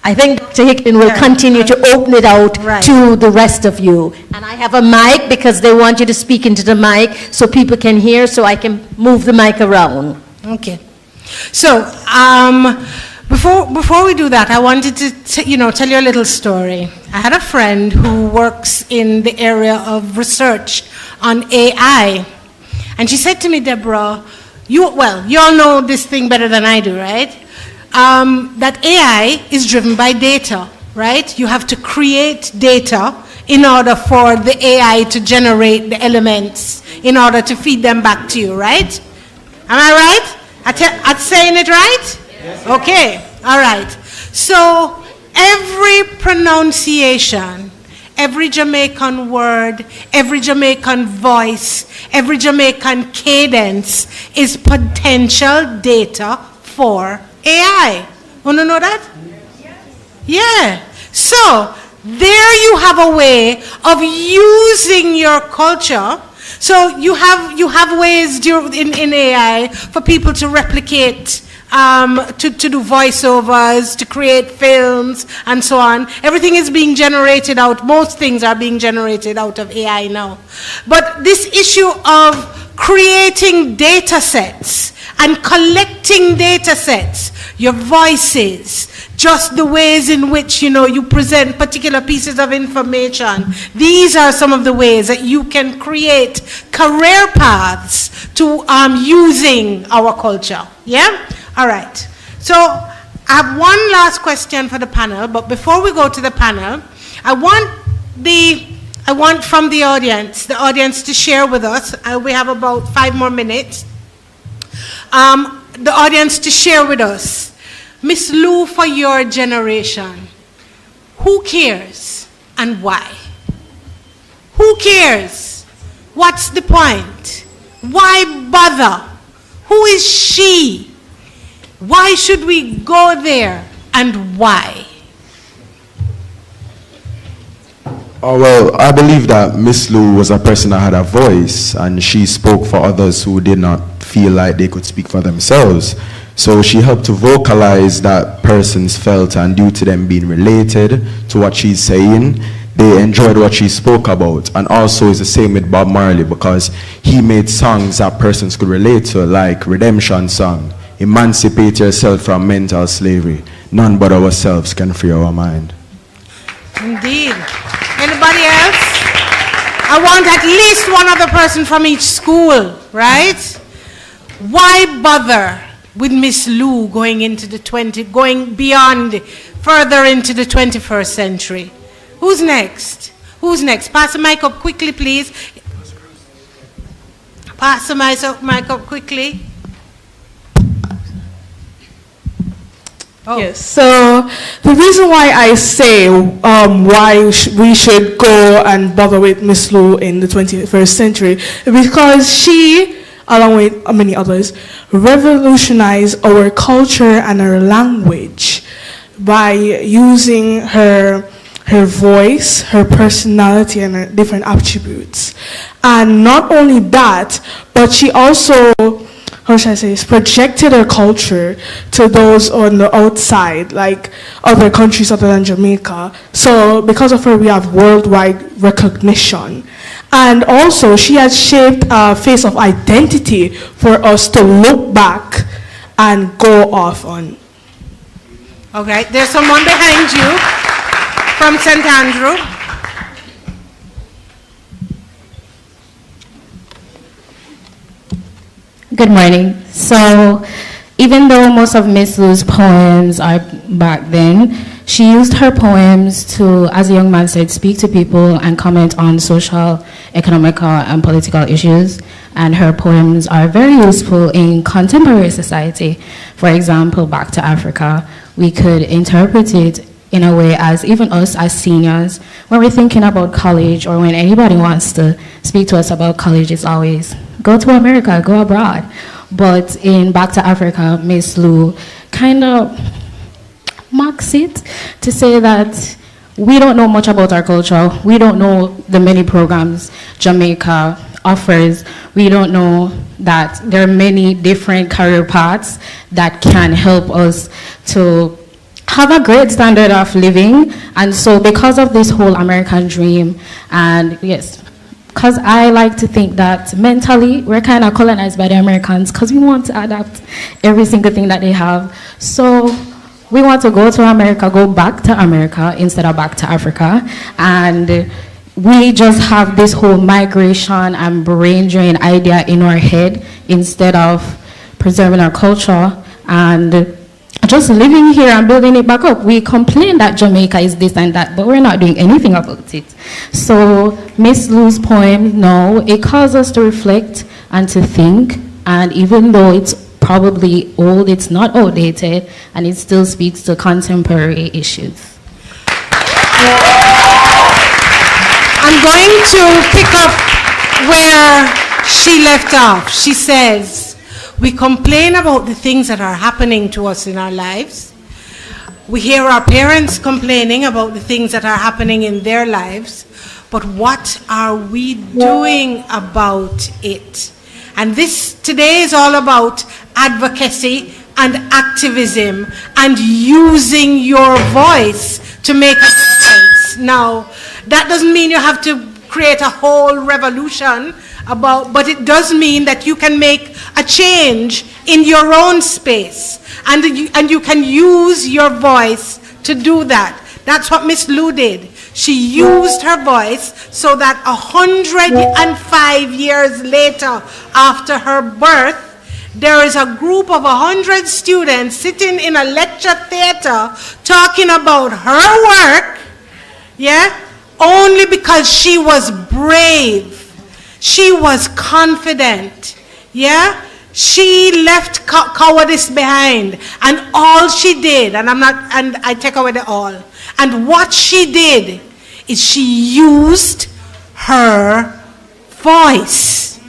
I think Dr. Hickman will continue to open it out to the rest of you. And I have a mic, because they want you to speak into the mic so people can hear, so I can move the mic around. Okay. So, before we do that, I wanted to tell you a little story. I had a friend who works in the area of research on AI, and she said to me, Deborah, you all know this thing better than I do, right? That AI is driven by data, right? You have to create data in order for the AI to generate the elements in order to feed them back to you, right? Am I right? At saying it right? Yes. Okay, all right. So every pronunciation, every Jamaican word, every Jamaican voice, every Jamaican cadence is potential data for AI. Want to know that? Yeah. So there you have a way of using your culture. So you have ways in AI for people to replicate, to do voiceovers, to create films, and so on. Everything is being generated out. Most things are being generated out of AI now. But this issue of creating data sets and collecting data sets, your voices, just the ways in which, you present particular pieces of information. They are some of the ways that you can create career paths to using our culture. Yeah? All right. So I have one last question for the panel, but before we go to the panel, I want from the audience to share with us. We have about 5 more minutes. The audience to share with us, Miss Lou, for your generation, who cares and why? Who cares? What's the point? Why bother? Who is she? Why should we go there and why? Oh, well, I believe that Miss Lou was a person that had a voice, and she spoke for others who did not feel like they could speak for themselves. So she helped to vocalize that person's felt, and due to them being related to what she's saying, they enjoyed what she spoke about. And also it's the same with Bob Marley, because he made songs that persons could relate to, like Redemption Song, Emancipate Yourself from Mental Slavery, None but ourselves can free our mind. Indeed. Anybody else? I want at least one other person from each school, right? Why bother with Miss Lou going beyond, further into the 21st century? Who's next? Who's next? Pass the mic up quickly, please. Pass the mic up quickly. Oh. Yes, so the reason why I say why we should go and bother with Miss Lou in the 21st century is because she, along with many others, revolutionized our culture and our language by using her voice, her personality, and her different attributes. And not only that, but she also, how should I say, projected her culture to those on the outside, like other countries other than Jamaica. So because of her, we have worldwide recognition. And also, she has shaped a face of identity for us to look back and go off on. Okay, there's someone behind you from St. Andrew. Good morning. So, even though most of Miss Lou's poems are back then, she used her poems to, as a young man said, speak to people and comment on social, economical, and political issues. And her poems are very useful in contemporary society. For example, Back to Africa, we could interpret it in a way as even us as seniors, when we're thinking about college or when anybody wants to speak to us about college, it's always go to America, go abroad. But in Back to Africa, Miss Lou kind of mocks it to say that we don't know much about our culture. We don't know the many programs Jamaica offers. We don't know that there are many different career paths that can help us to have a great standard of living. And so because of this whole American dream, and yes, because I like to think that mentally we're kind of colonized by the Americans because we want to adapt every single thing that they have. So we want to go to America, go back to America instead of back to Africa. And we just have this whole migration and brain drain idea in our head instead of preserving our culture and just living here and building it back up. We complain that Jamaica is this and that, but we're not doing anything about it. So Miss Lou's poem, no, it calls us to reflect and to think, and even though it's probably old, it's not outdated, and it still speaks to contemporary issues. I'm going to pick up where she left off. She says, we complain about the things that are happening to us in our lives. We hear our parents complaining about the things that are happening in their lives, but what are we doing about it? And this today is all about advocacy and activism and using your voice to make a difference. Now, that doesn't mean you have to create a whole revolution but it does mean that you can make a change in your own space, and you can use your voice to do that. That's what Miss Lou did. She used her voice so that 105 years later, after her birth, there is a group of 100 students sitting in a lecture theater talking about her work, yeah, only because she was brave. She was confident, yeah? She left cowardice behind, and all she did, and I take away the all, and what she did is she used her voice.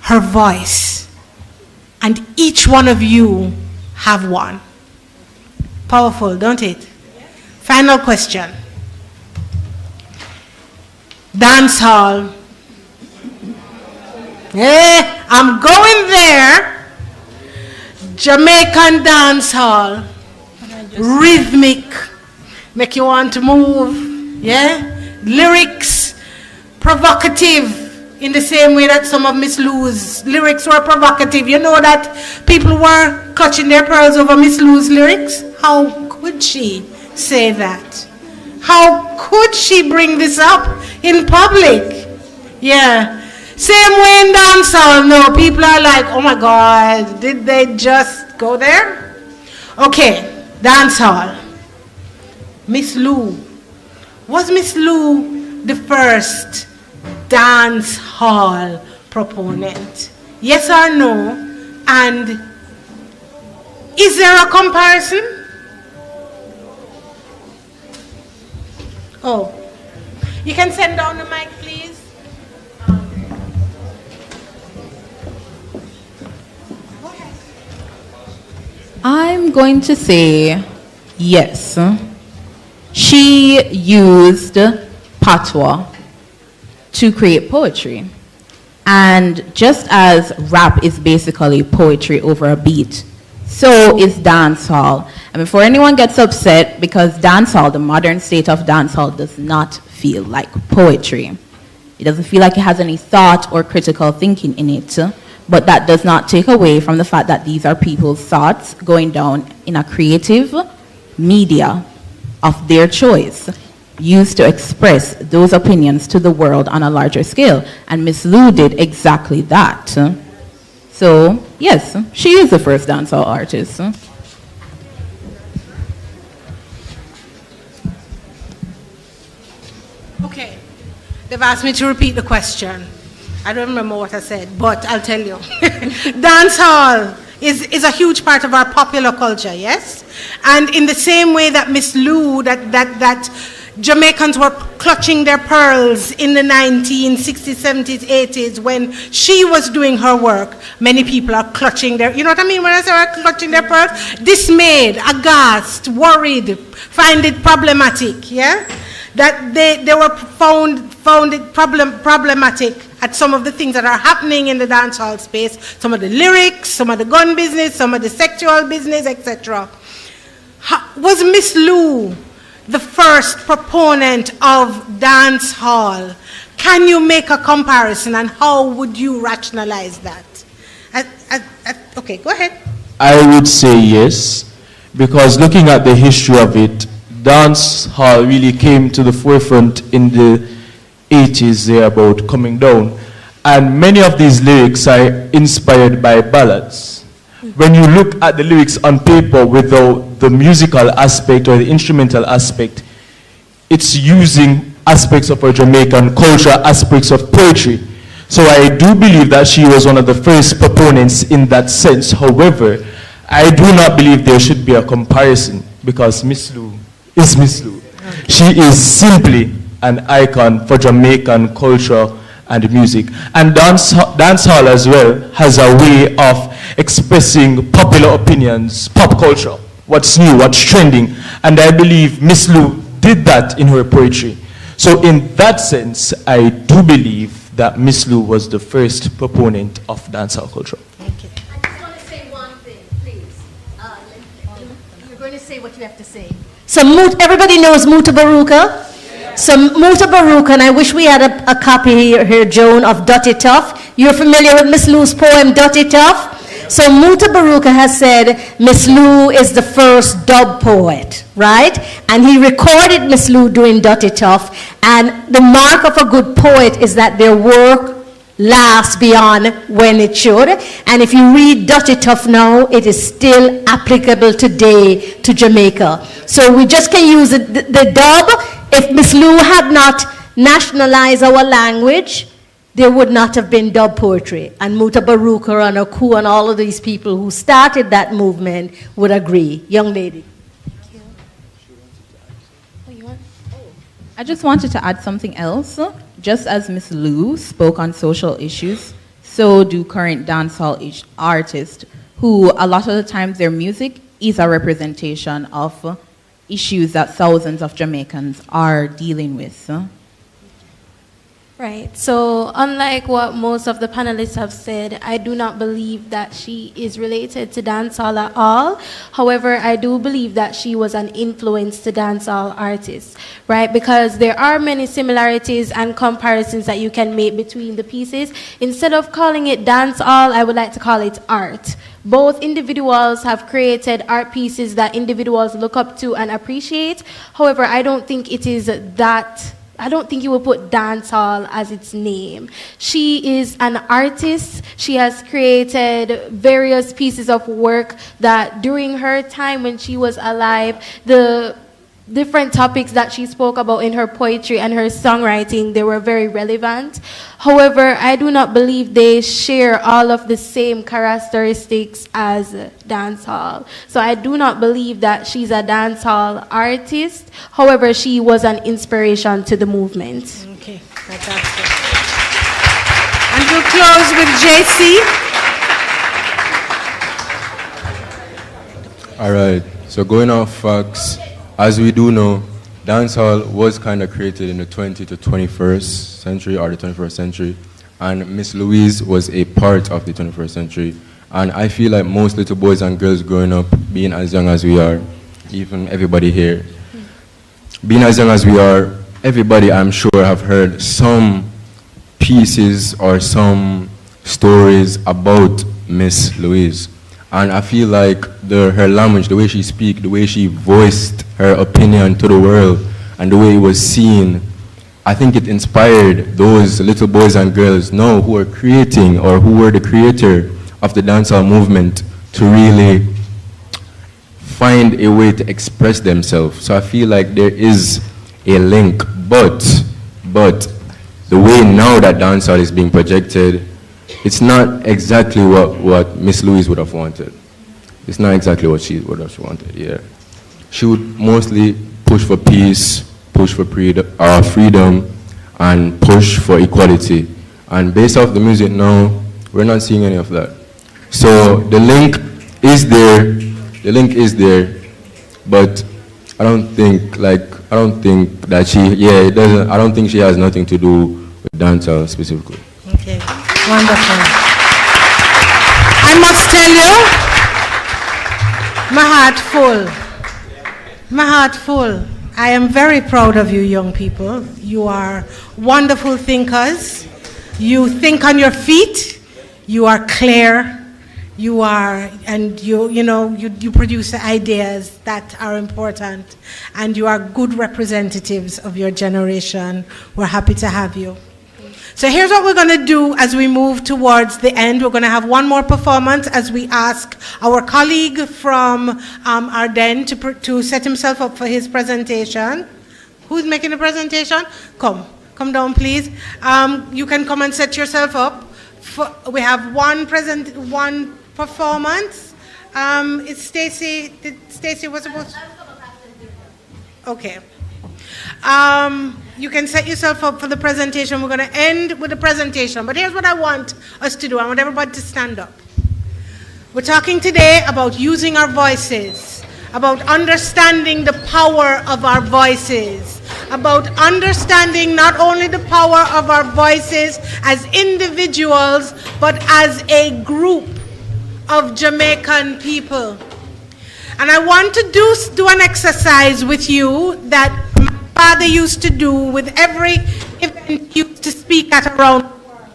Her voice. And each one of you have one. Powerful, don't it? Final question. Dance hall. Hey, I'm going there. Jamaican dance hall. Rhythmic. Make you want to move. Yeah? Lyrics. Provocative. In the same way that some of Miss Lou's lyrics were provocative. You know that people were clutching their pearls over Miss Lou's lyrics? How could she say that? How could she bring this up in public? Yeah. Same way in dancehall. No, people are like, oh my God, did they just go there? Okay, dancehall. Miss Lou. Was Miss Lou the first dance hall proponent? Yes or no? And is there a comparison? Oh, you can send down the mic, please. I'm going to say yes. She used patois to create poetry. And just as rap is basically poetry over a beat, so is dancehall. And before anyone gets upset, because dancehall, the modern state of dancehall, does not feel like poetry. It doesn't feel like it has any thought or critical thinking in it. But that does not take away from the fact that these are people's thoughts going down in a creative media of their choice, used to express those opinions to the world on a larger scale. And Miss Lou did exactly that. So, yes, she is the first dancehall artist. Okay, they've asked me to repeat the question. I don't remember what I said, but I'll tell you. Dancehall is a huge part of our popular culture, yes? And in the same way that Miss Lou, that Jamaicans were clutching their pearls in the 1960s, 70s, 80s when she was doing her work, many people are clutching their, you know what I mean when I say clutching their pearls? Dismayed, aghast, worried, find it problematic, yeah? That they were found it problematic at some of the things that are happening in the dancehall space, some of the lyrics, some of the gun business, some of the sexual business, etc. Was Miss Lou the first proponent of dancehall? Can you make a comparison, and how would you rationalize that? Okay, go ahead. I would say yes, because looking at the history of it, dancehall really came to the forefront in the 80s there about coming down, and many of these lyrics are inspired by ballads. When you look at the lyrics on paper without the musical aspect or the instrumental aspect, it's using aspects of our Jamaican culture, aspects of poetry. So I do believe that she was one of the first proponents in that sense. However, I do not believe there should be a comparison, because Miss Lou is Miss Lou. She is simply an icon for Jamaican culture and music. And dancehall as well has a way of expressing popular opinions, pop culture, what's new, what's trending. And I believe Miss Lou did that in her poetry. So in that sense, I do believe that Miss Lou was the first proponent of dancehall culture. Okay. I just want to say one thing, please. You're going to say what you have to say. So everybody knows Muta Baruka? So Muta Baruka, and I wish we had a copy here, Joan, of Dirty Tough. You're familiar with Miss Lou's poem, Dirty Tough? So Muta Baruka has said Miss Lou is the first dub poet, right? And he recorded Miss Lou doing Dirty Tough. And the mark of a good poet is that their work lasts beyond when it should. And if you read Dirty Tough now, it is still applicable today to Jamaica. So we just can use the dub. If Miss Lou had not nationalized our language, there would not have been dub poetry. And Muta Baruka and Oku and all of these people who started that movement would agree. Young lady. I just wanted to add something else. Just as Miss Lou spoke on social issues, so do current dancehall artists, who a lot of the times their music is a representation of issues that thousands of Jamaicans are dealing with. Right. So unlike what most of the panelists have said, I do not believe that she is related to dancehall at all. However, I do believe that she was an influence to dancehall artists, right? Because there are many similarities and comparisons that you can make between the pieces. Instead of calling it dancehall, I would like to call it art. Both individuals have created art pieces that individuals look up to and appreciate. However, I don't think it is that. I don't think you will put dancehall as its name. She is an artist. She has created various pieces of work that during her time when she was alive, the different topics that she spoke about in her poetry and her songwriting, they were very relevant. However, I do not believe they share all of the same characteristics as dancehall. So I do not believe that she's a dancehall artist. However, she was an inspiration to the movement. Okay, fantastic. And we'll close with JC. All right, so going off facts, as we do know, dancehall was kind of created in the 20th to 21st century or the 21st century, and Miss Louise was a part of the 21st century. And I feel like most little boys and girls growing up, being as young as we are, even everybody here, being as young as we are, everybody I'm sure have heard some pieces or some stories about Miss Louise. And I feel like her language, the way she speaks, the way she voiced her opinion to the world, and the way it was seen, I think it inspired those little boys and girls now who are creating or who were the creator of the dancehall movement to really find a way to express themselves. So I feel like there is a link, but the way now that dancehall is being projected, it's not exactly what Miss Louise would have wanted. It's not exactly what she would have wanted, yeah. She would mostly push for peace, push for freedom, and push for equality. And based off the music now, we're not seeing any of that. So the link is there, but I don't think that I don't think she has nothing to do with dancehall specifically. Okay, wonderful. I must tell you, my heart full. I am very proud of you, young people. You are wonderful thinkers. You think on your feet. You are clear. You produce ideas that are important, and you are good representatives of your generation. We're happy to have you. So here's what we're going to do as we move towards the end. We're going to have one more performance as we ask our colleague from Ardennes to set himself up for his presentation. Who's making the presentation? Come down, please. You can come and set yourself up. We have one performance. It's Stacy. Stacy was supposed to... Okay. You can set yourself up for the presentation. We're going to end with the presentation. But here's what I want us to do. I want everybody to stand up. We're talking today about using our voices, about understanding the power of our voices, about understanding not only the power of our voices as individuals, but as a group of Jamaican people. And I want to do an exercise with you that my father used to do with every event he used to speak at around the world.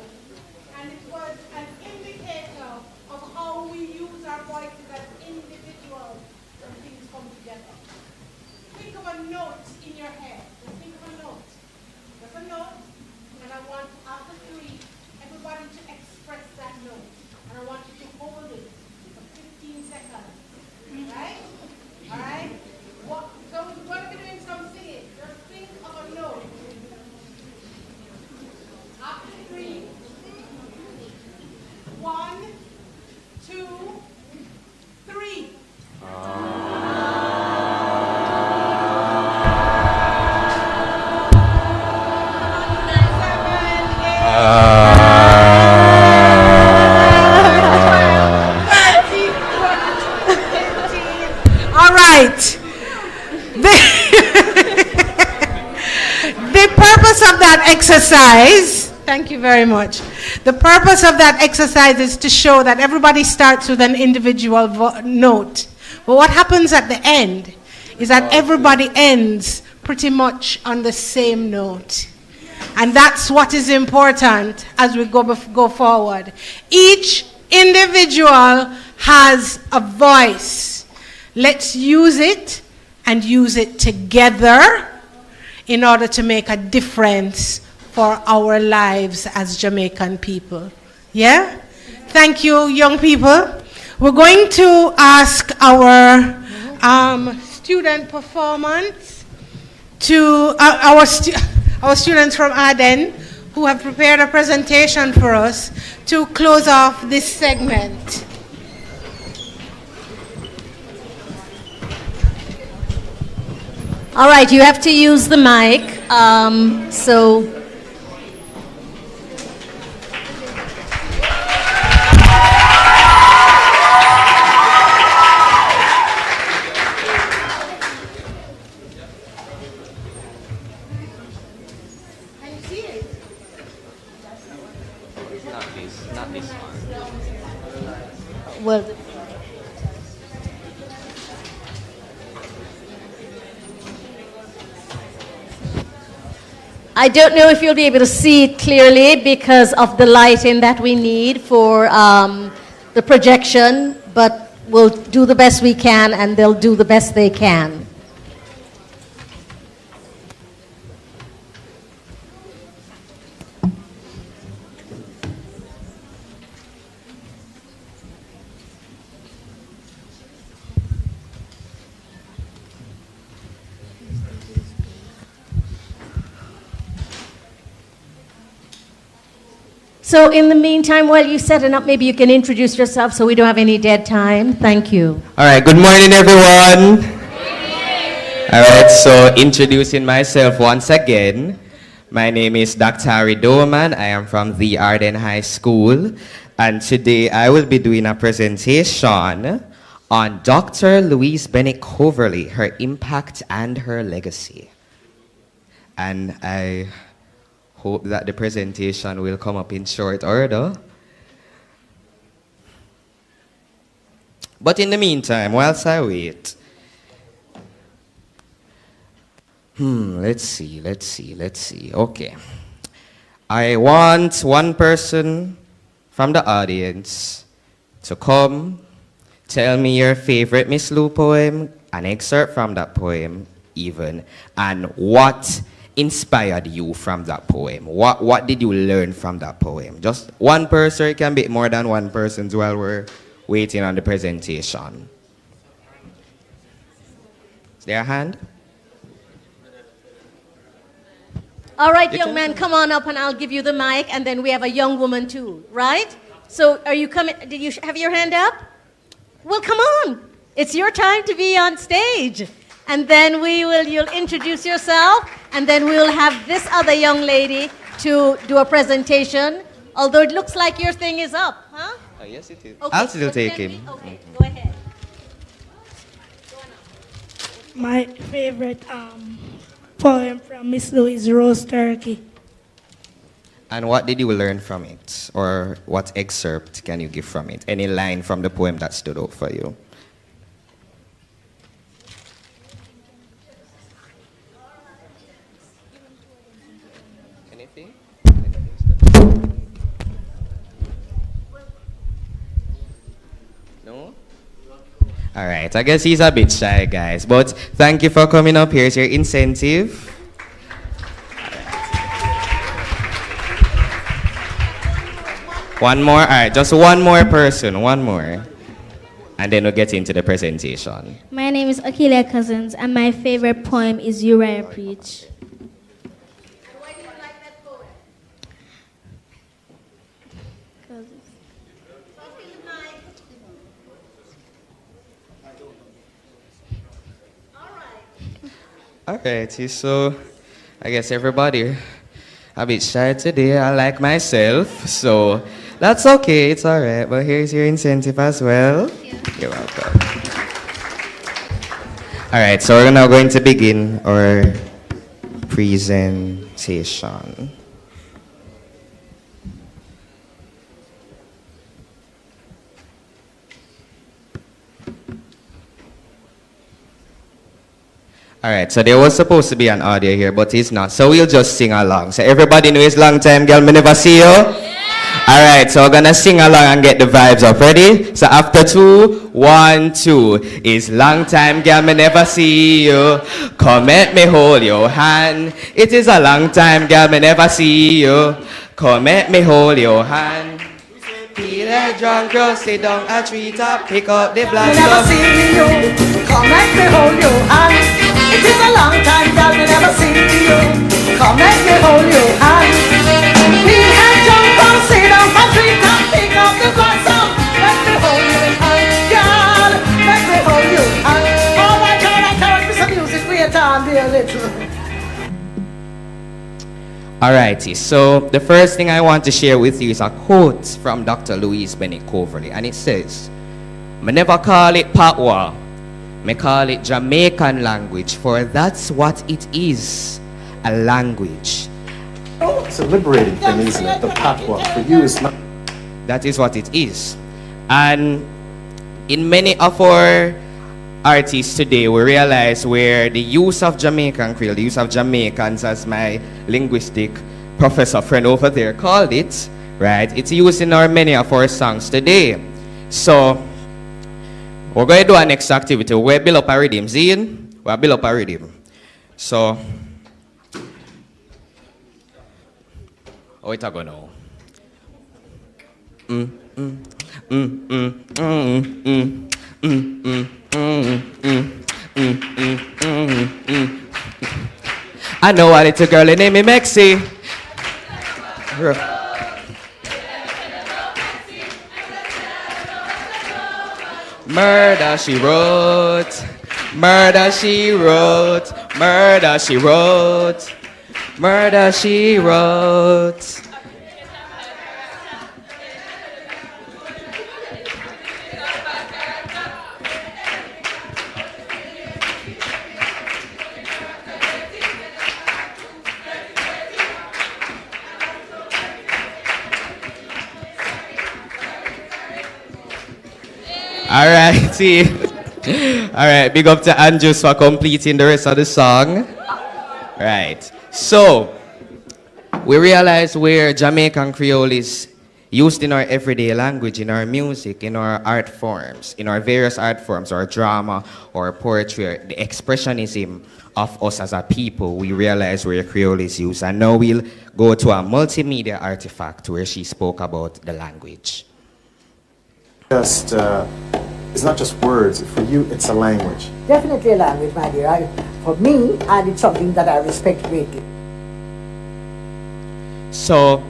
And it was an indicator of how we use our voices as individuals when things come together. Think of a note in your head. Think of a note. There's a note, and I want, after three, everybody to express that note. And I want you to hold it for 15 seconds. Right? All right? So we're going to be doing some singing. Just think of a note. After three. 1, 2, 3. All right. The purpose of that exercise, thank you very much. The purpose of that exercise is to show that everybody starts with an individual note. But what happens at the end is that everybody ends pretty much on the same note. And that's what is important as we go forward. Each individual has a voice. Let's use it and use it together in order to make a difference for our lives as Jamaican people. Yeah? Thank you, young people. We're going to ask our student performance to our students from Arden who have prepared a presentation for us to close off this segment. All right, you have to use the mic. Not this one. Well, I don't know if you'll be able to see it clearly because of the lighting that we need for the projection, but we'll do the best we can and they'll do the best they can. So in the meantime, while you're setting up, maybe you can introduce yourself so we don't have any dead time. Thank you. All right, good morning, everyone. All right, so introducing myself once again. My name is Dr. Harry Doman. I am from the Arden High School. And today I will be doing a presentation on Dr. Louise Bennett-Coverley, her impact and her legacy. And I hope that the presentation will come up in short order. But in the meantime, whilst I wait, let's see. Okay. I want one person from the audience to come, tell me your favorite Miss Lou poem, an excerpt from that poem even, and what inspired you from that poem? What did you learn from that poem? Just one person, it can be more than one person while we're waiting on the presentation. Is there a hand? All right, young man, come on up and I'll give you the mic, and then we have a young woman too, right? So are you coming? Did you have your hand up? Well, come on. It's your time to be on stage. and then you'll introduce yourself, and then we'll have this other young lady to do a presentation. Although it looks like your thing is up, huh? Oh, yes, it is. Okay, I'll still but take then him. Okay, go ahead. My favorite poem from Miss Louise, Roast Turkey. And what did you learn from it? Or what excerpt can you give from it? Any line from the poem that stood out for you? Anything? No? All right, I guess he's a bit shy, guys. But thank you for coming up. Here's your incentive. One more? All right, just one more person, one more. And then we'll get into the presentation. My name is Akilia Cousins, and my favorite poem is Uriah Preach. Why do you like that poem? Alrighty, so I guess everybody a bit shy today. I like myself, so that's okay. It's alright. But here's your incentive as well. You're welcome. Alright, so we're now going to begin our presentation. Alright, so there was supposed to be an audio here, but it's not. So we'll just sing along. So everybody knows long time, girl, me never see you. Yeah. Alright, so we're gonna sing along and get the vibes up. Ready? So after 2, 1, 2 is long time, girl, me never see you. Come let me hold your hand. It is a long time, girl, me never see you. Come let me hold your hand. Peter drunk girl, sit down a treetop, pick up the black Me never see you. Come let me hold your hand. It is a long time, girl, me never see you. Come let me hold your hand. Peter drunk girl, sit down a treetop, pick up the blossom. Let me hold your hand, girl. Let me hold your hand. Oh my God, I can't miss some music. Wait on there a little. Alrighty, so the first thing I want to share with you is a quote from Dr. Louise Bennett-Coverley, and it says, "Me never call it patois, me call it Jamaican language, for that's what it is, a language." It's a liberating thing, isn't it? The patois for you is not. That is what it is. And in many of our artists today, we realize where the use of Jamaican Creole, the use of Jamaicans, as my linguistic professor friend over there called it, right? It's used in many of our songs today. So we're going to do our next activity. We're going to build up a rhythm. Zine, we'll build up a rhythm. So, how it go now? I know a little girl, her name is Mexi. Murder she wrote, murder she wrote, murder she wrote, murder she wrote. Alrighty. Alright, big up to Andrews for completing the rest of the song. Right. So, we realize where Jamaican Creole is used in our everyday language, in our music, in our art forms, in our various art forms, our drama, or poetry, the expressionism of us as a people, we realize where Creole is used. And now we'll go to a multimedia artifact where she spoke about the language. It's not just words. For you, it's a language. Definitely a language, my dear. For me, and it's something that I respect greatly. So,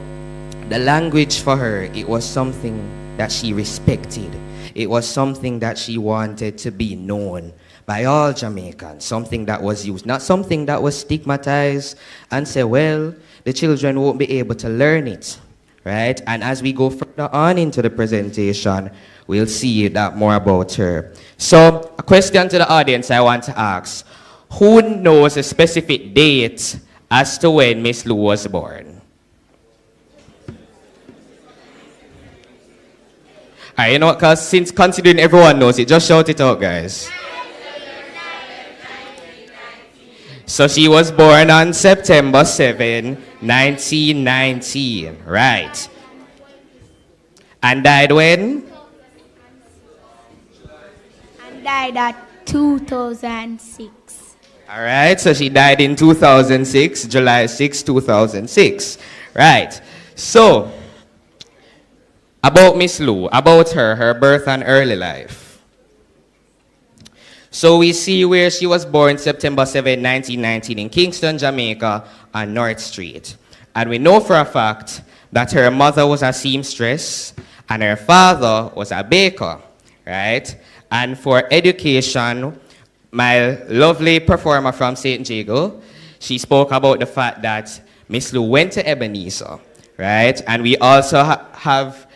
the language for her, it was something that she respected. it was something that she wanted to be known by all Jamaicans, something that was used, not something that was stigmatized and say, well, the children won't be able to learn it, right? And as we go further on into the presentation, we'll see that more about her. So, a question to the audience I want to ask. Who knows a specific date as to when Miss Lou was born? Alright, you know what, because since considering everyone knows it, just shout it out, guys. So she was born on September 7, 1919, right? And died when? And died at 2006. All right, so she died in 2006, July 6, 2006. Right, so about Miss Lou, about her birth and early life. So we see where she was born September 7, 1919 in Kingston, Jamaica on North Street. And we know for a fact that her mother was a seamstress and her father was a baker, right? And for education, my lovely performer from St. Jago, she spoke about the fact that Miss Lou went to Ebenezer, right? And we also have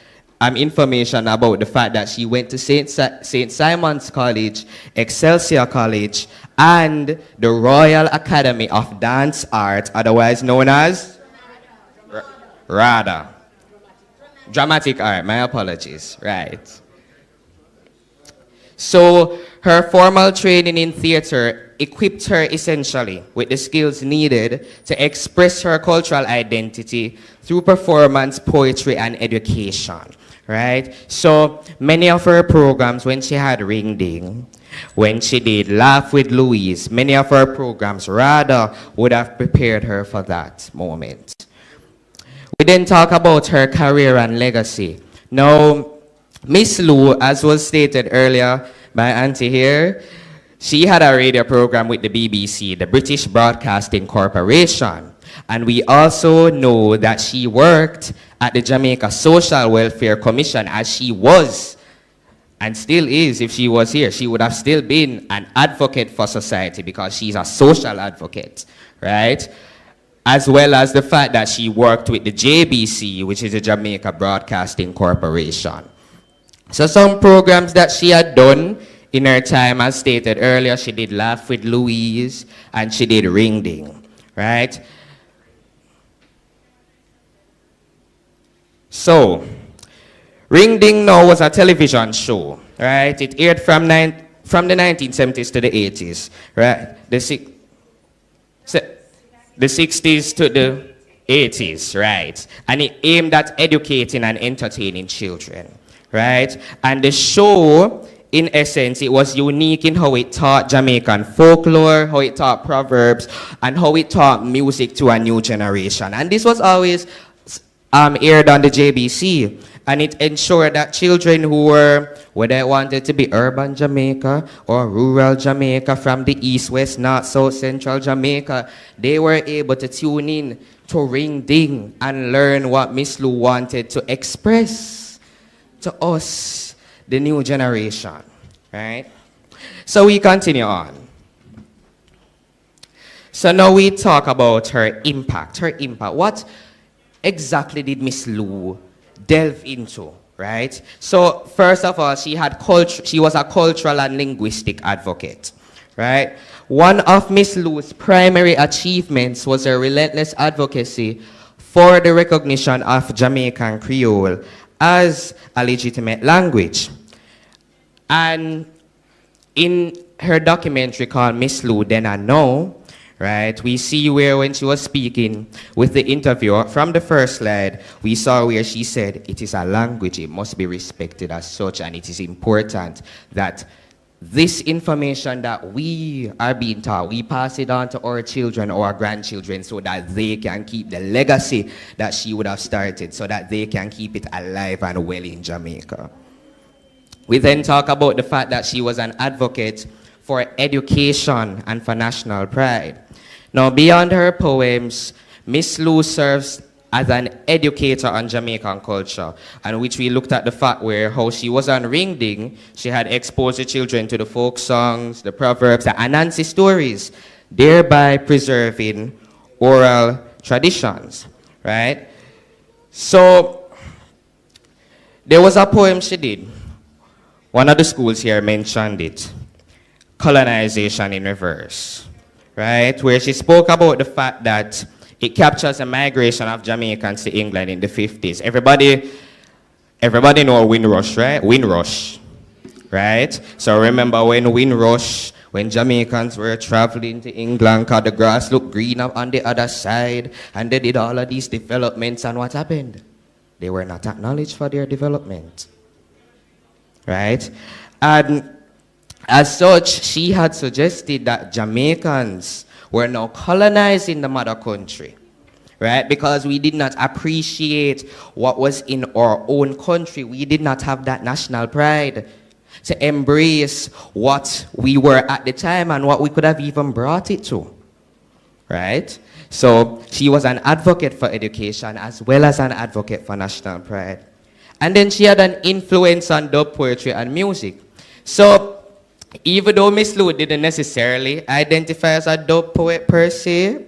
information about the fact that she went to St. Simon's College, Excelsior College, and the Royal Academy of Dance Art, otherwise known as RADA. Dramatic Art, my apologies, right. So her formal training in theater equipped her essentially with the skills needed to express her cultural identity through performance, poetry, and education. Right? So many of her programs, when she had Ring Ding, when she did Laugh with Louise, many of her programs rather would have prepared her for that moment. We then talk about her career and legacy. Now, Miss Lou, as was stated earlier by Auntie here, she had a radio program with the BBC, the British Broadcasting Corporation. And we also know that she worked at the Jamaica Social Welfare Commission, as she was, and still is, if she was here, she would have still been an advocate for society because she's a social advocate, right? As well as the fact that she worked with the JBC, which is the Jamaica Broadcasting Corporation. So some programs that she had done in her time, as stated earlier, she did Laugh with Louise, and she did Ring Ding, right? So, Ring Ding now was a television show, right? It aired from the 1970s to the 80s, right? The 60s to the 80s, right? And it aimed at educating and entertaining children, right? And the show, in essence, it was unique in how it taught Jamaican folklore, how it taught proverbs, and how it taught music to a new generation. And this was always aired on the JBC, and it ensured that children who were, whether they wanted to be urban Jamaica or rural Jamaica, from the east, west, north, south, central Jamaica, they were able to tune in to Ring Ding and learn what Miss Lou wanted to express to us, the new generation, right? So we continue on. So now we talk about her impact. What exactly did Miss Lou delve into, right? So first of all, she was a cultural and linguistic advocate, right? One of Miss Lou's primary achievements was her relentless advocacy for the recognition of Jamaican Creole as a legitimate language. And in her documentary called Miss Lou Then and Now, right, we see where when she was speaking with the interviewer, from the first slide, we saw where she said, it is a language, it must be respected as such, and it is important that this information that we are being taught, we pass it on to our children or our grandchildren so that they can keep the legacy that she would have started, so that they can keep it alive and well in Jamaica. We then talk about the fact that she was an advocate for education and for national pride. Now, beyond her poems, Miss Lou serves as an educator on Jamaican culture, and which we looked at the fact where how she was on Ring Ding, she had exposed the children to the folk songs, the proverbs, the Anansi stories, thereby preserving oral traditions, right? So there was a poem she did. One of the schools here mentioned it, Colonization in Reverse, right? Where she spoke about the fact that it captures the migration of Jamaicans to England in the 50s. Everybody know Windrush, right? Windrush, right? So remember when Windrush, when Jamaicans were traveling to England, because the grass looked green up on the other side, and they did all of these developments, and what happened? They were not acknowledged for their development, right? And as such, she had suggested that Jamaicans were now colonizing the mother country, right? Because we did not appreciate what was in our own country. We did not have that national pride to embrace what we were at the time and what we could have even brought it to, right? So she was an advocate for education as well as an advocate for national pride. And then she had an influence on dub poetry and music. So even though Miss Lou didn't necessarily identify as a dub poet per se,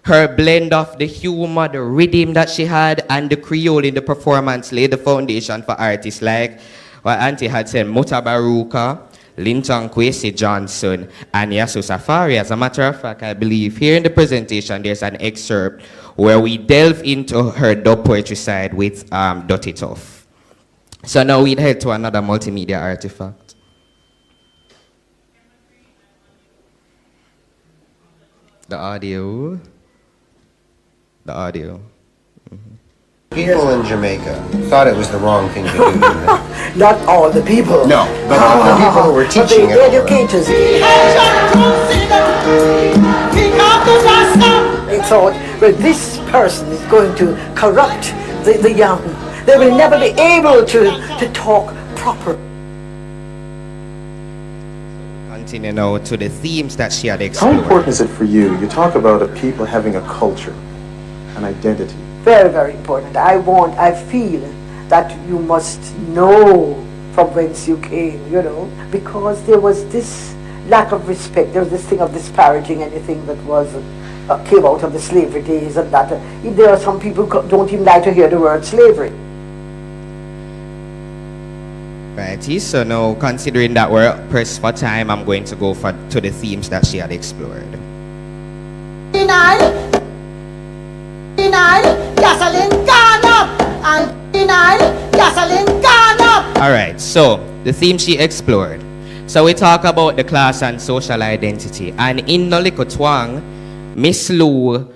her blend of the humor, the rhythm that she had, and the Creole in the performance laid the foundation for artists like what Auntie had said, Muta Baruka, Linton Kwesi Johnson, and Yasu Safari. As a matter of fact, I believe here in the presentation there's an excerpt where we delve into her dub poetry side with Dotty Tough. So now we'd head to another multimedia artifact. The audio. People in Jamaica thought it was the wrong thing to do, didn't they? Not all the people. No, but the people who were teaching it. The educators. They thought, well, this person is going to corrupt the young. They will never be able to talk proper. Continue now to the themes that she had explored. How important is it for you? You talk about a people having a culture, an identity. Very, very important. I feel that you must know from whence you came, you know, because there was this lack of respect. There was this thing of disparaging anything that was came out of the slavery days, and that there are some people who don't even like to hear the word slavery. Righty, so now considering that we're pressed for time, I'm going to go to the themes that she had explored. Alright, so the theme she explored. So we talk about the class and social identity, and in Noliko Twang, Miss Lou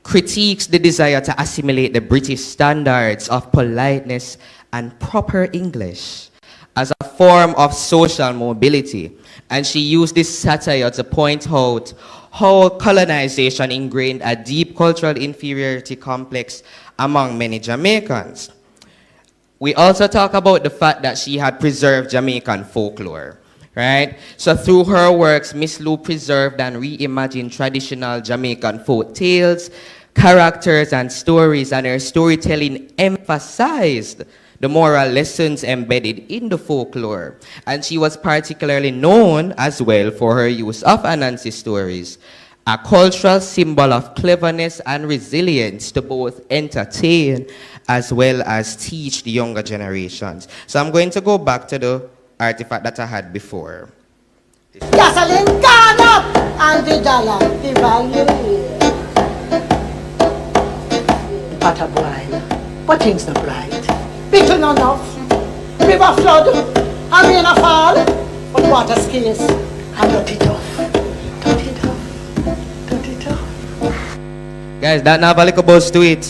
critiques the desire to assimilate the British standards of politeness and proper English as a form of social mobility. And she used this satire to point out how colonization ingrained a deep cultural inferiority complex among many Jamaicans. We also talk about the fact that she had preserved Jamaican folklore, right? So through her works, Miss Lou preserved and reimagined traditional Jamaican folk tales, characters, and stories, and her storytelling emphasized the moral lessons embedded in the folklore. And she was particularly known as well for her use of Anansi stories, a cultural symbol of cleverness and resilience to both entertain as well as teach the younger generations. So I'm going to go back to the artifact that I had before. Gasoline gone up and the dollar devalued. Pot of wine, but things not right. People not enough. River flood, and rain a fall, but water scarce. And dirty tough. Dirty tough. Dirty tough. Guys, that have a little buzz to it.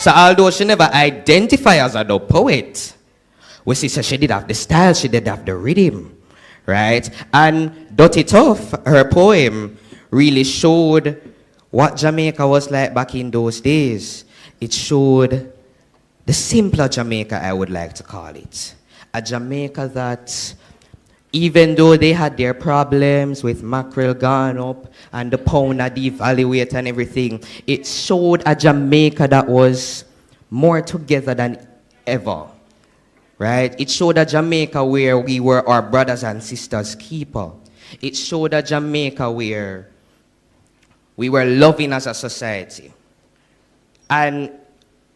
So although she never identified as a dub poet, we see so she did have the style, she did have the rhythm, right? And Dirty Tough, her poem, really showed what Jamaica was like back in those days. It showed the simpler Jamaica, I would like to call it. A Jamaica that Even though they had their problems with mackerel gone up and the pound had devaluated and everything, it showed a Jamaica that was more together than ever, right? It showed a Jamaica where we were our brothers and sisters keeper. It showed a Jamaica where we were loving as a society. And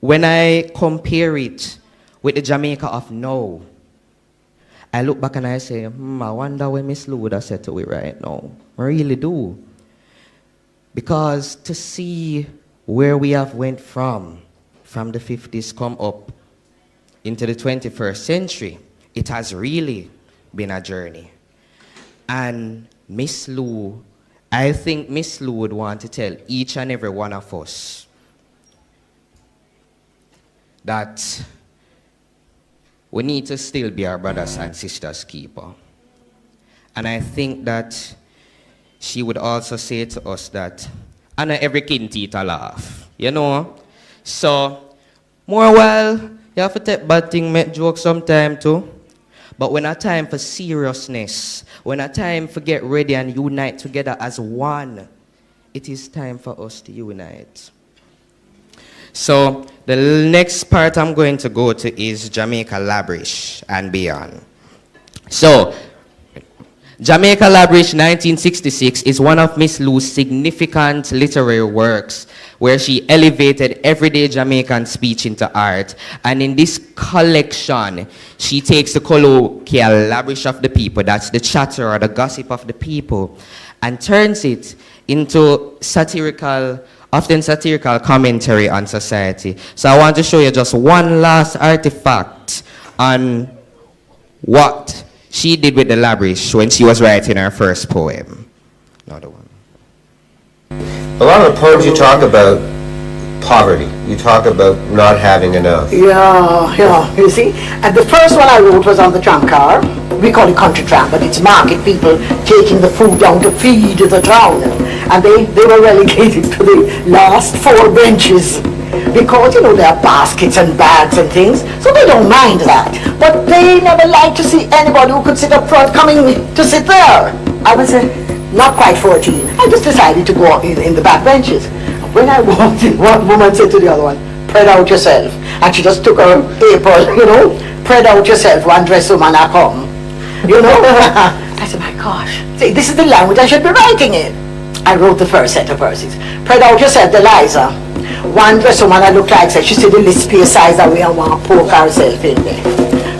when I compare it with the Jamaica of now, I look back and I say, I wonder what Miss Lou would have said to it right now. I really do. Because to see where we have went from the 50s come up into the 21st century, it has really been a journey. And Miss Lou, I think Miss Lou would want to tell each and every one of us that we need to still be our brothers and sisters keeper. And I think that she would also say to us that, I know every kid teeth laugh, you know? So, more well, you have to take bad thing, make jokes sometime too. But when a time for seriousness, when a time for get ready and unite together as one, it is time for us to unite. So the next part I'm going to go to is Jamaica Labrish and beyond. So Jamaica Labrish 1966 is one of Miss Lou's significant literary works where she elevated everyday Jamaican speech into art. And in this collection, she takes the colloquial labrish of the people, that's the chatter or the gossip of the people, and turns it into often satirical commentary on society. So I want to show you just one last artifact on what she did with the labrish when she was writing her first poem. Another one. A lot of the poems you talk about poverty. You talk about not having enough. Yeah, you see. And the first one I wrote was on the tram car. We call it country tram, but it's market people taking the food down to feed the town. And they were relegated to the last 4 benches because, you know, there are baskets and bags and things, so they don't mind that. But they never liked to see anybody who could sit up front coming to sit there. I was not quite 14. I just decided to go in the back benches. When I walked in, one woman said to the other one, "Spread out yourself." And she just took her paper, you know, "Spread out yourself, one dress woman I come." You know? I said, my gosh, see, this is the language I should be writing in. I wrote the first set of verses. "Spread out yourself, Eliza. One dress woman I look like, said, she said the list pay size that we and want to poke herself in there.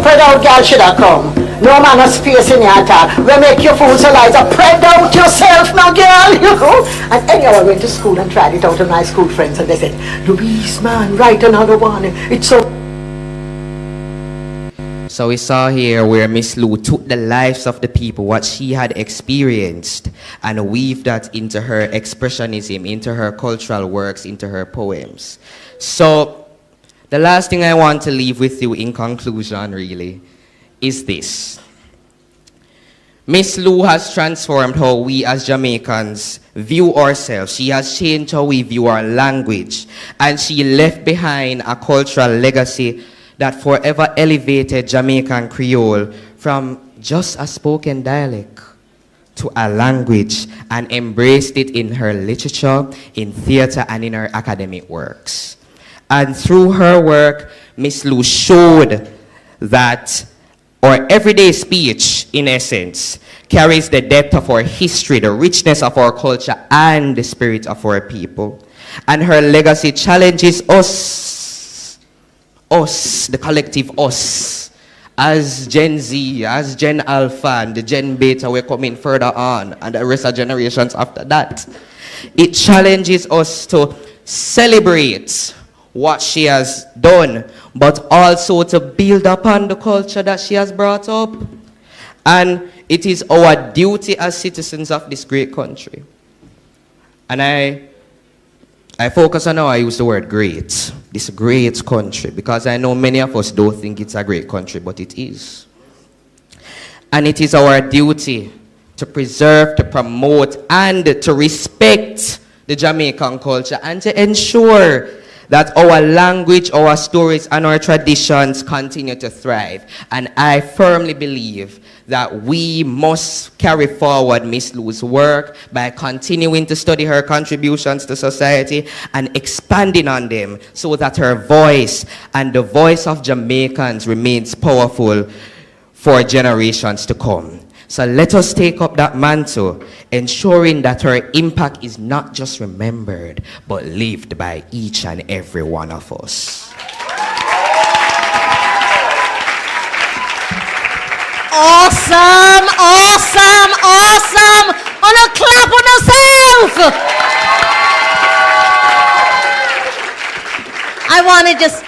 Spread out, girl, should I come? No man has space in your attack. We make your fools, Eliza. Spread out yourself now, girl, you know." And anyhow, I went to school and tried it out with my school friends, and they said, "Louise, man, write another one. It's so..." So we saw here where Miss Lou took the lives of the people, what she had experienced, and weaved that into her expressionism, into her cultural works, into her poems. So the last thing I want to leave with you in conclusion, really, is this. Miss Lou has transformed how we as Jamaicans view ourselves. She has changed how we view our language, and she left behind a cultural legacy that forever elevated Jamaican Creole from just a spoken dialect to a language, and embraced it in her literature, in theater, and in her academic works. And through her work, Miss Lou showed that our everyday speech, in essence, carries the depth of our history, the richness of our culture, and the spirit of our people. And her legacy challenges us, the collective us, as Gen Z, as Gen Alpha, and the Gen Beta, we're coming further on, and the rest of generations after that. It challenges us to celebrate what she has done, but also to build upon the culture that she has brought up. And it is our duty as citizens of this great country. And I focus on how I use the word great, this great country, because I know many of us don't think it's a great country, but it is. And it is our duty to preserve, to promote, and to respect the Jamaican culture, and to ensure that our language, our stories, and our traditions continue to thrive. And I firmly believe that we must carry forward Miss Lou's work by continuing to study her contributions to society and expanding on them so that her voice and the voice of Jamaicans remains powerful for generations to come. So let us take up that mantle, ensuring that her impact is not just remembered, but lived by each and every one of us. Awesome, awesome, awesome. On a clap on yourself. I want to just,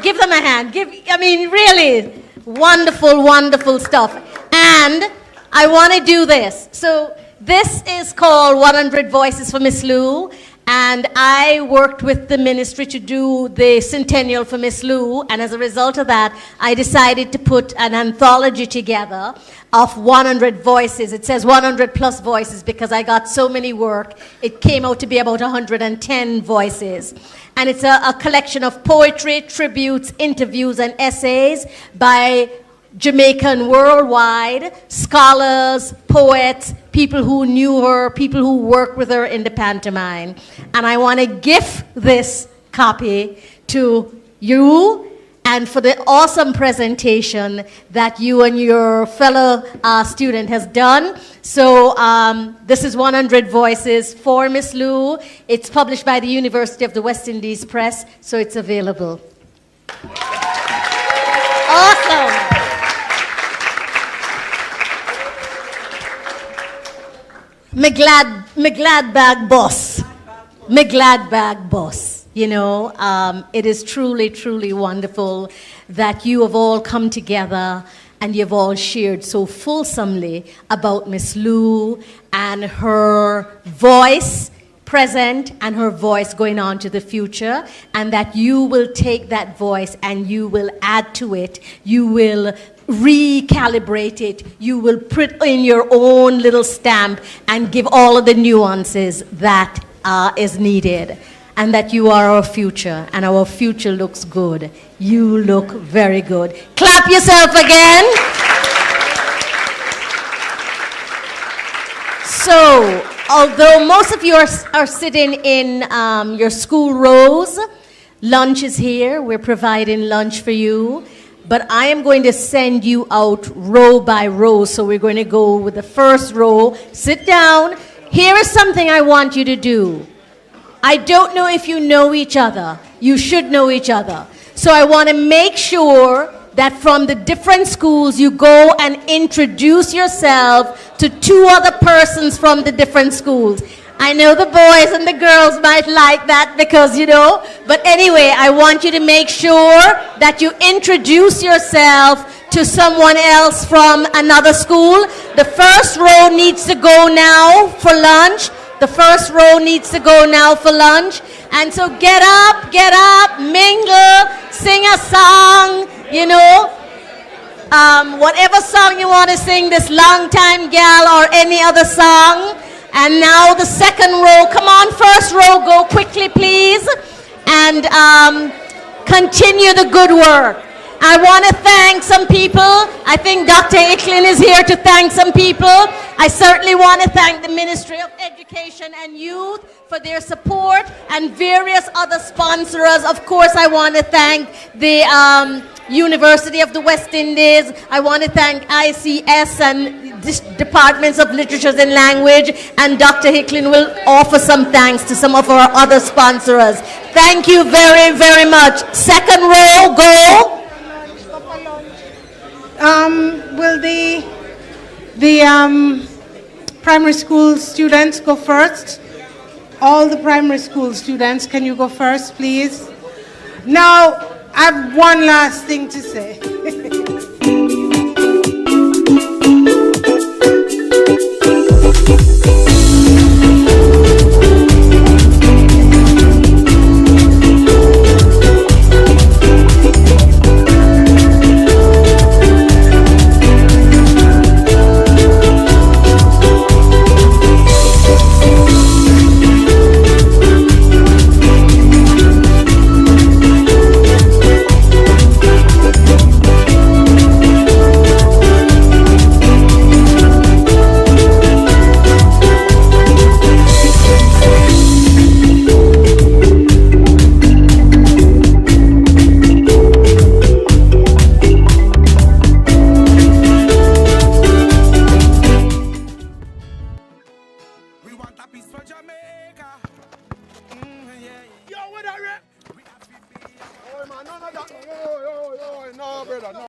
give them a hand. Really wonderful, wonderful stuff. And I want to do this. So this is called 100 Voices for Miss Lou. And I worked with the ministry to do the centennial for Miss Lou. And as a result of that, I decided to put an anthology together of 100 voices. It says 100 plus voices because I got so many work. It came out to be about 110 voices. And it's a collection of poetry, tributes, interviews, and essays by Jamaican worldwide, scholars, poets, people who knew her, people who worked with her in the pantomime. And I want to gift this copy to you and for the awesome presentation that you and your fellow student has done. So this is 100 Voices for Miss Lou. It's published by the University of the West Indies Press, so it's available. Awesome. Me glad bag boss. Me glad bag boss. It is truly, truly wonderful that you have all come together and you've all shared so fulsomely about Miss Lou and her voice present and her voice going on to the future, and that you will take that voice and you will add to it, you will recalibrate it, you will put in your own little stamp and give all of the nuances that is needed, and that you are our future, and our future looks good. You look very good. Clap yourself again. So, although most of you are sitting in your school rows, lunch is here. We're providing lunch for you. But I am going to send you out row by row. So we're going to go with the first row. Sit down. Here is something I want you to do. I don't know if you know each other. You should know each other. So I want to make sure that from the different schools you go and introduce yourself to two other persons from the different schools. I know the boys and the girls might like that because, but anyway, I want you to make sure that you introduce yourself to someone else from another school. The first row needs to go now for lunch. The first row needs to go now for lunch. And so get up, mingle, sing a song, whatever song you want to sing, this Long Time Gal or any other song. And now the second row, come on, first row, go quickly, please. And continue the good work. I want to thank some people. I think Dr. Icklin is here to thank some people. I certainly want to thank the Ministry of Education and Youth for their support and various other sponsors. Of course, I want to thank the University of the West Indies. I want to thank ICS and Departments of Literatures and Language, and Dr. Hicklin will offer some thanks to some of our other sponsors. Thank you very, very much. Second row, go. Will the primary school students go first? All the primary school students, can you go first, please? Now, I have one last thing to say.